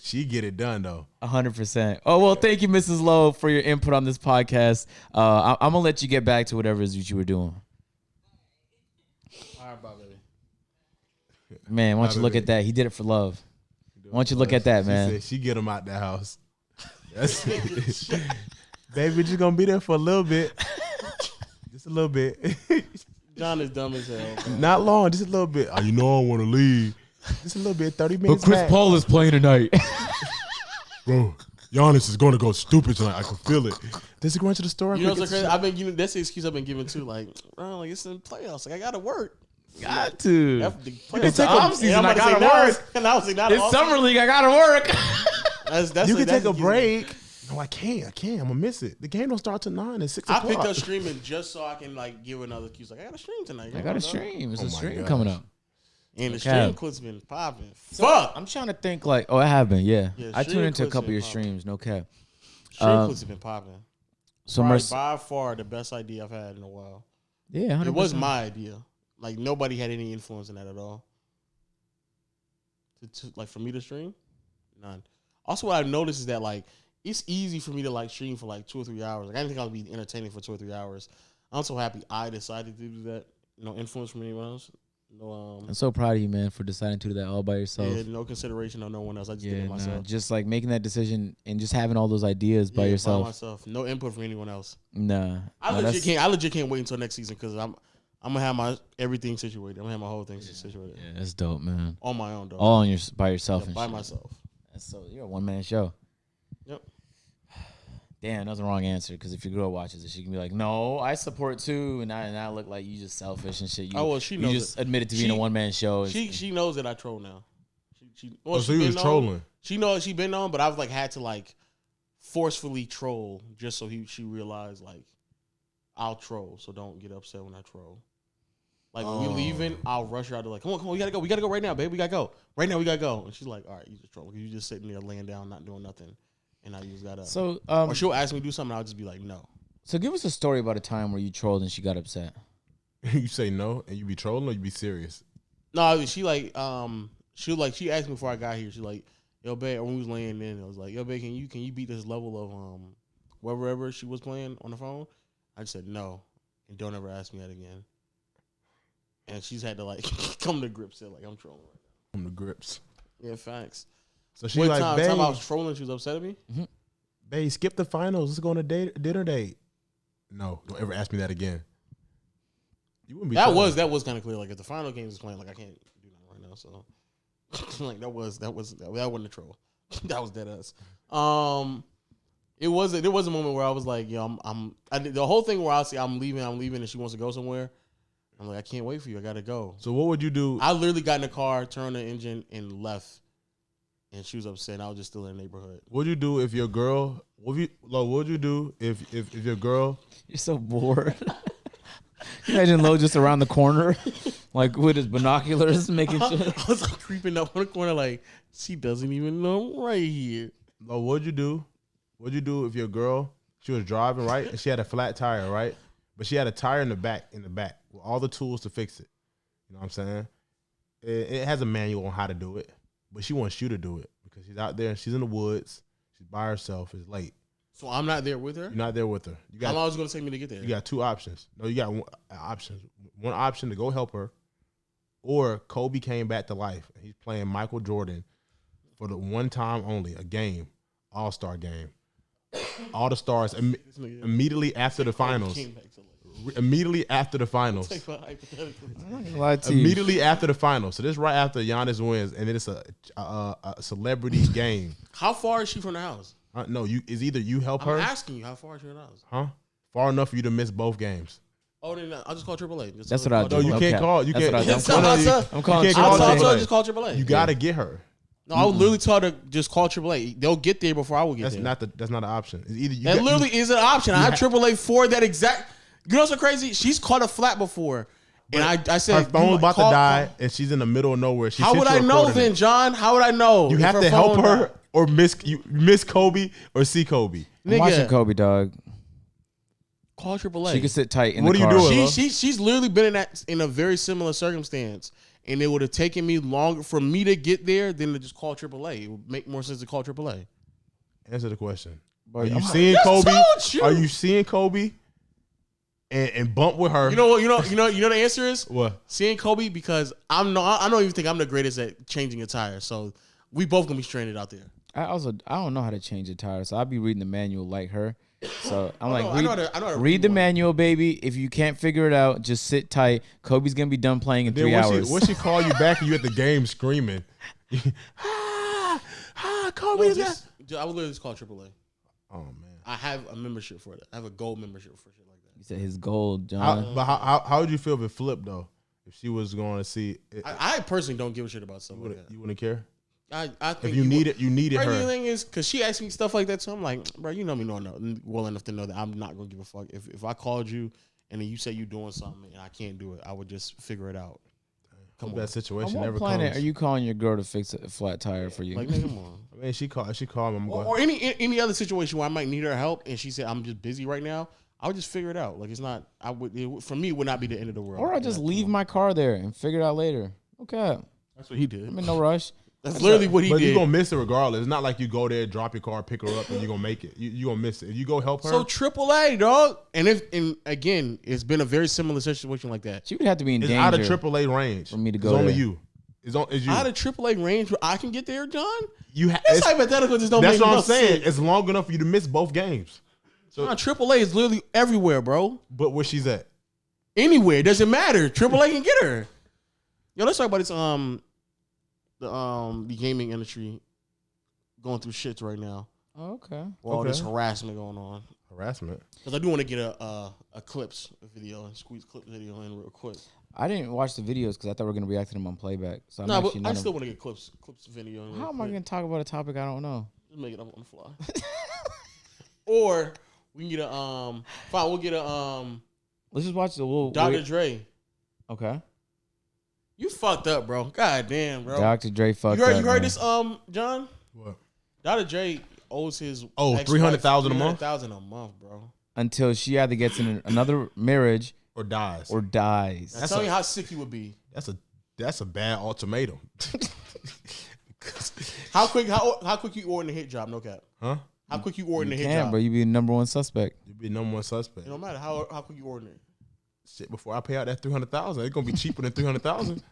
Speaker 2: she get it done though.
Speaker 1: 100%. Oh well, thank you, Mrs. Lowe, for your input on this podcast. I'm gonna let you get back to whatever it is that you were doing.
Speaker 3: All right, bye, baby.
Speaker 1: Man, why don't you look at that? He did it for love. Why don't you look at that, man?
Speaker 2: She get him out the house. That's baby, just gonna be there for a little bit. Just a little bit.
Speaker 3: John is dumb as hell. Bro.
Speaker 2: Not long, just a little bit. Oh, you know I want to leave. Just a little bit, 30 minutes.
Speaker 1: But Chris
Speaker 2: max.
Speaker 1: Paul is playing tonight.
Speaker 2: Bro, Giannis is gonna go stupid tonight. I can feel it. Does he go into the store?
Speaker 3: You know what's so crazy? I've been giving that's the excuse I've been giving too. Like, bro, like it's in the playoffs. Like I gotta work.
Speaker 1: Got to.
Speaker 3: It's
Speaker 1: the offseason. I gotta work.
Speaker 3: And I was like,
Speaker 1: it's summer league. I gotta work.
Speaker 3: That's
Speaker 2: you
Speaker 3: like,
Speaker 2: can take a break. No, I can't. I'm gonna miss it. The game don't start till 9 and 6 o'clock.
Speaker 3: I picked up streaming just so I can like give another excuse. Like I got to stream tonight.
Speaker 1: I got to stream. It's a stream
Speaker 2: gosh.
Speaker 1: coming up.
Speaker 3: And the stream clip's been popping.
Speaker 1: So,
Speaker 3: Fuck.
Speaker 1: I'm trying to think like, I have been, yeah. I tuned into a
Speaker 3: clips
Speaker 1: couple of your
Speaker 3: been popping.
Speaker 1: streams, no cap.
Speaker 3: Stream clips have been popping.
Speaker 1: So
Speaker 3: by far the best idea I've had in a while.
Speaker 1: Yeah, 100%.
Speaker 3: It was my idea. Like nobody had any influence in that at all. Like for me to stream, none. Also, what I've noticed is that like it's easy for me to like stream for like 2 or 3 hours. Like I didn't think I'd be entertaining for 2 or 3 hours. I'm so happy I decided to do that. No influence from anyone else. No.
Speaker 1: I'm so proud of you, man, for deciding to do that all by yourself.
Speaker 3: Yeah, no consideration of no one else. I just did it myself.
Speaker 1: Just like making that decision and just having all those ideas by yourself.
Speaker 3: By myself. No input from anyone else.
Speaker 1: Nah.
Speaker 3: I legit can't wait until next season because I'm gonna have my everything situated. I'm gonna have my whole thing situated.
Speaker 1: Yeah, that's dope, man.
Speaker 3: On my own, though.
Speaker 1: All on by yourself.
Speaker 3: By myself.
Speaker 1: That's so you're a one-man show.
Speaker 3: Yep.
Speaker 1: Damn, that's the wrong answer. Because if your girl watches it, she can be like, "No, I support too," and I look like you just selfish and shit.
Speaker 3: She knows.
Speaker 1: You just admitted to being a one-man show.
Speaker 3: She knows that I troll now.
Speaker 2: So you was trolling.
Speaker 3: She knows she been on, but I've like had to like forcefully troll just so she realized like I'll troll, so don't get upset when I troll. Like when we leaving, I'll rush her out to like, come on, we gotta go right now, babe. We gotta go right now. We gotta go, and she's like, all right, you just troll. You just sitting there laying down, not doing nothing, and I just gotta.
Speaker 1: So
Speaker 3: or she'll ask me to do something, I'll just be like, no.
Speaker 1: So give us a story about a time where you trolled and she got upset.
Speaker 2: You say no, and you be trolling, or you be serious?
Speaker 3: No, she she asked me before I got here. She's like, yo, babe, when we was laying in, I was like, yo, babe, can you beat this level of wherever she was playing on the phone? I just said no. and don't ever ask me that again. And she's had to like come to grips with like I'm trolling right now.
Speaker 2: Come to grips.
Speaker 3: Yeah, facts.
Speaker 2: So she's like,
Speaker 3: time
Speaker 2: babe,
Speaker 3: I was trolling, she was upset at me.
Speaker 1: Mm-hmm.
Speaker 2: Babe, skip the finals. Let's go on a dinner date. No, don't ever ask me that again. You wouldn't be.
Speaker 3: That was kind of clear. Like if the final game is playing, like I can't do that right now. So like that wasn't a troll. That was dead ass. There was a moment where I was like, yo, the whole thing where I say I'm leaving, and she wants to go somewhere. I'm like, I can't wait for you. I gotta go.
Speaker 2: So what would you do?
Speaker 3: I literally got in the car, turned the engine, and left. And she was upset. And I was just still in the neighborhood.
Speaker 2: What would you do if your girl? What would you do if your girl?
Speaker 1: You're so bored. Imagine Lo just around the corner, like with his binoculars, making sure.
Speaker 3: I was like creeping up on the corner, like she doesn't even know I'm right here.
Speaker 2: Lo, what'd you do? What'd you do if your girl? She was driving right, and she had a flat tire, right? But she had a tire in the back, with all the tools to fix it. You know what I'm saying? It has a manual on how to do it, but she wants you to do it because she's out there. She's in the woods. She's by herself. It's late.
Speaker 3: So I'm not there with her?
Speaker 2: You're not there with her.
Speaker 3: How long is it going to take me to get there?
Speaker 2: You got two options. No, you got options. One option to go help her, or Kobe came back to life. And he's playing Michael Jordan for the one time only, a game, all-star game. All the stars immediately after the finals. Immediately after the finals. Immediately after the finals. So this is right after Giannis wins, and then it's a celebrity game.
Speaker 3: How far is she from the house?
Speaker 2: No, it's either you help her.
Speaker 3: I'm asking you, how far is she from the house?
Speaker 2: Huh? Far enough for you to miss both games.
Speaker 3: Oh, then I'll just call AAA.
Speaker 1: That's what I do.
Speaker 2: No, you can't call. You can't.
Speaker 1: I'm calling.
Speaker 3: I told her just call AAA.
Speaker 2: You gotta get her.
Speaker 3: No, I would literally tell her just call AAA. They'll get there before I will get there.
Speaker 2: That's not an option. It's either
Speaker 3: that literally is an option. I have AAA for that exact. You know what's so crazy? She's caught a flat before, and I said
Speaker 2: her phone's about to die, and she's in the middle of nowhere.
Speaker 3: How would I know then, John? How would I know?
Speaker 2: You have to help her or miss Kobe or see Kobe.
Speaker 1: I'm watching Kobe, dog.
Speaker 3: Call AAA.
Speaker 1: She can sit tight in the car.
Speaker 2: What are you doing?
Speaker 3: She's literally been in a very similar circumstance. And it would have taken me longer for me to get there than to just call AAA. It would make more sense to call AAA.
Speaker 2: Answer the question.
Speaker 1: Are
Speaker 2: you seeing Kobe? Are you seeing Kobe and bump with her?
Speaker 3: You know what? You know the answer is
Speaker 2: what?
Speaker 3: Seeing Kobe because I don't even think I'm the greatest at changing a tire. So we both gonna be stranded out there.
Speaker 1: I don't know how to change a tire, so I'll be reading the manual like her. So I'm I know how to read the manual, baby. If you can't figure it out, just sit tight. Kobe's gonna be done playing in 3 hours.
Speaker 2: Once she call you back and you at the game screaming, Kobe is that?
Speaker 3: I would literally just call AAA.
Speaker 2: Oh man,
Speaker 3: I have a membership for it. I have a gold membership for shit like that.
Speaker 1: You said his gold, John.
Speaker 2: But how would you feel if it flipped though? If she was going to see it,
Speaker 3: I personally don't give a shit about stuff like that.
Speaker 2: You wouldn't care.
Speaker 3: I think
Speaker 2: if you needed her.
Speaker 3: The thing is, because she asked me stuff like that, so I'm like, bro, you know me well enough to know that I'm not gonna give a fuck. If I called you and then you say you doing something and I can't do it, I would just figure it out.
Speaker 2: Come on. That situation
Speaker 1: on
Speaker 2: never
Speaker 1: what planet
Speaker 2: comes.
Speaker 1: are you calling your girl to fix a flat tire for you?
Speaker 3: Like, nigga, come on.
Speaker 2: I mean, she called me. I'm going.
Speaker 3: Or any other situation where I might need her help and she said I'm just busy right now. I would just figure it out. Like it's not. For me, it would not be the end of the world.
Speaker 1: Or I just leave my car there and figure it out later. Okay,
Speaker 3: that's what he did.
Speaker 1: I'm in no rush.
Speaker 3: That's literally what he did.
Speaker 2: But you're going to miss it regardless. It's not like you go there, drop your car, pick her up, and you're going to make it. You're going to miss it. If you go help her.
Speaker 3: So AAA, dog. And again, it's been a very similar situation like that.
Speaker 1: She would have to be in danger.
Speaker 2: It's out of AAA range.
Speaker 1: For me to go
Speaker 2: It's
Speaker 1: there.
Speaker 2: only you. It's you.
Speaker 3: Out of AAA range where I can get there, John?
Speaker 2: It's
Speaker 3: hypothetical. Just don't make
Speaker 2: That's what I'm saying.
Speaker 3: Sense.
Speaker 2: It's long enough for you to miss both games.
Speaker 3: So AAA is literally everywhere, bro.
Speaker 2: But where she's at?
Speaker 3: Anywhere. It doesn't matter. AAA can get her. Yo, let's talk about this the gaming industry going through shits right now.
Speaker 1: Oh, okay.
Speaker 3: All this harassment going on.
Speaker 2: Harassment?
Speaker 3: Because I do want to get a clips video and squeeze clip video in real quick.
Speaker 1: I didn't watch the videos because I thought we were going to react to them on playback. So
Speaker 3: no, but I still want to get clips video.
Speaker 1: How am I going to talk about a topic I don't know?
Speaker 3: Just make it up on the fly. Or we can get fine, we'll get
Speaker 1: let's just watch the
Speaker 3: Dr. Dre.
Speaker 1: Okay.
Speaker 3: You fucked up, bro. God damn, bro.
Speaker 1: Dr. Dre fucked up.
Speaker 3: You heard this, John?
Speaker 2: What?
Speaker 3: Dr. Dre owes his
Speaker 2: $300,000 a month?
Speaker 3: $300,000 a month, bro.
Speaker 1: Until she either gets in another marriage
Speaker 2: or dies.
Speaker 3: Now tell me how sick he would be.
Speaker 2: That's a bad ultimatum.
Speaker 3: How quick you order the hit job? No cap.
Speaker 2: Huh?
Speaker 3: How quick you order the hit job?
Speaker 1: Bro, you be the number one suspect.
Speaker 2: You be the number one suspect.
Speaker 3: It don't matter how quick you order it.
Speaker 2: shit, before I pay out that $300,000, it's gonna be cheaper than $300,000.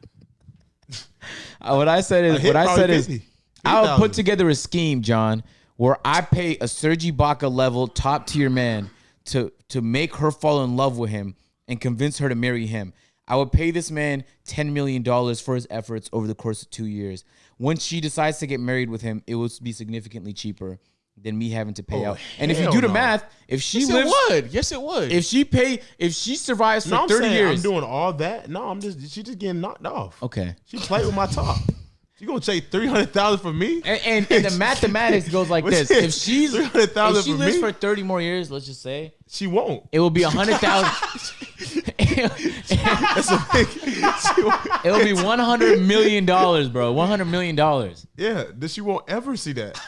Speaker 1: What I said is, I would put together a scheme, John, where I pay a Serge Ibaka level top tier man to make her fall in love with him and convince her to marry him. I would pay this man $10 million for his efforts over the course of 2 years. Once she decides to get married with him, it will be significantly cheaper than me having to pay out. And if you do the math, if she lives,
Speaker 3: yes, it would.
Speaker 1: If she survives for 30 years,
Speaker 2: I'm doing all that. No, she just getting knocked off.
Speaker 1: Okay,
Speaker 2: she played with my top. You gonna take $300,000 from me?
Speaker 1: And the mathematic goes like this: if she lives for 30 more years, let's just say
Speaker 2: she won't.
Speaker 1: It will be $100,000. It will be $100 million, bro. $100 million.
Speaker 2: Yeah, then she won't ever see that.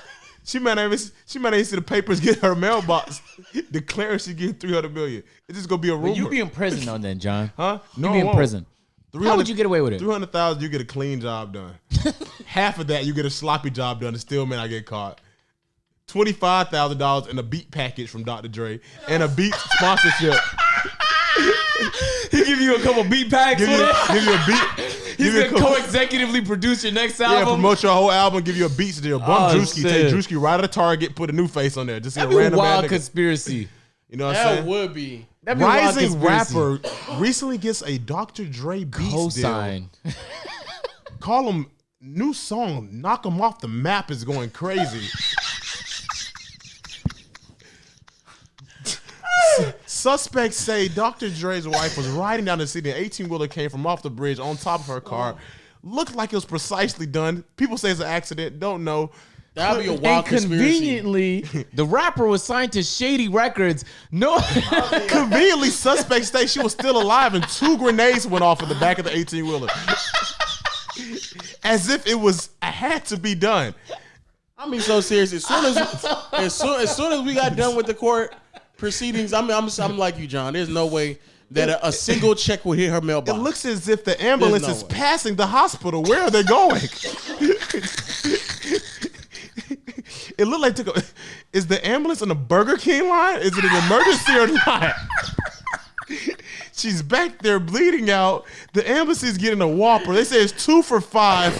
Speaker 2: She might not even see the papers get her mailbox declaring she getting $300 million. It's just gonna be a rumor.
Speaker 1: But you be in prison though, then, John.
Speaker 2: Huh? No,
Speaker 1: you be in prison. How would you get away with it?
Speaker 2: $300,000, you get a clean job done. Half of that, you get a sloppy job done, and still may not get caught. $25,000 in a beat package from Dr. Dre and a beat sponsorship.
Speaker 1: He give you a couple beat packs.
Speaker 2: Give you a beat.
Speaker 1: He's gonna co-executively produce your next album.
Speaker 2: Yeah, promote your whole album. Give you a beat deal. Bump Drewski. Take Drewski right out of Target. Put a new face on there. Just
Speaker 1: That'd be a wild conspiracy.
Speaker 2: You know what I'm saying?
Speaker 3: That would be.
Speaker 2: Rising rapper recently gets a Dr. Dre beats deal. Call him new song. Knock him off the map is going crazy. Suspects say Dr. Dre's wife was riding down the city. An 18-wheeler came from off the bridge on top of her car. Looked like it was precisely done. People say it's an accident. Don't know.
Speaker 3: That'd be a wild
Speaker 1: conveniently, the rapper was signed to Shady Records. No,
Speaker 2: conveniently, suspects say she was still alive and 2 grenades went off in the back of the 18-wheeler, as if it had to be done.
Speaker 3: I mean, so serious. As soon as we got done with the court proceedings, I'm like you, John. There's no way that a single check would hit her mailbox.
Speaker 2: It looks as if the ambulance is passing the hospital. Where are they going? It looked like is the ambulance on the Burger King line? Is it an emergency or not? She's back there bleeding out. The ambulance is getting a Whopper. They say it's 2 for $5.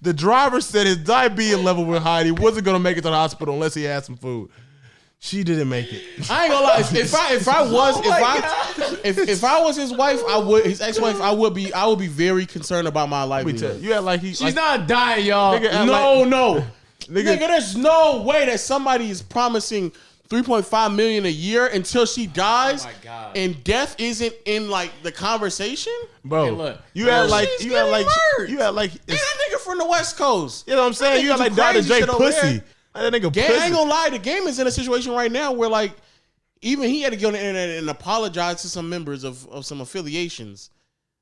Speaker 2: The driver said his diabetes level was high. He wasn't going to make it to the hospital unless he had some food. She didn't make it.
Speaker 3: I ain't gonna lie. If I was his wife, his ex-wife, I would be very concerned about my livelihood.
Speaker 2: You act like
Speaker 1: she's not dying, y'all.
Speaker 3: No. Nigga, there's no way that somebody is promising $3.5 million a year until she dies, and death isn't in like the conversation.
Speaker 2: Bro,
Speaker 3: hey, look,
Speaker 2: you act like that
Speaker 3: nigga from the West Coast.
Speaker 2: You know what I'm saying? You act like Dr. J pussy. That nigga pussy.
Speaker 3: I ain't gonna lie, the game is in a situation right now where like even he had to go on the internet and apologize to some members of some affiliations.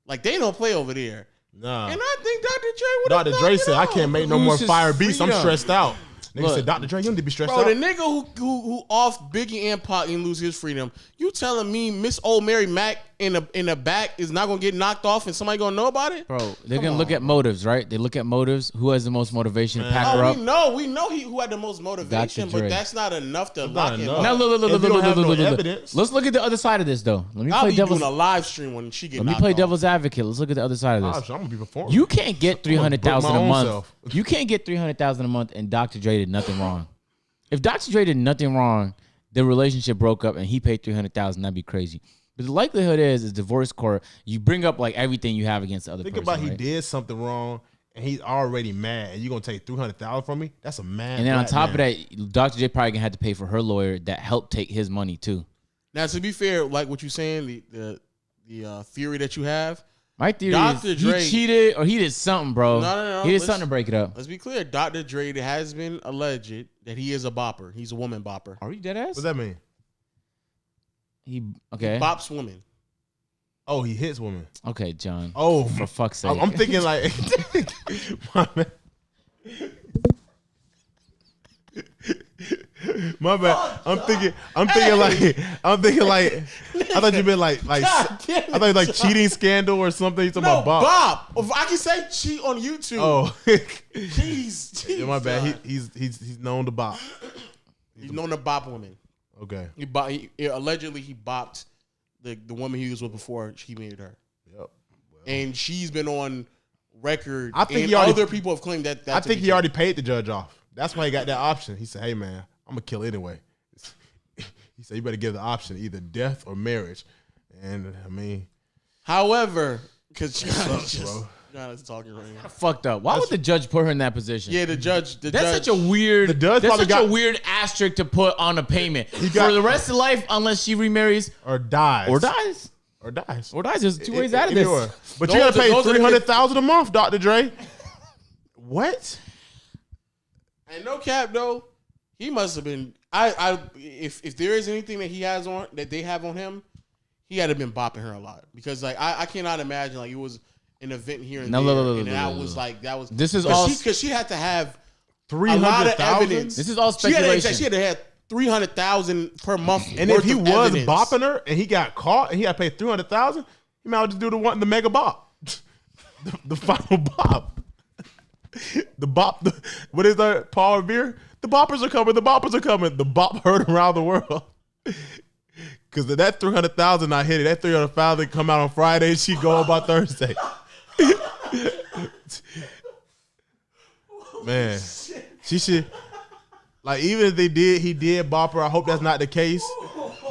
Speaker 3: Like they don't play over there.
Speaker 2: Nah.
Speaker 3: And I think Dr.
Speaker 2: Dre said, I can't make no more fire beats. I'm stressed out. Nigga said, Dr. Dre, you don't need to be stressed out.
Speaker 3: Bro, the nigga who off Biggie and Pac and lose his freedom, you telling me Miss Old Mary Mac in the back is not gonna get knocked off and somebody gonna know about it?
Speaker 1: Bro, they're gonna look at motives, right? They look at motives. Who has the most motivation to pack her up?
Speaker 3: We know who had the most motivation, but that's not enough to lock him up.
Speaker 1: Now look. Let's look at the other side of this though.
Speaker 3: I'll be doing a live stream when she get knocked off.
Speaker 1: Let me play devil's advocate. Let's look at the other side of this.
Speaker 2: I'm gonna be performing.
Speaker 1: You can't get $300,000 a month. You can't get $300,000 a month and Dr. Dre did nothing wrong. If Dr. Dre did nothing wrong, the relationship broke up and he paid $300,000, that'd be crazy. But the likelihood is divorce court, you bring up like everything you have against the other person.
Speaker 2: Think about
Speaker 1: right?
Speaker 2: He did something wrong and he's already mad and you're going to take $300,000 from me? That's a mad.
Speaker 1: And then on top of that, Dr. J probably going to have to pay for her lawyer that helped take his money too.
Speaker 3: Now, to be fair, like what you're saying, the theory that you have,
Speaker 1: my theory is Dre, he cheated or he did something, bro. No. He did something to break it up.
Speaker 3: Let's be clear. Dr. Dre has been alleged that he is a bopper. He's a woman bopper.
Speaker 1: Are you dead ass?
Speaker 2: What's that mean?
Speaker 3: He bops women.
Speaker 2: Oh, he hits women.
Speaker 1: Okay, John.
Speaker 2: Oh,
Speaker 1: for fuck's sake.
Speaker 2: I'm thinking like my bad. I'm thinking like I thought you meant like I thought it was like cheating scandal or something. You talking about
Speaker 3: bop? If I can say cheat on YouTube.
Speaker 2: Oh,
Speaker 3: jeez.
Speaker 2: Yeah, my bad. He's known to bop.
Speaker 3: He's known to bop women.
Speaker 2: Okay.
Speaker 3: Allegedly he bopped the woman he was with before he married her.
Speaker 2: Yep. Well,
Speaker 3: And she's been on record.
Speaker 2: I think
Speaker 3: and other people have claimed that.
Speaker 2: I think he already paid the judge off. That's why he got that option. He said, "Hey man, I'm gonna kill anyway." He said, "You better give the option either death or marriage." And I mean,
Speaker 3: however, because
Speaker 2: bro.
Speaker 3: Gianna's talking right now.
Speaker 1: Fucked up. Why would the judge put her in that position?
Speaker 3: Yeah, the judge.
Speaker 1: That's such a weird.
Speaker 2: The judge
Speaker 1: that's
Speaker 2: probably
Speaker 1: such a
Speaker 2: got-
Speaker 1: weird asterisk to put on a payment
Speaker 2: got-
Speaker 1: for the rest of life, unless she remarries
Speaker 2: or dies.
Speaker 1: or dies.
Speaker 2: Or dies.
Speaker 1: Or dies. There's two ways out of this.
Speaker 2: But
Speaker 3: Those
Speaker 2: you gotta
Speaker 3: are-
Speaker 2: pay
Speaker 3: those are the-
Speaker 2: $300,000 a month, Dr. Dre. What?
Speaker 3: And no cap though, he must have been. If there is anything that he has on that they have on him, he had to been bopping her a lot because like I cannot imagine like it was an event here and
Speaker 1: No,
Speaker 3: there,
Speaker 1: no, no, no,
Speaker 3: and
Speaker 1: no,
Speaker 3: that
Speaker 1: no,
Speaker 3: was
Speaker 1: no.
Speaker 3: like that was.
Speaker 1: This is all
Speaker 3: because she had to have a lot of
Speaker 2: 300,000.
Speaker 3: evidence.
Speaker 1: This is all
Speaker 3: She had
Speaker 1: speculation.
Speaker 3: to have 300,000 per month.
Speaker 2: And if he
Speaker 3: worth of
Speaker 2: was
Speaker 3: evidence.
Speaker 2: bopping her and he got caught and he had to pay 300,000, he might as well just do the mega bop, the final bop, the bop. What is that? Paul Revere. The boppers are coming. The boppers are coming. The bop heard around the world. Because that 300,000 not hit it. That 300,000 come out on Friday. She go about Thursday. Man, she should. Like, even if he did bop her, I hope that's not the case.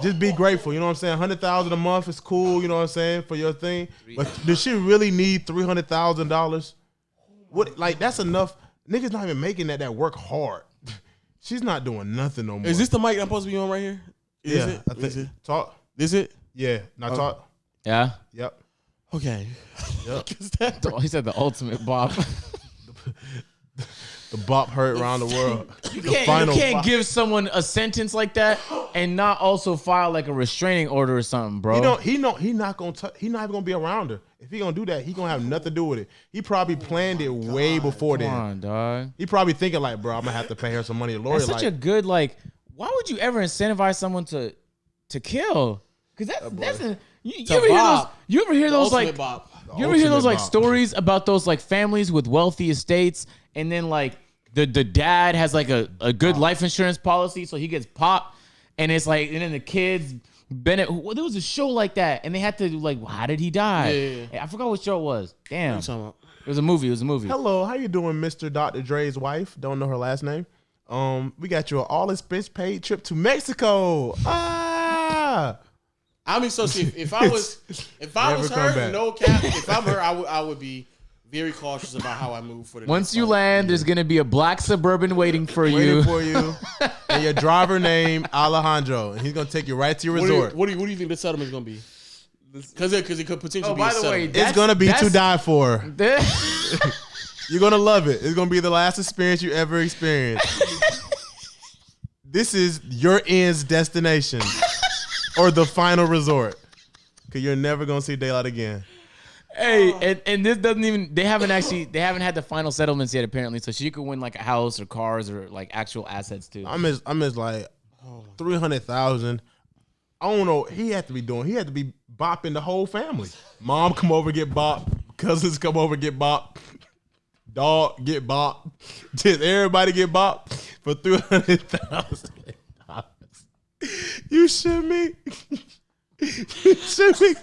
Speaker 2: Just be grateful, you know what I'm saying? 100,000 a month is cool, you know what I'm saying, for your thing. But does she really need $300,000? What, like, that's enough. Niggas not even making that work hard. She's not doing nothing no more.
Speaker 3: Is this the mic I'm supposed to be on right here? Is
Speaker 2: yeah,
Speaker 3: it?
Speaker 2: I think,
Speaker 3: Is it?
Speaker 2: talk.
Speaker 3: Is it?
Speaker 2: Yeah, now talk.
Speaker 1: Yeah.
Speaker 2: Yep.
Speaker 3: Okay.
Speaker 2: Yep.
Speaker 3: Is that
Speaker 1: He said the ultimate bop.
Speaker 2: The bop heard around the world.
Speaker 1: You can't give someone a sentence like that and not also file like a restraining order or something, bro.
Speaker 2: He not even gonna be around her. If he gonna do that, he gonna have nothing to do with it. He probably planned it way before
Speaker 1: Come
Speaker 2: then.
Speaker 1: on, dog.
Speaker 2: He probably thinking like, bro, I'm gonna have to pay her some money. Lawyer,
Speaker 1: That's such
Speaker 2: like,
Speaker 1: a good like. Why would you ever incentivize someone to kill? Because you ever hear those? You ever hear those like? You ever hear those like stories about those like families with wealthy estates, and then like the dad has like a good life insurance policy, so he gets popped, and it's like, and then the kids. Bennett, there was a show like that, and they had to like, how did he die?
Speaker 3: Yeah.
Speaker 1: I forgot what show it was. Damn,
Speaker 3: What are you talking about?
Speaker 1: it was a movie. It was a movie.
Speaker 2: hello, how you doing, Mr. Dr. Dre's wife? Don't know her last name. We got you an all expense paid trip to Mexico.
Speaker 3: I mean, so see, if I was
Speaker 2: Never come
Speaker 3: her,
Speaker 2: back.
Speaker 3: no cap. If I'm her, I would be very cautious about how I move for the.
Speaker 1: Once
Speaker 3: next
Speaker 1: you
Speaker 3: fight.
Speaker 1: land, there's gonna be a black Suburban waiting for
Speaker 2: waiting
Speaker 1: you.
Speaker 2: for you, and your driver named Alejandro, and he's gonna take you right to your resort.
Speaker 3: What do you think the settlement's gonna be? Because it could potentially
Speaker 1: Oh,
Speaker 3: be.
Speaker 1: by
Speaker 3: a
Speaker 1: the way,
Speaker 3: settlement.
Speaker 2: It's gonna be to
Speaker 1: that's-
Speaker 2: die for. You're gonna love it. It's gonna be the last experience you ever experienced. This is your end's destination, or the final resort, because you're never gonna see daylight again.
Speaker 1: Hey, and this doesn't even. They haven't had the final settlements yet apparently. So she could win like a house or cars or like actual assets too.
Speaker 2: I'm just like 300,000. I don't know. He had to be bopping the whole family. Mom come over get bopped. Cousins come over get bopped. Dog get bopped. Just everybody get bopped for $300,000. You shit me. You shit me.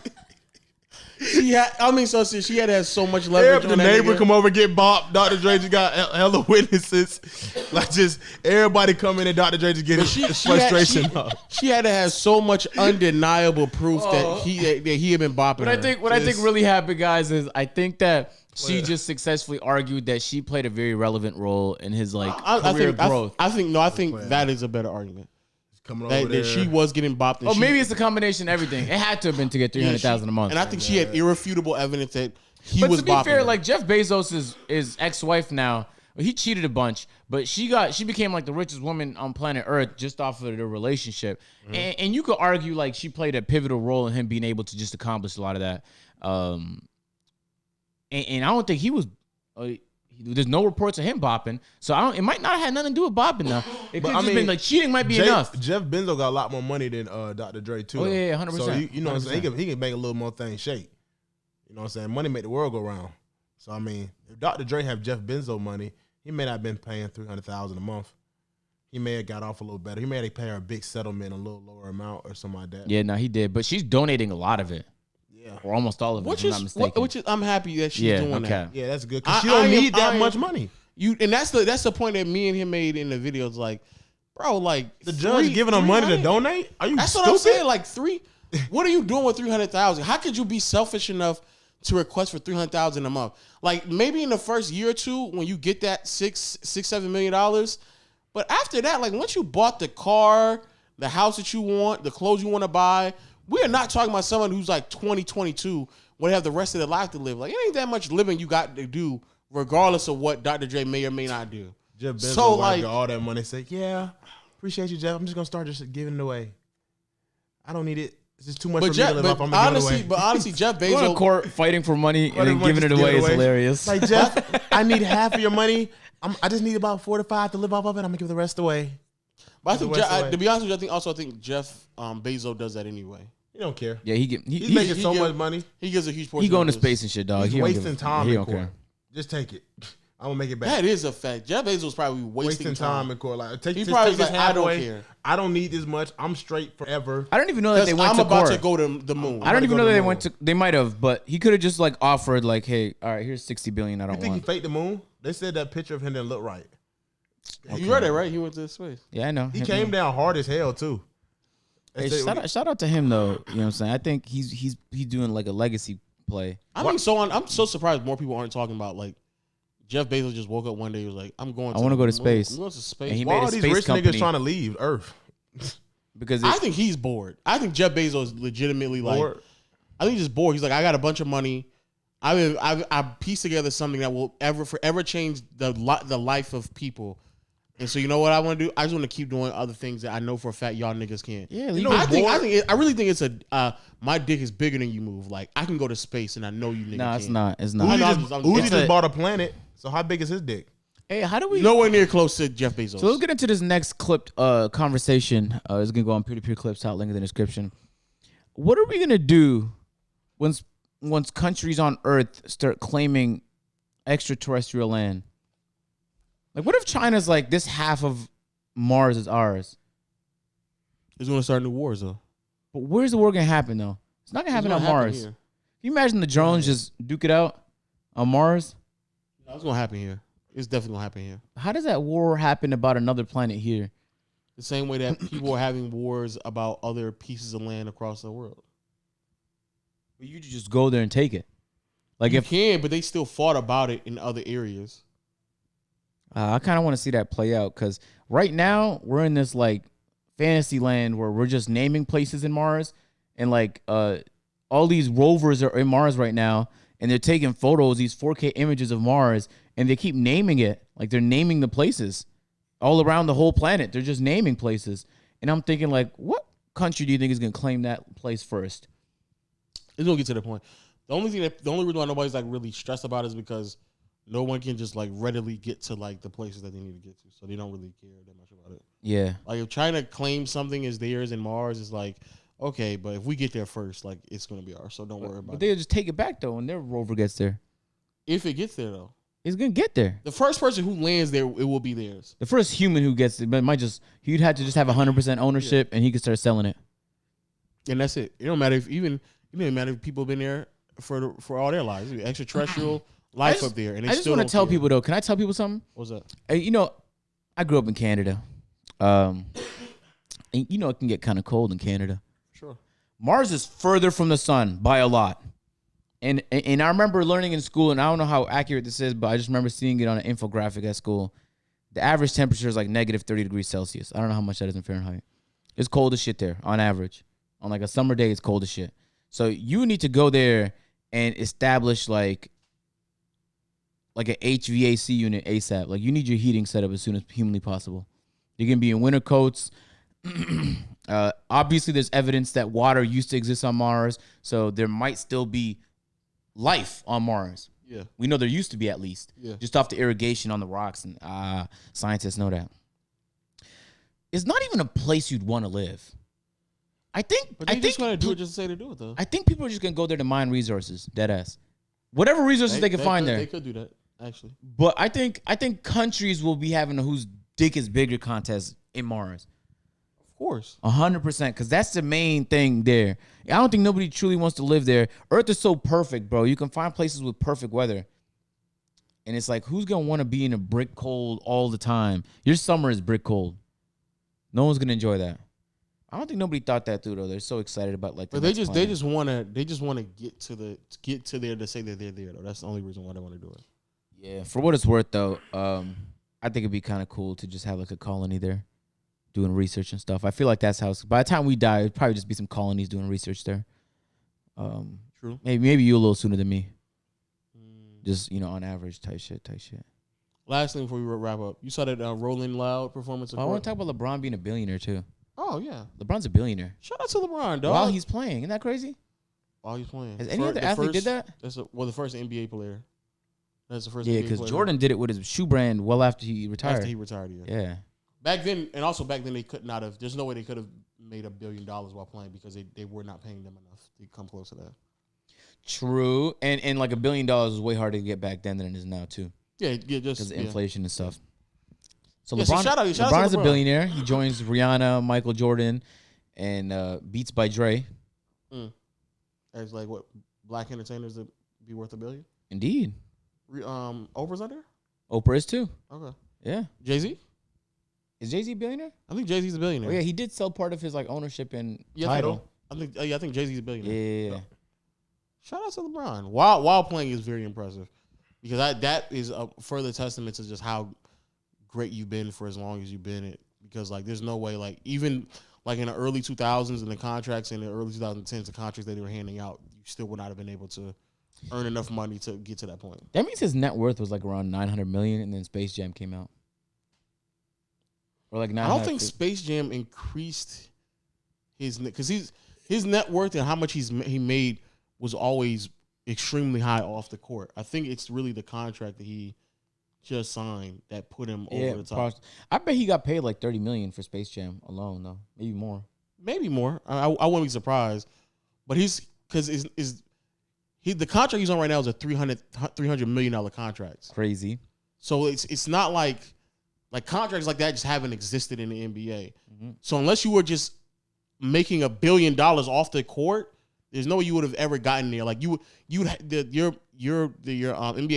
Speaker 3: she had to have so much leverage.
Speaker 2: The
Speaker 3: on that
Speaker 2: neighbor
Speaker 3: nigga.
Speaker 2: come over get bopped. Dr. Dre just got hella witnesses. Like just everybody come in and Dr. Dre just get his frustration up.
Speaker 3: She had to have so much undeniable proof that he had been bopping.
Speaker 1: What I think really happened, guys, is I think that she just successfully argued that she played a very relevant role in his like career growth.
Speaker 3: I think that is a better argument.
Speaker 2: Coming over
Speaker 3: That
Speaker 2: there.
Speaker 3: she was getting bopped. And
Speaker 1: Maybe it's a combination of everything. It had to have been to get $300,000 a month.
Speaker 3: And I think she had irrefutable evidence that he
Speaker 1: But
Speaker 3: was
Speaker 1: to be
Speaker 3: bopping
Speaker 1: fair,
Speaker 3: her.
Speaker 1: like Jeff Bezos is ex-wife now. He cheated a bunch, but she became like the richest woman on planet Earth just off of their relationship. And you could argue like she played a pivotal role in him being able to just accomplish a lot of that. And I don't think he was. There's no reports of him bopping, so it might not have had nothing to do with bopping though. It could have just been like cheating might be enough.
Speaker 2: Jeff Benzo got a lot more money than Dr. Dre too.
Speaker 1: Oh, yeah, 100%.
Speaker 2: So you know what I'm saying?
Speaker 1: 100%.
Speaker 2: He can make a little more things shake. You know what I'm saying? Money make the world go round. So I mean, if Dr. Dre have Jeff Benzo money, he may not have been paying $300,000 a month. he may have got off a little better. He may have paid her a big settlement, a little lower amount or something like that.
Speaker 1: Yeah, no, he did. But she's donating a lot of it.
Speaker 2: Yeah.
Speaker 1: Or almost all of it,
Speaker 3: Which
Speaker 1: if I'm not
Speaker 3: is
Speaker 1: mistaken.
Speaker 3: which is I'm happy that she's doing that.
Speaker 2: Yeah, that's good. Because she don't need that much money.
Speaker 3: And that's the point that me and him made in the video. It's like, bro, like
Speaker 2: the judge giving her money to donate? Are you
Speaker 3: That's
Speaker 2: stupid?
Speaker 3: what I'm saying. Like what are you doing with $300,000? How could you be selfish enough to request for $300,000 a month? Like maybe in the first year or two when you get that $7 million, but after that, like once you bought the car, the house that you want, the clothes you want to buy, we are not talking about someone who's like 22 would have the rest of their life to live. Like it ain't that much living you got to do, regardless of what Dr. Dre may or may not do.
Speaker 2: Jeff Bezos
Speaker 3: so like
Speaker 2: got all that money. Say, yeah, appreciate you, Jeff. I'm just gonna start just giving it away. I don't need it. It's just too much for me to live off. I'm gonna give it away.
Speaker 3: But honestly, Jeff Bezos
Speaker 1: going to court fighting for money and then giving it away is hilarious.
Speaker 2: Like Jeff, I need half of your money. I just need about 4 to 5 to live off of it. I'm gonna give the rest away.
Speaker 3: But I think to be honest with you, I think Jeff Bezos does that anyway.
Speaker 2: He don't care.
Speaker 1: Yeah,
Speaker 2: he's making so much money.
Speaker 3: He gives a huge portion.
Speaker 1: He going to space and shit, dog.
Speaker 2: He's wasting time in court.
Speaker 1: Care.
Speaker 2: Just take it. I'm gonna make it back.
Speaker 3: That is a fact. Jeff Bezos probably wasting
Speaker 2: time in court. Like,
Speaker 3: he probably like, I don't care.
Speaker 2: I don't need this much. I'm straight forever.
Speaker 1: I don't even know that they went to court.
Speaker 3: I'm about to go to the moon.
Speaker 1: I don't even know that they went to. They might have, but he could have just like offered, like, hey, all right, here's $60 billion. I don't want.
Speaker 2: You think he faked the moon? They said that picture of him didn't look right.
Speaker 3: Okay. You read it, right? He went to space.
Speaker 1: Yeah, I know.
Speaker 2: He came down hard as hell too.
Speaker 1: Hey, shout out to him though. You know what I'm saying? I think he's doing like a legacy play.
Speaker 3: I'm so surprised more people aren't talking about like Jeff Bezos just woke up one day. He was like, I want to go to space. I'm going to space.
Speaker 1: And he
Speaker 2: Why
Speaker 1: made
Speaker 2: are
Speaker 1: a
Speaker 2: these
Speaker 1: space
Speaker 2: rich
Speaker 1: company.
Speaker 2: niggas trying to leave Earth?
Speaker 1: Because
Speaker 3: I think he's bored. I think Jeff Bezos is legitimately bored. Like, I think he's just bored. He's like, I got a bunch of money. I pieced together something that will forever change the life of people. And so you know what I want to do? I just want to keep doing other things that I know for a fact y'all niggas can't.
Speaker 1: Yeah,
Speaker 3: you know, I really think it's my dick is bigger than you move. Like I can go to space and I know you niggas can't.
Speaker 1: No, it's not. It's not.
Speaker 2: Uzi just bought a planet. So how big is his dick?
Speaker 1: Hey, how do we?
Speaker 3: Nowhere near close to Jeff Bezos.
Speaker 1: So let's get into this next clipped conversation. It's gonna go on peer-to-peer clips. Out link in the description. What are we gonna do once countries on Earth start claiming extraterrestrial land? Like, what if China's like, this half of Mars is ours?
Speaker 3: It's gonna start new wars though.
Speaker 1: But where's the war gonna happen though? It's not gonna happen on Mars. Can you imagine the drones just duke it out on Mars?
Speaker 3: No, it's gonna happen here. It's definitely gonna happen here.
Speaker 1: How does that war happen about another planet here?
Speaker 3: The same way that people are having wars about other pieces of land across the world.
Speaker 1: But you just go there and take it. Like
Speaker 3: you can, but they still fought about it in other areas.
Speaker 1: I kind of want to see that play out because right now we're in this like fantasy land where we're just naming places in Mars, and like all these rovers are in Mars right now, and they're taking photos, these 4K images of Mars, and they keep naming it. Like they're naming the places all around the whole planet. They're just naming places, and I'm thinking like, what country do you think is gonna claim that place first?
Speaker 3: It's gonna get to the point. The only reason why nobody's like really stressed about it is because no one can just like readily get to like the places that they need to get to, so they don't really care that much about it.
Speaker 1: Yeah,
Speaker 3: like if China claims something is theirs in Mars, it's like okay, but if we get there first, like it's gonna be ours, so don't worry about it.
Speaker 1: But they'll just take it back though when their rover gets there.
Speaker 3: If it gets there though,
Speaker 1: it's gonna get there.
Speaker 3: The first person who lands there, it will be theirs.
Speaker 1: The first human who gets it, but he'd have to just have 100% ownership, and he could start selling it.
Speaker 3: And that's it. It don't matter if it doesn't matter if people have been there for all their lives. Extraterrestrial life up there, and they
Speaker 1: I just want to tell people though. Can I tell people something?
Speaker 3: What's that?
Speaker 1: You know, I grew up in Canada. And you know it can get kind of cold in Canada.
Speaker 3: Sure.
Speaker 1: Mars is further from the sun by a lot. And I remember learning in school, and I don't know how accurate this is, but I just remember seeing it on an infographic at school. The average temperature is like negative 30 degrees Celsius. I don't know how much that is in Fahrenheit. It's cold as shit there on average. On like a summer day, it's cold as shit. So you need to go there and establish like an HVAC unit ASAP. Like you need your heating set up as soon as humanly possible. You're going to be in winter coats. Obviously, there's evidence that water used to exist on Mars, so there might still be life on Mars.
Speaker 3: Yeah.
Speaker 1: We know there used to be at least.
Speaker 3: Yeah.
Speaker 1: Just off the irrigation on the rocks, and scientists know that. It's not even a place you'd want to live. I think
Speaker 3: just want to do it just to say to do it, though.
Speaker 1: I think people are just going to go there to mine resources, deadass. Whatever resources they can find there.
Speaker 3: They could do that, actually.
Speaker 1: But I think countries will be having who's dick is bigger contest in Mars.
Speaker 3: Of course.
Speaker 1: 100%, because that's the main thing there. I don't think nobody truly wants to live there. Earth is so perfect, bro. You can find places with perfect weather. And it's like, who's going to want to be in a brick cold all the time? Your summer is brick cold. No one's going to enjoy that. I don't think nobody thought that through, though. They're so excited about like.
Speaker 3: But they just want to get to there to say that they're there, though. That's the only reason why they want to do it.
Speaker 1: Yeah, for what it's worth, though, I think it'd be kind of cool to just have like a colony there, doing research and stuff. I feel like that's how. By the time we die, it'd probably just be some colonies doing research there.
Speaker 3: True.
Speaker 1: Maybe you a little sooner than me. Just on average, type shit.
Speaker 3: Last thing before we wrap up, you saw that Rolling Loud performance.
Speaker 1: I want to talk about LeBron being a billionaire too.
Speaker 3: Oh yeah,
Speaker 1: LeBron's a billionaire.
Speaker 3: Shout out to LeBron, dog.
Speaker 1: While he's playing, isn't that crazy?
Speaker 3: While he's playing,
Speaker 1: has any other athlete did that?
Speaker 3: That's the first NBA player. That's the first.
Speaker 1: Yeah, because Jordan did it with his shoe brand well after he retired.
Speaker 3: After he retired, yeah. Back then, they could not have. There's no way they could have made $1 billion while playing because they were not paying them enough to come close to that.
Speaker 1: True, and like $1 billion was way harder to get back then than it is now too.
Speaker 3: Yeah, just
Speaker 1: because of inflation and stuff. So
Speaker 3: yeah,
Speaker 1: LeBron,
Speaker 3: shout out
Speaker 1: LeBron is a billionaire. He joins Rihanna, Michael Jordan, and Beats by Dre.
Speaker 3: As like what black entertainers that be worth $1 billion.
Speaker 1: Indeed.
Speaker 3: Oprah's under.
Speaker 1: Oprah is too.
Speaker 3: Okay.
Speaker 1: Yeah.
Speaker 3: Jay-Z.
Speaker 1: Is Jay-Z a billionaire?
Speaker 3: I think Jay-Z's a billionaire.
Speaker 1: Oh yeah, he did sell part of his like ownership and title.
Speaker 3: I think Jay-Z's a billionaire.
Speaker 1: Yeah.
Speaker 3: So, shout out to LeBron. While playing is very impressive because that is a further testament to just how great you've been for as long as you've been it. Because like there's no way like even like in the early 2000s and the contracts in the early 2010s, the contracts that they were handing out, you still would not have been able to earn enough money to get to that point.
Speaker 1: That means his net worth was like around $900 million, and then Space Jam came out. Or like
Speaker 3: I don't think Space Jam increased his because his net worth and how much he made was always extremely high off the court. I think it's really the contract that he just signed that put him over the top.
Speaker 1: I bet he got paid like $30 million for Space Jam alone, though. Maybe more.
Speaker 3: Maybe more. I wouldn't be surprised. But the contract he's on right now is a $300 million contract.
Speaker 1: Crazy.
Speaker 3: So it's not like contracts like that just haven't existed in the NBA. Mm-hmm. So unless you were just making $1 billion off the court, there's no way you would have ever gotten there. Like your NBA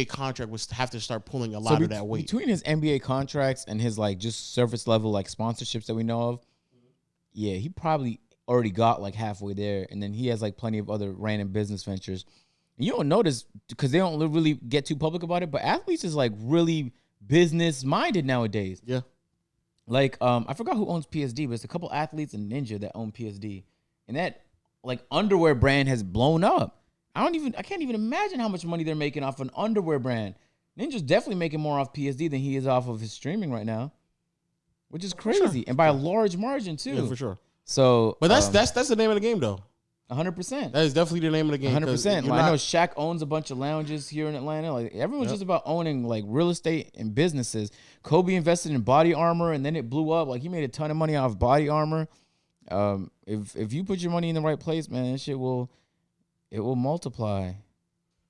Speaker 3: contract would have to start pulling a lot of that weight.
Speaker 1: Between his NBA contracts and his like just surface level like sponsorships that we know of, yeah, he probably already got like halfway there, and then he has like plenty of other random business ventures. And you don't notice because they don't really get too public about it, but athletes is like really business minded nowadays.
Speaker 3: Yeah,
Speaker 1: like I forgot who owns PSD, but it's a couple athletes and Ninja that own PSD, and that like underwear brand has blown up. I can't even imagine how much money they're making off an underwear brand. Ninja's definitely making more off PSD than he is off of his streaming right now, which is crazy, sure. And by a large margin too.
Speaker 3: Yeah, for sure.
Speaker 1: So,
Speaker 3: but that's the name of the game, though.
Speaker 1: 100%.
Speaker 3: That is definitely the name of the game.
Speaker 1: 100%. Like, I know Shaq owns a bunch of lounges here in Atlanta. Like everyone's just about owning like real estate and businesses. Kobe invested in Body Armor, and then it blew up. Like he made a ton of money off Body Armor. If you put your money in the right place, man, that shit will multiply.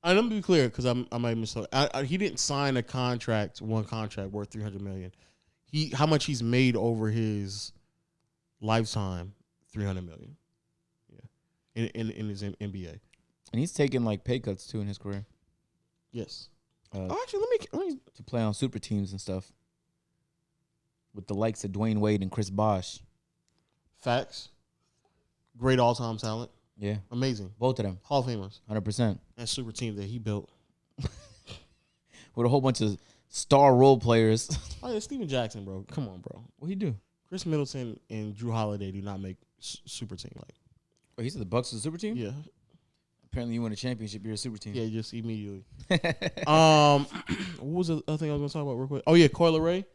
Speaker 3: Let me be clear because I might miss something. He didn't sign one contract worth $300 million. How much he's made over his lifetime, $300 million. Yeah, in his NBA,
Speaker 1: and he's taking like pay cuts too in his career.
Speaker 3: Yes. Actually, let me
Speaker 1: to play on super teams and stuff with the likes of Dwayne Wade and Chris Bosh.
Speaker 3: Facts. Great all-time talent.
Speaker 1: Yeah.
Speaker 3: Amazing.
Speaker 1: Both of them.
Speaker 3: Hall of Famers.
Speaker 1: 100%.
Speaker 3: That super team that he built.
Speaker 1: With a whole bunch of star role players.
Speaker 3: Oh, yeah, Steven Jackson, bro. Come on, bro.
Speaker 1: What'd he do?
Speaker 3: Chris Middleton and Drew Holiday do not make super team. Like,
Speaker 1: he said the Bucks is a super team?
Speaker 3: Yeah.
Speaker 1: Apparently you win a championship, you're a super team.
Speaker 3: Yeah, just immediately. What was the other thing I was going to talk about real quick? Oh, yeah, Coi Leray.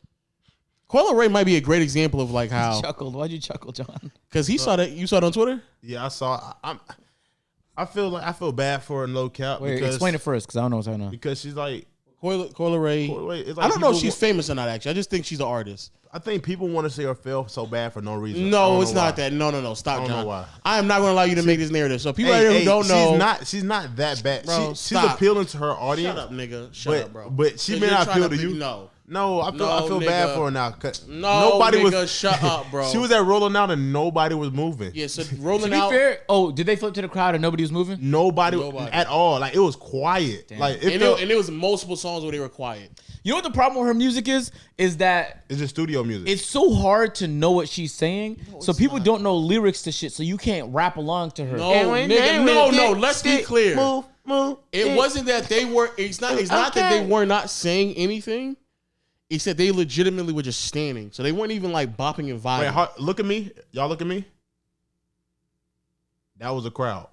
Speaker 3: Coi Leray might be a great example of like how.
Speaker 1: Chuckled. Why'd you chuckle, John?
Speaker 3: Because he saw that. You saw it on Twitter?
Speaker 2: Yeah, I saw. I feel bad for her in low cap.
Speaker 1: Wait, explain it first, because I don't know what's going on.
Speaker 2: Because she's like
Speaker 3: Coi Leray.
Speaker 2: Like
Speaker 3: I don't know if she's famous or not. Actually, I just think she's an artist.
Speaker 2: I think people want to see her feel so bad for no reason.
Speaker 3: No, it's not that. No. Stop, John.
Speaker 2: I don't know why.
Speaker 3: I am not going to allow you to make this narrative. So people out there who don't know,
Speaker 2: she's not that bad.
Speaker 3: Bro,
Speaker 2: she's appealing to her audience.
Speaker 3: Shut up, nigga. Shut up, bro.
Speaker 2: But she may not appeal to you.
Speaker 3: No.
Speaker 2: No, I feel bad for her now.
Speaker 3: No,
Speaker 2: nobody
Speaker 3: nigga, shut up, bro.
Speaker 2: She was at Rolling Out and nobody was moving.
Speaker 3: Yeah, so Rolling
Speaker 1: To
Speaker 3: Out.
Speaker 1: be fair, did they flip to the crowd and nobody was moving?
Speaker 2: Nobody at all. Like, it was quiet.
Speaker 1: Damn.
Speaker 2: Like,
Speaker 3: And there was multiple songs where they were quiet.
Speaker 1: You know what the problem with her music is? Is that
Speaker 2: it's just studio music.
Speaker 1: it's so hard to know what she's saying. So people don't know lyrics to shit, so you can't rap along to her.
Speaker 3: No, nigga, no. Let's be clear.
Speaker 2: Move.
Speaker 3: It wasn't that they were. It's not that they were not saying anything. He said they legitimately were just standing. So they weren't even like bopping and vibing.
Speaker 2: Wait, look at me. Y'all look at me. That was a crowd.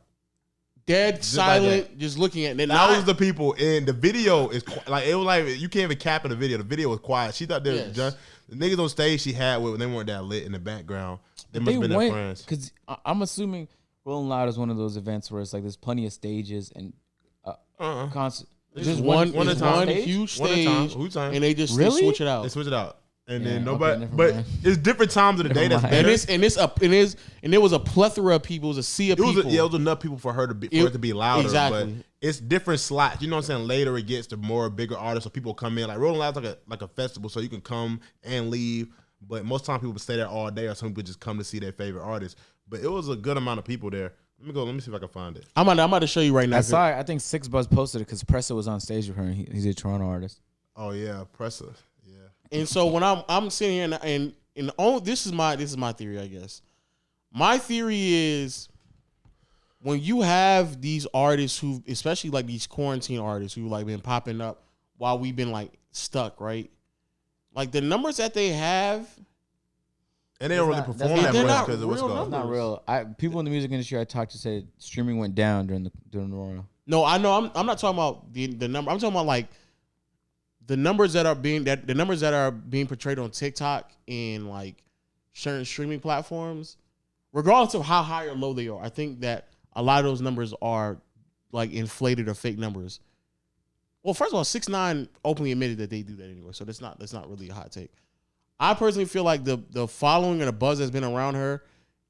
Speaker 3: Dead,
Speaker 2: Just
Speaker 3: silent,
Speaker 2: like
Speaker 3: just looking at it.
Speaker 2: That was the people. And the video is like, it was like, you can't even cap in the video. The video was quiet. She thought they were just, the niggas on stage she had with, when they weren't that lit in the background. They must have been their friends.
Speaker 1: Because I'm assuming Rolling Loud is one of those events where it's like there's plenty of stages and concert.
Speaker 3: Just one huge stage, and they just switch it out.
Speaker 2: They switch it out, and then nobody. But it's different times of the day. That's better.
Speaker 3: And there was a plethora of people. It was a sea of people.
Speaker 2: It was enough people for it to be louder.
Speaker 3: Exactly.
Speaker 2: But it's different slots. You know what I'm saying? Later it gets to more bigger artists, so people come in. Like Rolling Loud's like a festival, so you can come and leave. But most times people stay there all day, or some people just come to see their favorite artist. But it was a good amount of people there. Let me see if I can find it.
Speaker 3: I'm about to show you right now.
Speaker 1: I think Six Buzz posted it because Pressa was on stage with her, and he's a Toronto artist.
Speaker 2: Oh yeah, Pressa. Yeah.
Speaker 3: And so when I'm sitting here and this is my theory, I guess. My theory is when you have these artists who, especially like these quarantine artists who like been popping up while we've been like stuck, right? Like the numbers that they have.
Speaker 2: And they don't really perform that much because of what's going on.
Speaker 1: It's not real. People in the music industry I talked to said streaming went down during the Rona.
Speaker 3: No, I know. I'm not talking about the number. I'm talking about like the numbers that are being portrayed on TikTok and like certain streaming platforms, regardless of how high or low they are. I think that a lot of those numbers are like inflated or fake numbers. Well, first of all, 6ix9ine openly admitted that they do that anyway, so that's not really a hot take. I personally feel like the following and the buzz that's been around her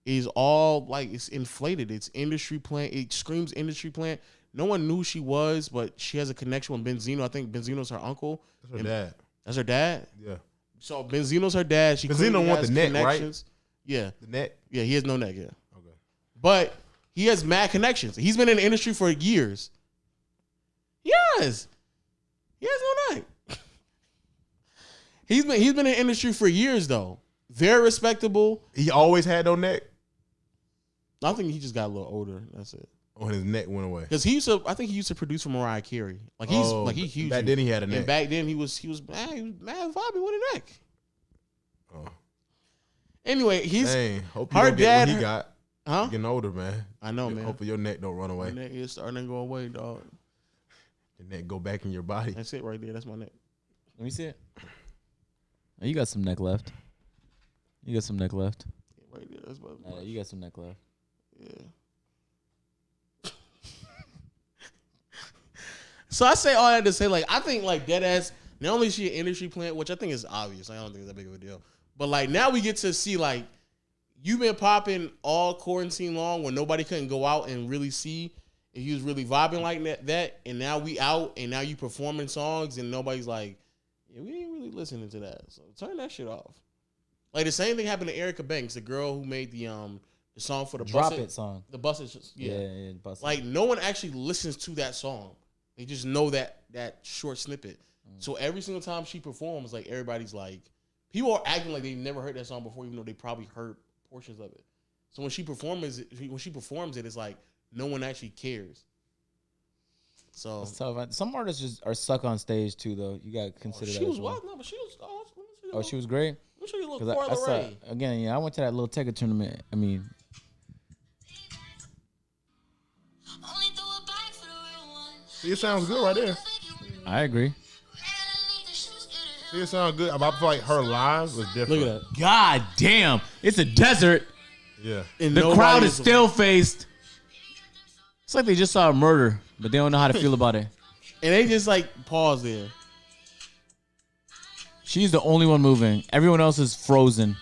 Speaker 3: is all like it's inflated. It's industry plant. It screams industry plant. No one knew she was, but she has a connection with Benzino. I think Benzino's her uncle.
Speaker 2: That's her dad.
Speaker 3: That's her dad?
Speaker 2: Yeah.
Speaker 3: So Benzino's her dad.
Speaker 2: Benzino want the neck, right?
Speaker 3: Yeah.
Speaker 2: The neck?
Speaker 3: Yeah, he has no neck, yeah.
Speaker 2: Okay.
Speaker 3: But he has mad connections. He's been in the industry for years. He has no neck. He's been in the industry for years though. Very respectable.
Speaker 2: He always had no neck?
Speaker 3: I think he just got a little older. That's it.
Speaker 2: Oh, his neck went away.
Speaker 3: Because I think he used to produce for Mariah Carey. Like he's huge.
Speaker 2: Back then he had a neck.
Speaker 3: And back then he was mad vibing with a neck.
Speaker 2: Oh.
Speaker 3: Anyway,
Speaker 2: hope you don't get what he got.
Speaker 3: Huh?
Speaker 2: Getting older, man.
Speaker 3: I know, man.
Speaker 2: Hopefully your neck don't run away.
Speaker 3: My neck is starting to go away, dog.
Speaker 2: Your neck go back in your body.
Speaker 3: That's it right there. That's my neck.
Speaker 1: Let me see it. Oh, you got some neck left. You got some neck left.
Speaker 3: Yeah, right there. That's my
Speaker 1: you got some neck left.
Speaker 3: Yeah. So I say all that to say, like, I think like deadass. Not only is she an industry plant, which I think is obvious. I don't think it's that big of a deal. But like now we get to see like you've been popping all quarantine long when nobody couldn't go out and really see if you was really vibing like that. And now we out and now you performing songs and nobody's like, yeah, we ain't really listening to that. So turn that shit off. Like the same thing happened to Erica Banks, the girl who made the song for the
Speaker 1: Drop It song.
Speaker 3: The Bust It.
Speaker 1: Yeah, Bust It.
Speaker 3: Like no one actually listens to that song. They just know that short snippet. So every single time she performs, like everybody's like, people are acting like they never heard that song before, even though they probably heard portions of it. So when she performs it, it's like no one actually cares. So
Speaker 1: it's tough. Some artists just are stuck on stage too, though. You gotta consider that.
Speaker 3: She was
Speaker 1: as well.
Speaker 3: what? No, but she was.
Speaker 1: She was great.
Speaker 3: Let me show you a little Leray.
Speaker 1: Again, yeah, I went to that little Tekka tournament. I mean,
Speaker 2: it sounds good right there.
Speaker 1: I agree.
Speaker 2: It sounds good. I feel like her live was different.
Speaker 3: Look at that.
Speaker 1: God damn, it's a desert.
Speaker 2: Yeah.
Speaker 3: And
Speaker 1: the crowd is still faced. It's like they just saw a murder, but they don't know how to feel about it.
Speaker 3: And they just like pause there.
Speaker 1: She's the only one moving. Everyone else is frozen.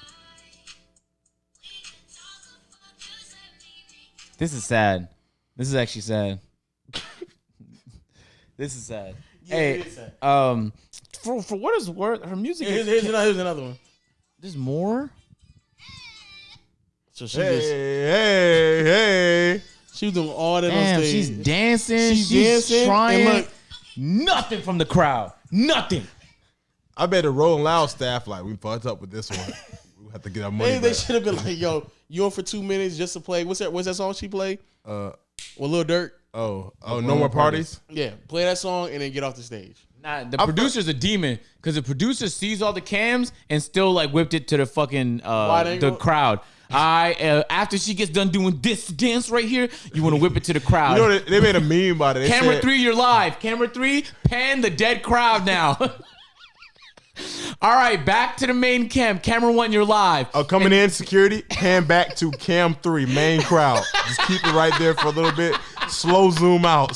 Speaker 1: This is sad. This is actually sad. This is sad. Hey, for what is worth, her music.
Speaker 3: Here's another one.
Speaker 1: There's more.
Speaker 3: So she
Speaker 2: hey.
Speaker 3: She was doing all that
Speaker 1: Damn,
Speaker 3: on stage.
Speaker 1: she's dancing. She's
Speaker 3: dancing,
Speaker 1: trying.
Speaker 3: and look,
Speaker 1: nothing from the crowd. Nothing.
Speaker 2: I bet the Rolling Loud staff like we fucked up with this one. We have to get our money.
Speaker 3: they
Speaker 2: back.
Speaker 3: should have been like, "Yo, you on for 2 minutes just to play? What's that song she played? With Lil Durk.
Speaker 2: No more parties.
Speaker 3: Yeah, play that song and then get off the stage.
Speaker 1: Nah, the producer's a demon because the producer sees all the cams and still like whipped it to the fucking the crowd. After she gets done doing this dance right here, you want to whip it to the crowd.
Speaker 2: You know they made a meme about it.
Speaker 1: Camera 3, you're live. Camera 3, pan the dead crowd now. All right, back to the main cam. Camera 1, you're live.
Speaker 2: Coming in security, hand back to cam 3, main crowd. Just keep it right there for a little bit. Slow zoom out.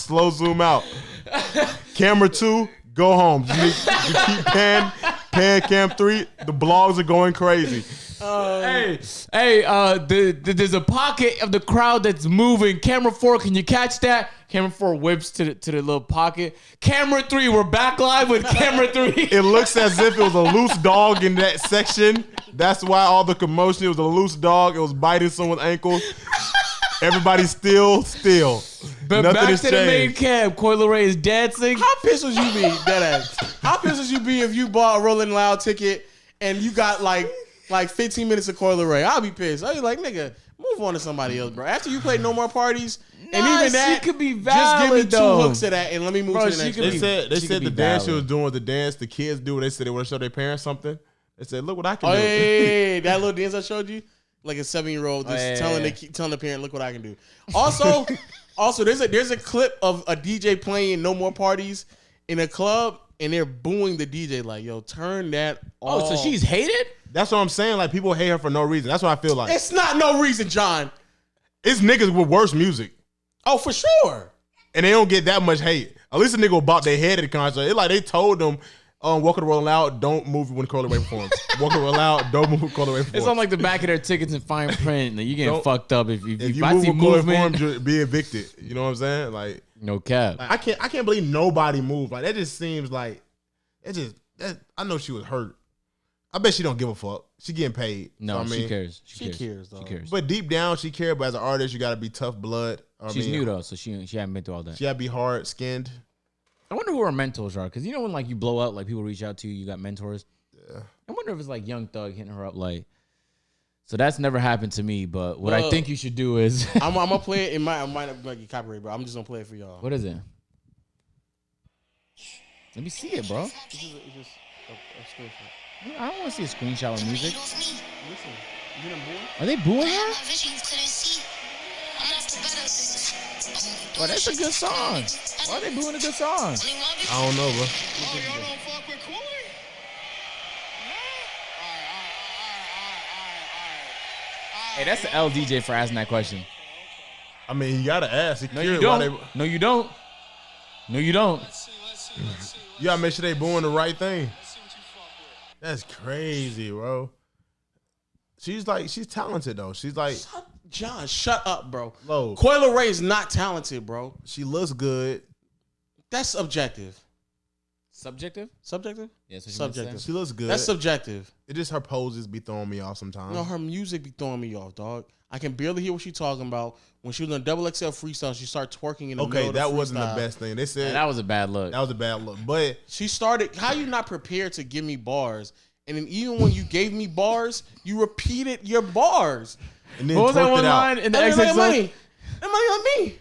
Speaker 2: Camera 2, go home. Just keep pan cam 3. The blogs are going crazy.
Speaker 1: There's a pocket of the crowd that's moving. Camera 4, can you catch that? Camera 4 whips to the little pocket. Camera 3, we're back live with camera 3.
Speaker 2: It looks as if it was a loose dog in that section. That's why all the commotion. It was a loose dog. It was biting someone's ankle. Everybody's still.
Speaker 1: But
Speaker 2: Nothing
Speaker 1: back
Speaker 2: has
Speaker 1: to the main
Speaker 2: changed.
Speaker 1: cam. Coi Leray is dancing.
Speaker 3: How pissed would you be, deadass? How pissed would you be if you bought a Rolling Loud ticket and you got like 15 minutes of Coi Leray? I'll be pissed. I'll be like, nigga, move on to somebody else, bro. After you play No More Parties, and even that,
Speaker 1: she could be
Speaker 3: just give me
Speaker 1: valid,
Speaker 3: two
Speaker 1: though.
Speaker 3: hooks of that and let me move
Speaker 1: Bro,
Speaker 3: to the
Speaker 1: she
Speaker 3: next
Speaker 1: could
Speaker 3: one.
Speaker 1: be-
Speaker 2: They
Speaker 1: she
Speaker 2: said
Speaker 1: could
Speaker 2: the
Speaker 1: be
Speaker 2: dance she
Speaker 1: valid.
Speaker 2: was doing was the dance the kids do. They said they want to show their parents something. They said, look what I can
Speaker 3: Oh,
Speaker 2: do.
Speaker 3: yeah, that little dance I showed you? Like a 7-year-old just telling the parent, look what I can do. Also, there's a clip of a DJ playing No More Parties in a club, and they're booing the DJ like, yo, turn that off.
Speaker 1: Oh, so she's hated?
Speaker 2: That's what I'm saying. Like, people hate her for no reason. That's what I feel like.
Speaker 3: It's not no reason, John.
Speaker 2: It's niggas with worse music.
Speaker 3: Oh, for sure.
Speaker 2: And they don't get that much hate. At least a nigga will bop their head at the concert. It's like they told them, Welcome to Rolling Loud, don't move when Coi Leray performs. Welcome to Rolling Loud, don't move when Coi Leray performs.
Speaker 1: It's on like the back of their tickets in fine print. Like, you getting fucked up if
Speaker 2: if you
Speaker 1: I
Speaker 2: move
Speaker 1: see
Speaker 2: when Coi Leray
Speaker 1: movement.
Speaker 2: performs, you'll be evicted. You know what I'm saying? Like,
Speaker 1: No cap.
Speaker 2: I can't believe nobody moved. Like, that just seems like I know she was hurt. I bet she don't give a fuck. She getting paid.
Speaker 1: No,
Speaker 2: So, I
Speaker 1: she
Speaker 2: mean,
Speaker 1: cares.
Speaker 3: She cares, though.
Speaker 1: She cares.
Speaker 2: But deep down, she cares. But as an artist, you got to be tough blood.
Speaker 1: She's new though, so she hasn't been through all that.
Speaker 2: She got to be hard skinned.
Speaker 1: I wonder who her mentors are, because you know when like you blow up, like people reach out to you, you got mentors.
Speaker 2: Yeah.
Speaker 1: I wonder if it's like Young Thug hitting her up, like. So that's never happened to me, but what I think you should do is
Speaker 3: I'm gonna play it. I might not get copyright, bro. I'm just gonna play it for y'all.
Speaker 1: what is it? Let me see it, bro.
Speaker 3: It's just a screenshot.
Speaker 1: I don't want to see a screenshot of music.
Speaker 3: Listen, you hear them booing?
Speaker 1: Are they booing her? Oh, that's a good song. Why are they booing a good song?
Speaker 2: I don't know, bro.
Speaker 1: Hey, that's the L DJ for asking that question.
Speaker 2: I mean, you got to ask.
Speaker 1: No, you don't. No, you don't. No, you don't.
Speaker 2: You got to make sure they doing the right thing. That's crazy, bro. She's talented, though. She's like,
Speaker 3: John, shut up, bro.
Speaker 2: Low.
Speaker 3: Coi Leray is not talented, bro.
Speaker 2: She looks good.
Speaker 3: That's objective.
Speaker 1: Subjective?
Speaker 3: Subjective?
Speaker 1: Yes.
Speaker 3: Subjective.
Speaker 2: She looks good.
Speaker 3: That's subjective.
Speaker 2: It just her poses be throwing me off sometimes.
Speaker 3: You know, her music be throwing me off, dog. I can barely hear what she's talking about. When she was on Double XL freestyle, she started twerking in the middle of the
Speaker 2: that
Speaker 3: freestyle.
Speaker 2: wasn't the best thing. They said
Speaker 1: that was a bad look.
Speaker 2: That was a bad look. But
Speaker 3: she started. How you not prepared to give me bars? And then even when you gave me bars, you repeated your bars.
Speaker 2: And then
Speaker 1: what was that one line in the XX
Speaker 3: money? That money like me.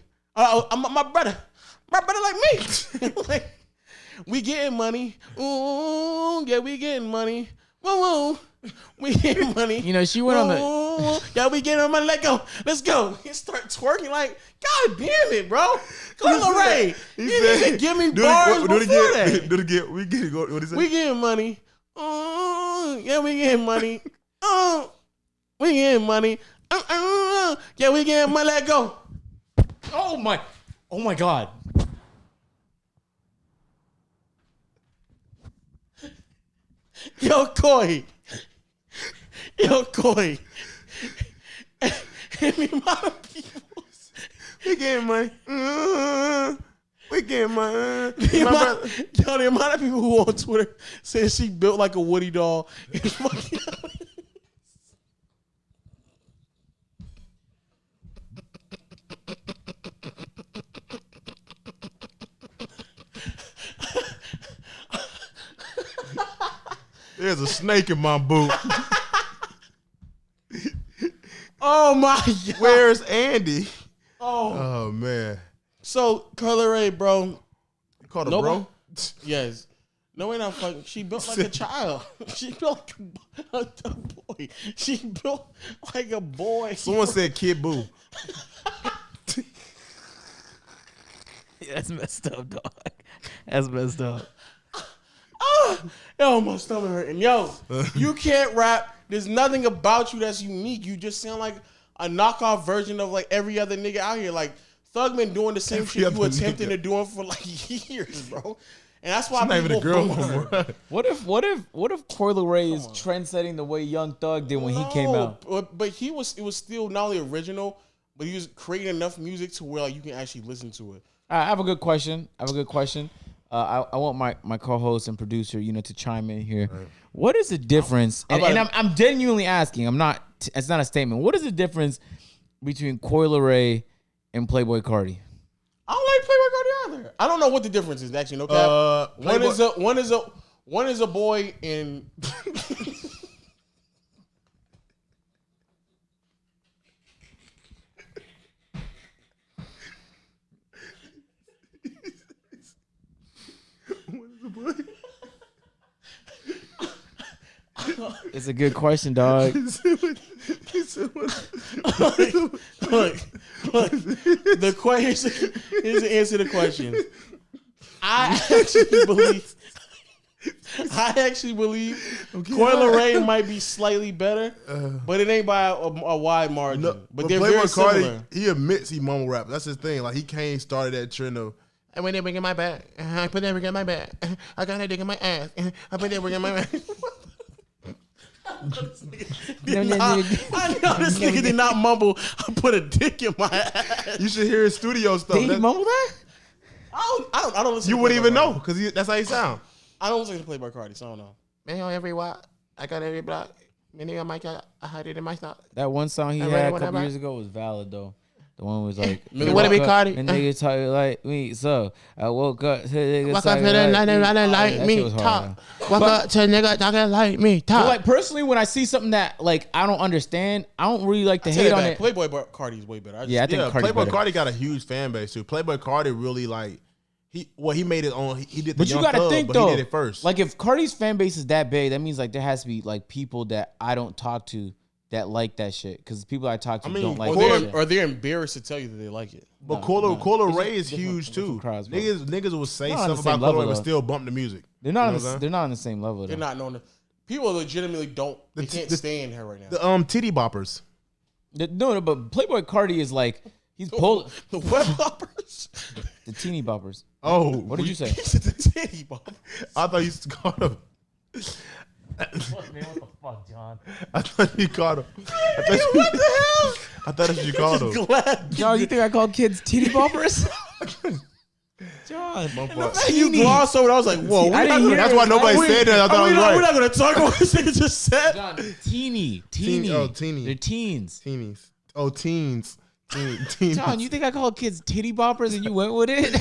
Speaker 3: My brother like me. Like, we getting money. Ooh, yeah, we getting money. Woo woo. We getting money.
Speaker 1: You know, she went on the.
Speaker 3: Yeah, we getting money. Let's go. He start twerking like, God damn it, bro. Coi Leray. You need to give me bars before that.
Speaker 2: Do it again. We getting what is it?
Speaker 3: We getting money. Yeah, we getting money. We getting money. Yeah, we getting money. Let go.
Speaker 1: Oh my God.
Speaker 3: Yo, Coi. Any amount of people.
Speaker 2: We getting money. We get my
Speaker 3: the amount of people who on Twitter say she built like a Woody doll is fucking.
Speaker 2: There's a snake in my boot.
Speaker 3: Oh my god.
Speaker 2: Where's Andy?
Speaker 3: Oh
Speaker 2: man.
Speaker 3: So Carla Ray, bro.
Speaker 2: You called her
Speaker 3: No,
Speaker 2: bro?
Speaker 3: Yes. No, we're not fucking. She built like a child. She built like a boy. She built like a boy.
Speaker 2: Someone said Kid Boo.
Speaker 1: That's messed up, dog. That's messed up.
Speaker 3: Yo, my stomach hurting. Yo, you can't rap. There's nothing about you that's unique. You just sound like a knockoff version of like every other nigga out here. Like Thug been doing the same
Speaker 2: Every
Speaker 3: shit
Speaker 2: other
Speaker 3: you attempted
Speaker 2: nigga.
Speaker 3: to do it for like years, bro. And that's why
Speaker 2: She's not even a
Speaker 3: people
Speaker 2: girl
Speaker 3: boo
Speaker 2: no
Speaker 3: her.
Speaker 2: more.
Speaker 1: What if Coi Leray is trend setting the way Young Thug did when he came out?
Speaker 3: But it was still not only original, but he was creating enough music to where like you can actually listen to it.
Speaker 1: I have a good question. I want my co-host and producer, to chime in here. Right. What is the difference? And I'm genuinely asking. It's not a statement. What is the difference between Coi Leray and Playboi Carti?
Speaker 3: I don't like Playboi Carti either. I don't know what the difference is. Actually, no cap. One is a boy in.
Speaker 1: It's a good question, dog.
Speaker 3: Look, the question. Here's the answer to the question. I actually believe Coi Leray might be slightly better, but it ain't by a wide margin.
Speaker 2: No,
Speaker 3: but they're very similar.
Speaker 2: He admits he mumble rap. That's his thing. Like he came started that trend of. I went there bringing my bag. I put that in my bag. I got that dick in my ass. I put that in my bag.
Speaker 3: I know this nigga did not mumble. I put a dick in my ass.
Speaker 2: You should hear his studio stuff.
Speaker 1: Did he mumble that?
Speaker 3: I don't listen.
Speaker 2: You
Speaker 3: to
Speaker 2: wouldn't even
Speaker 3: Playboi
Speaker 2: know
Speaker 3: Carti.
Speaker 2: because that's how he sound.
Speaker 3: I don't listen to Playboi Carti, so I don't know.
Speaker 2: Man, on every walk, I got every block. Many of my I hide it in my stock.
Speaker 1: That one song he had a couple years ago was valid though. The one was like,
Speaker 2: you want to be Cardi?
Speaker 1: And niggas talk like me, so I woke up to niggas
Speaker 2: Walk up to the night and like me talk. Walk up to nigga talking like me talk.
Speaker 1: Like personally, when I see something that like I don't understand, I don't really like to hate on it.
Speaker 3: Playboi Carti is way better.
Speaker 1: I think
Speaker 2: Playboi Carti got a huge fan base too. Playboi Carti really like he made it on. He did the
Speaker 1: but
Speaker 2: Young
Speaker 1: you gotta
Speaker 2: Thug,
Speaker 1: think
Speaker 2: but
Speaker 1: though,
Speaker 2: he did it first.
Speaker 1: Like if Carti's fan base is that big, that means like there has to be like people that I don't talk to that like that shit because people I talk to don't like that shit.
Speaker 3: Or they're embarrassed to tell you that they like it.
Speaker 2: But Coi Leray is huge too. Niggas will say stuff about Coi Leray but still bump the music.
Speaker 1: They're not on the same level.
Speaker 3: They're not known. People legitimately don't. They can't stand her right now.
Speaker 2: The titty boppers.
Speaker 1: No, but Playboi Carti is like he's pulled
Speaker 3: the web boppers,
Speaker 1: the teeny boppers.
Speaker 2: Oh,
Speaker 1: what did you say?
Speaker 3: The titty boppers.
Speaker 2: I thought you used to call them.
Speaker 1: What the fuck, John?
Speaker 2: I thought you called him.
Speaker 3: What the hell?
Speaker 2: I thought that's what you called him.
Speaker 1: John, you think I call kids titty boppers? John,
Speaker 3: you glossed over. I was like, whoa.
Speaker 2: That's why nobody said that. I thought it was right.
Speaker 3: We're not going to talk about what this nigga just said.
Speaker 1: John, teeny.
Speaker 2: Oh, teeny.
Speaker 1: They're teens.
Speaker 2: Teenies. Oh, teens. Teens.
Speaker 1: John, you think I call kids titty boppers and you went with it?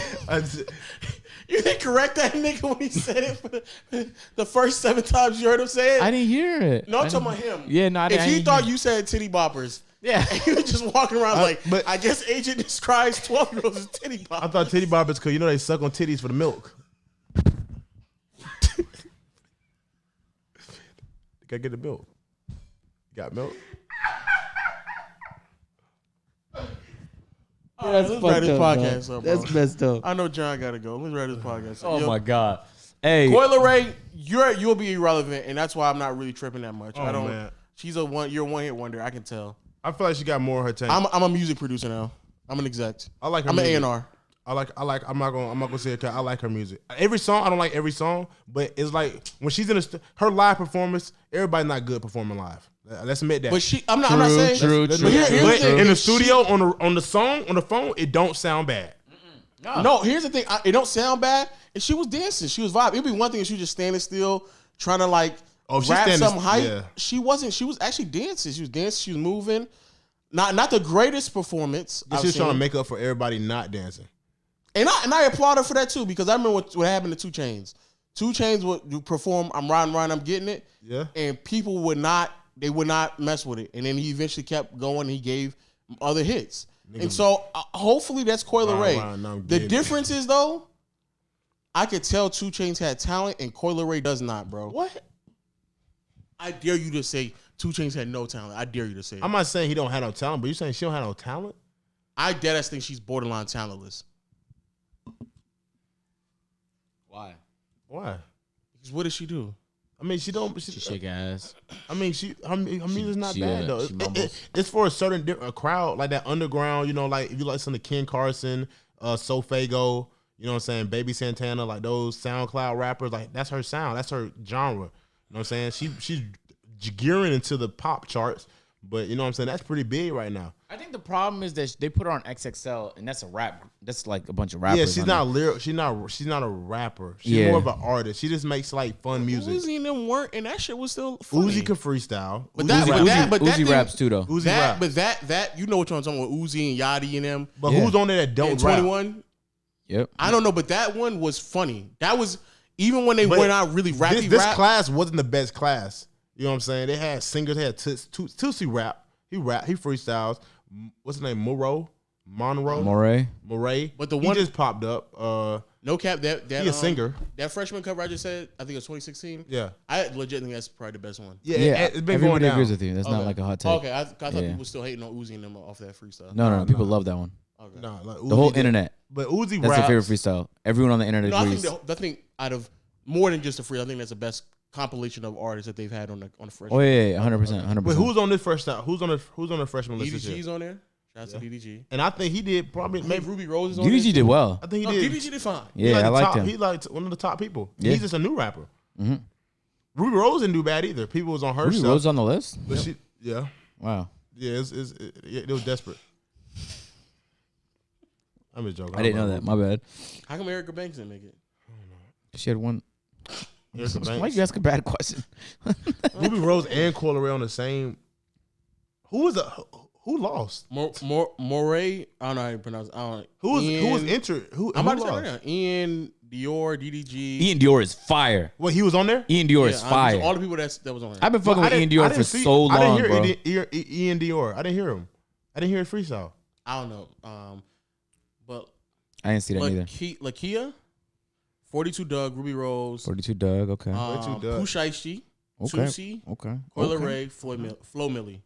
Speaker 3: You didn't correct that nigga when he said it for the first 7 times you heard him say it?
Speaker 1: I didn't hear it.
Speaker 3: No, I'm talking about him.
Speaker 1: Yeah, no,
Speaker 3: if he thought you said titty boppers,
Speaker 1: yeah,
Speaker 3: and he was just walking around but I guess Agent describes 12-year-olds as titty boppers.
Speaker 2: I thought titty boppers because they suck on titties for the milk. Gotta get the milk. You got milk?
Speaker 3: Let's wrap this podcast up, bro.
Speaker 1: That's messed up.
Speaker 3: I know John got to go. Let's wrap this podcast up.
Speaker 1: Oh, my God. Hey.
Speaker 3: Coi Leray, you'll be irrelevant, and that's why I'm not really tripping that much.
Speaker 2: Oh, man.
Speaker 3: You're a one-hit wonder. I can tell.
Speaker 2: I feel like she got more of her tank.
Speaker 3: I'm a music producer now. I'm an exec.
Speaker 2: I like her
Speaker 3: I'm
Speaker 2: music.
Speaker 3: an A&R.
Speaker 2: I'm not gonna say it. I like her music. Every song, I don't like every song, but it's like when she's in her live performance, everybody not good performing live. Let's admit that.
Speaker 3: But I'm not saying
Speaker 1: true.
Speaker 2: But in the studio on the song on the phone, it don't sound bad.
Speaker 3: No, here's the thing. It don't sound bad. And she was dancing. She was vibing. It'd be one thing if she was just standing still, trying to like rap some hype. Yeah. She wasn't. She was actually dancing. She was dancing. She was moving. Not the greatest performance.
Speaker 2: She was trying to make up for everybody not dancing.
Speaker 3: And I applaud her for that too, because I remember what happened to 2 Chainz. 2 Chainz would perform I'm riding, I'm getting it.
Speaker 2: Yeah.
Speaker 3: And people would not mess with it. And then he eventually kept going and he gave other hits. And so hopefully that's Coi Leray. The difference is though, I could tell 2 Chainz had talent and Coi Leray does not, bro.
Speaker 2: What?
Speaker 3: I dare you to say 2 Chainz had no talent. I dare you to say it.
Speaker 2: I'm not saying he don't have no talent, but you saying she don't have no talent?
Speaker 3: I deadass think she's borderline talentless.
Speaker 1: Why?
Speaker 3: Because what does she do?
Speaker 2: I mean, she don't.
Speaker 1: She shake ass.
Speaker 2: I mean, her music's not bad though. It's for a certain crowd, like that underground. You know, like if you like some of Ken Carson, Sofago, you know what I'm saying, Baby Santana, like those SoundCloud rappers. Like that's her sound. That's her genre. You know what I'm saying? She's gearing into the pop charts, but you know what I'm saying. That's pretty big right now.
Speaker 1: I think the problem is that they put her on XXL, and that's a rap. That's like a bunch of rappers.
Speaker 2: Yeah, she's not lyric. She's not a rapper. She's more of an artist. She just makes like fun music.
Speaker 3: Uzi and them weren't, and that shit was still funny.
Speaker 2: Uzi can freestyle.
Speaker 3: But
Speaker 1: Uzi raps too though.
Speaker 2: Uzi rap.
Speaker 3: But that you know what I'm talking about, Uzi and Yachty and them.
Speaker 2: But who's on there that don't rap?
Speaker 3: 21.
Speaker 1: Yep.
Speaker 3: I don't know, but that one was funny. That was even when they went out really rappy.
Speaker 2: This class wasn't the best class. You know what I'm saying? They had singers. They had Tootsie rap. He freestyles. What's his name? Moray. But the one just popped up.
Speaker 3: No cap. That
Speaker 2: he a singer.
Speaker 3: That freshman cover I just said. I think it was 2016.
Speaker 2: Yeah.
Speaker 3: I legit think that's probably the best one.
Speaker 2: Yeah. It's been
Speaker 1: Everybody
Speaker 2: going down.
Speaker 1: agrees with you. That's not like a hot take.
Speaker 3: Okay. I thought people still hating on Uzi and them off that freestyle.
Speaker 1: No. People love that one.
Speaker 3: Okay.
Speaker 2: No, like
Speaker 1: the whole internet.
Speaker 2: But Uzi
Speaker 1: that's
Speaker 2: raps.
Speaker 1: their favorite freestyle. Everyone on the internet agrees.
Speaker 3: I think out of more than just the free, I think that's the best compilation of artists that they've had on the freshman.
Speaker 1: Oh yeah, 100%.
Speaker 2: But who's on this first time? Who's on the freshman list?
Speaker 3: DDG's on there. Shout out to DDG.
Speaker 2: And I think he did probably maybe
Speaker 3: Ruby Rose is on there.
Speaker 1: DDG did well.
Speaker 2: I think he did.
Speaker 3: DDG did fine.
Speaker 1: Yeah, I liked him.
Speaker 2: He's like one of the top people.
Speaker 1: Yeah.
Speaker 2: He's just a new rapper.
Speaker 1: Mm-hmm.
Speaker 2: Ruby Rose didn't do bad either. People was on her.
Speaker 1: Ruby Rose on the list.
Speaker 2: But
Speaker 1: Wow.
Speaker 2: Yeah, it was desperate. I'm just joking.
Speaker 1: I didn't know that. My bad.
Speaker 3: How come Erica Banks didn't make it?
Speaker 1: She had one.
Speaker 2: Erica Banks.
Speaker 1: Why you ask a bad question?
Speaker 2: Ruby Rose and Coi Leray on the same. Who lost?
Speaker 3: Moray. I don't know how you pronounce it.
Speaker 2: Who was entered?
Speaker 3: I'm about to say right now. Ian Dior, DDG.
Speaker 1: Ian Dior is fire.
Speaker 2: What, he was on there?
Speaker 1: Ian Dior is fire.
Speaker 3: All the people that was on there.
Speaker 1: I've been fucking with Ian Dior for so long, bro.
Speaker 2: I didn't hear Ian Dior. I didn't hear him. I didn't hear his freestyle.
Speaker 3: I don't know. But
Speaker 1: I didn't see that either.
Speaker 3: Lakia, 42 Doug, Ruby Rose.
Speaker 1: 42 Doug, okay.
Speaker 2: 42 Doug.
Speaker 3: Pooh Shiesty,
Speaker 1: Okay.
Speaker 3: Tootsie,
Speaker 1: Okay.
Speaker 3: Coi Leray, Flo Milli.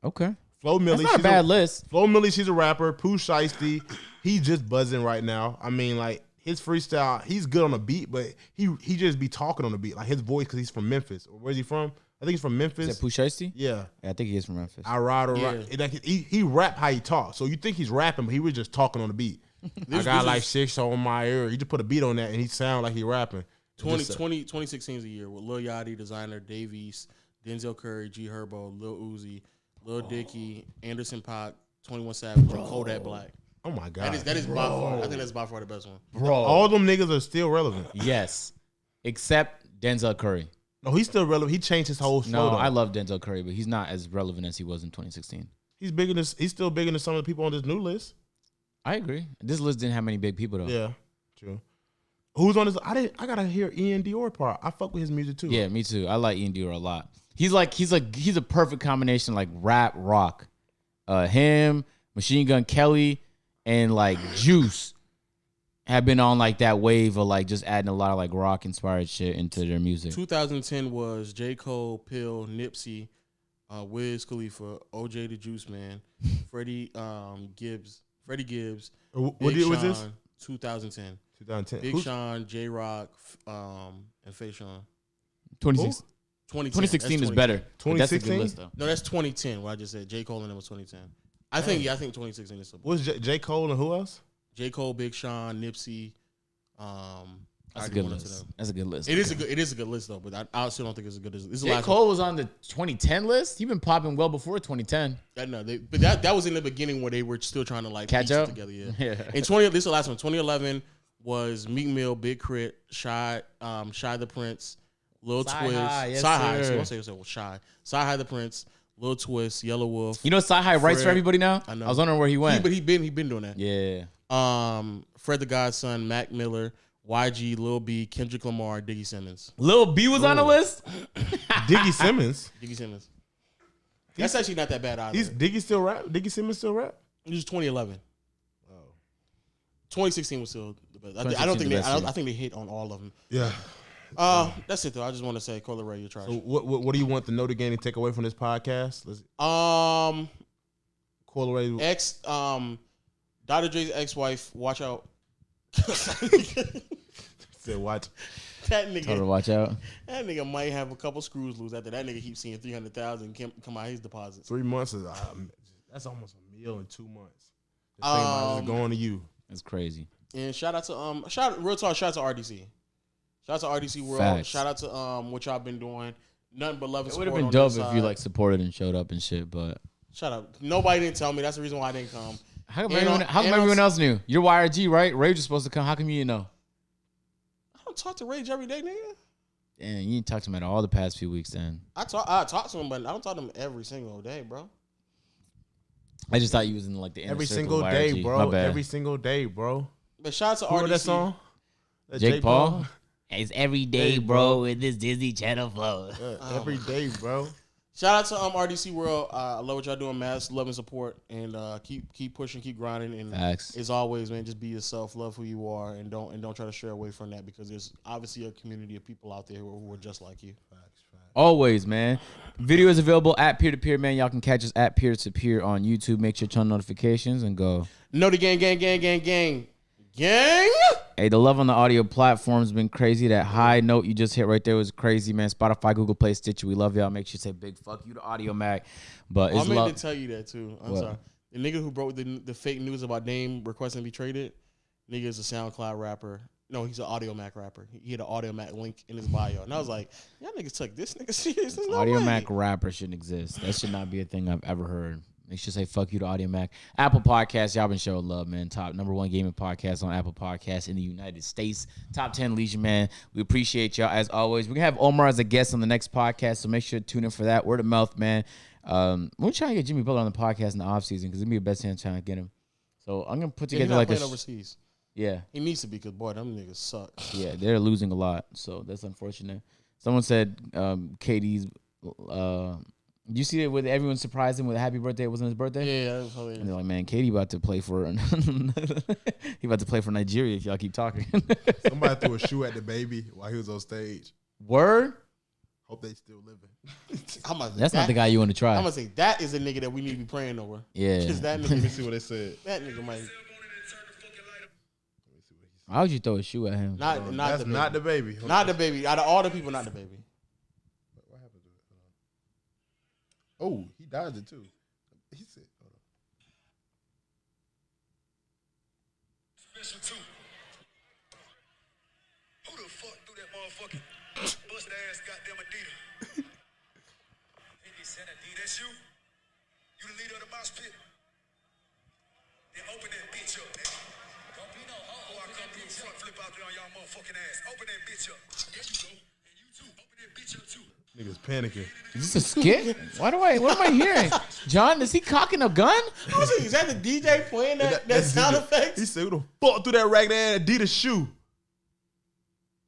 Speaker 1: Okay.
Speaker 2: Flo Milli.
Speaker 1: That's not a bad list.
Speaker 2: Flo Milli, she's a rapper. Pooh Shiesty, he's just buzzing right now. I mean, like, his freestyle, he's good on the beat, but he just be talking on the beat. Like, his voice, because he's from Memphis. Where's he from? I think he's from Memphis.
Speaker 1: Is that Pooh Shiesty?
Speaker 2: Yeah.
Speaker 1: I think he is from Memphis.
Speaker 2: I ride or ride. Like, he rap how he talks. So you think he's rapping, but he was just talking on the beat. I got like 6 on my ear. He just put a beat on that, and he sound like he rapping.
Speaker 3: 2016 is a year with Lil Yachty, Designer, Dave East, Denzel Curry, G Herbo, Lil Uzi, Lil Dicky, Anderson .Paak, 21 Savage, and Kodak Black.
Speaker 2: Oh my God.
Speaker 3: That is by far. I think that's by far the best one.
Speaker 1: Bro.
Speaker 2: All them niggas are still relevant.
Speaker 1: Yes. Except Denzel Curry.
Speaker 2: No, he's still relevant. He changed his whole flow.
Speaker 1: No, I love Denzel Curry, but he's not as relevant as he was in 2016.
Speaker 2: He's still bigger than some of the people on this new list.
Speaker 1: I agree. This list didn't have many big people though.
Speaker 2: Yeah, true. Who's on this? I gotta hear Ian Dior part. I fuck with his music too.
Speaker 1: Yeah, me too. I like Ian Dior a lot. He's a perfect combination, like rap, rock. Him, Machine Gun Kelly, and like Juice have been on like that wave of like just adding a lot of like rock inspired shit into their music.
Speaker 3: 2010 was J. Cole, Pill, Nipsey, Wiz Khalifa, OJ the Juice Man, Freddie Gibbs.
Speaker 2: What year was this?
Speaker 3: 2010.
Speaker 2: 2010.
Speaker 3: Big Sean, J Rock, and Faye Sean.
Speaker 1: 2016 is better.
Speaker 2: 2016?
Speaker 1: That's a good list though.
Speaker 3: No, that's 2010. What I just said. J Cole and them was 2010. I think 2016 is.
Speaker 2: What's J Cole and who else?
Speaker 3: J Cole, Big Sean, Nipsey.
Speaker 1: That's a good list. That's a good list.
Speaker 3: It is a good list though, but I still don't think it's a good list. This is the
Speaker 1: J.
Speaker 3: last
Speaker 1: Cole was on the 2010 list. You've been popping well before 2010.
Speaker 3: But that was in the beginning where they were still trying to like
Speaker 1: catch
Speaker 3: piece it
Speaker 1: up
Speaker 3: together. Yeah.
Speaker 1: Yeah.
Speaker 3: This is the last one. 2011 was Meek Mill, Big Crit, Shy the Prince, Lil Twist,
Speaker 1: Yes,
Speaker 3: Sci-Hi.
Speaker 1: sir.
Speaker 3: So say Shy, Sci-Hi the Prince, Lil Twist, Yellow Wolf.
Speaker 1: You know, Sci-Hi writes for everybody now.
Speaker 3: I know.
Speaker 1: I was wondering where he went.
Speaker 3: But he been doing that.
Speaker 1: Yeah.
Speaker 3: Fred the Godson, Mac Miller, YG, Lil B, Kendrick Lamar, Diggy Simmons.
Speaker 1: Lil B was on the list.
Speaker 2: Diggy Simmons.
Speaker 3: Diggy Simmons. That's actually not that bad either.
Speaker 2: Diggy still rap? Diggy Simmons still rap?
Speaker 3: It was 2011.
Speaker 2: Oh.
Speaker 3: 2016 was still the best. I think they hit on all of them.
Speaker 2: Yeah.
Speaker 3: That's it though. I just want to say, Cola Ray, you're trash.
Speaker 2: So what do you want the Know the Game to take away from this podcast? Cola Ray.
Speaker 3: Dr. Dre's ex-wife. Watch out.
Speaker 2: Said watch.
Speaker 3: That nigga.
Speaker 1: Tell her to watch out.
Speaker 3: That nigga might have a couple screws loose after that nigga keeps seeing 300,000 come out his deposits.
Speaker 2: 3 months is that's almost $1 million in 2 months. Just think about it, going to you.
Speaker 1: That's crazy.
Speaker 3: And shout out to real talk. Shout out to RDC. Shout out to RDC World.
Speaker 1: Facts.
Speaker 3: Shout out to what y'all been doing. Nothing but love and
Speaker 1: It would
Speaker 3: support.
Speaker 1: have been
Speaker 3: on
Speaker 1: dope
Speaker 3: this
Speaker 1: if you
Speaker 3: side.
Speaker 1: like supported and showed up and shit, but
Speaker 3: Shut up. Nobody didn't tell me. That's the reason why I didn't come.
Speaker 1: how come
Speaker 3: And
Speaker 1: everyone else knew? You're YRG, right? Rage was supposed to come. How come you didn't know?
Speaker 3: I don't talk to Rage every day, nigga.
Speaker 1: Damn, you didn't talk to him at all the past few weeks then.
Speaker 3: I talk to him, but I don't talk to him every single day, bro.
Speaker 1: I just thought you was in like the inner
Speaker 2: Every
Speaker 1: circle
Speaker 2: single
Speaker 1: of
Speaker 2: day,
Speaker 1: YRG.
Speaker 2: bro.
Speaker 1: My bad.
Speaker 2: Every single day, bro.
Speaker 3: But shout out to
Speaker 2: Who wrote
Speaker 3: RDC.
Speaker 2: that song? That
Speaker 1: Jake Paul?
Speaker 5: It's every day,
Speaker 2: Hey,
Speaker 5: bro,
Speaker 2: bro.
Speaker 5: with this Disney Channel flow.
Speaker 2: Every day, bro.
Speaker 3: Shout out to RDC World. I love what y'all doing, man. Love and support, and keep pushing, keep grinding. And
Speaker 1: Facts.
Speaker 3: as always, man, just be yourself, love who you are, and don't try to stray away from that because there's obviously a community of people out there who are just like you.
Speaker 1: Always, man. Video is available at peer to peer, man. Y'all can catch us at peer to peer on YouTube. Make sure you turn on notifications and go.
Speaker 3: Know the gang.
Speaker 1: Hey, the love on the audio platform's been crazy. That high note you just hit right there was crazy, man. Spotify, Google Play, Stitcher. We love y'all. Make sure you say big fuck you to Audio Mac. But
Speaker 3: I
Speaker 1: it's
Speaker 3: meant
Speaker 1: love.
Speaker 3: to tell you that too. I'm
Speaker 1: What?
Speaker 3: sorry. The nigga who broke the fake news about Dame requesting to be traded, nigga is a SoundCloud rapper. No, he's an Audio Mac rapper. He had an Audio Mac link in his bio. And I was like, y'all niggas took this nigga serious. There's no
Speaker 1: Audio
Speaker 3: way.
Speaker 1: Mac rapper shouldn't exist. That should not be a thing I've ever heard. Make sure to say fuck you to Audio Mac. Apple Podcasts, y'all been showing love, man. Top #1 gaming podcast on Apple Podcasts in the United States. Top 10 Legion, man. We appreciate y'all as always. We're gonna have Omar as a guest on the next podcast, so make sure to tune in for that. Word of mouth, man. We're trying to get Jimmy Butler on the podcast in the offseason because it'd be the best chance trying to get him. So I'm gonna put
Speaker 3: Yeah, he's
Speaker 1: together
Speaker 3: not
Speaker 1: like
Speaker 3: playing
Speaker 1: a
Speaker 3: overseas.
Speaker 1: yeah.
Speaker 3: He needs to be because boy, them niggas suck.
Speaker 1: Yeah, they're losing a lot, so that's unfortunate. Someone said KD's. You see it with everyone surprised him with a happy birthday. It wasn't his birthday.
Speaker 3: Yeah, that was hilarious.
Speaker 1: And they're like, man, KD about to play for he about to play for Nigeria if y'all keep talking.
Speaker 2: Somebody threw a shoe at the baby while he was on stage.
Speaker 1: Word?
Speaker 2: Hope they still living.
Speaker 1: That's not the guy you want to try.
Speaker 3: I'm gonna say that is a nigga that we need to be praying over.
Speaker 1: Yeah.
Speaker 3: Because that
Speaker 2: Let me
Speaker 3: nigga,
Speaker 2: see what they said.
Speaker 3: that nigga might
Speaker 1: Why would you throw a shoe at him?
Speaker 3: not
Speaker 2: That's
Speaker 3: the baby.
Speaker 2: not the baby.
Speaker 3: Not the baby. Out of all the people, not the baby.
Speaker 2: What happened to it? Oh, he dodged it too. He said, hold on.
Speaker 6: Special two. Who the fuck threw that motherfucking busted ass goddamn Adidas? 50 Cent Adidas. That's you? You the leader of the mosh pit? Then open that bitch up, nigga. Don't be no hoe. Or I come through front flip out there on y'all motherfucking ass. Open that bitch up. There you go. And you too. Open that bitch up too.
Speaker 2: Niggas panicking.
Speaker 1: Is this a skit? What am I hearing? John, is he cocking a gun?
Speaker 3: I was like, is that the DJ playing that
Speaker 2: That's
Speaker 3: sound
Speaker 2: DJ.
Speaker 3: effects?
Speaker 2: He said, who the fuck threw that ragged ass Adidas shoe?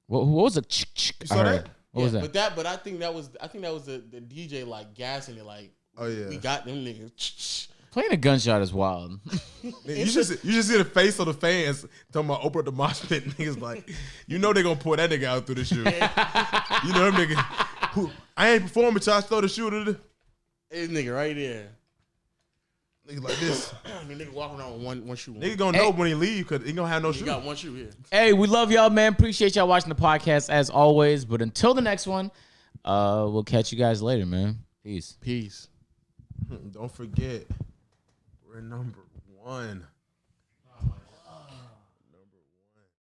Speaker 1: What was it?
Speaker 2: You saw that?
Speaker 1: What was that?
Speaker 3: But I think that was the DJ like gassing it like.
Speaker 2: Oh, yeah.
Speaker 3: We got them niggas.
Speaker 1: Playing a gunshot is wild.
Speaker 2: You just see the face of the fans talking about open up the mosh pit. Niggas like, you know they gonna pull that nigga out through the shoe. You know them niggas. Who, I ain't performing till I throw the shoe to the
Speaker 3: This nigga right there.
Speaker 2: niggas like this.
Speaker 3: The nigga walking around with one shoe.
Speaker 2: Nigga gonna know when he leave because he gonna have no
Speaker 3: He
Speaker 2: shoe.
Speaker 3: got one shoe here.
Speaker 1: Hey, we love y'all, man. Appreciate y'all watching the podcast as always. But until the next one, we'll catch you guys later, man. Peace.
Speaker 3: Peace.
Speaker 2: Don't forget, we're #1.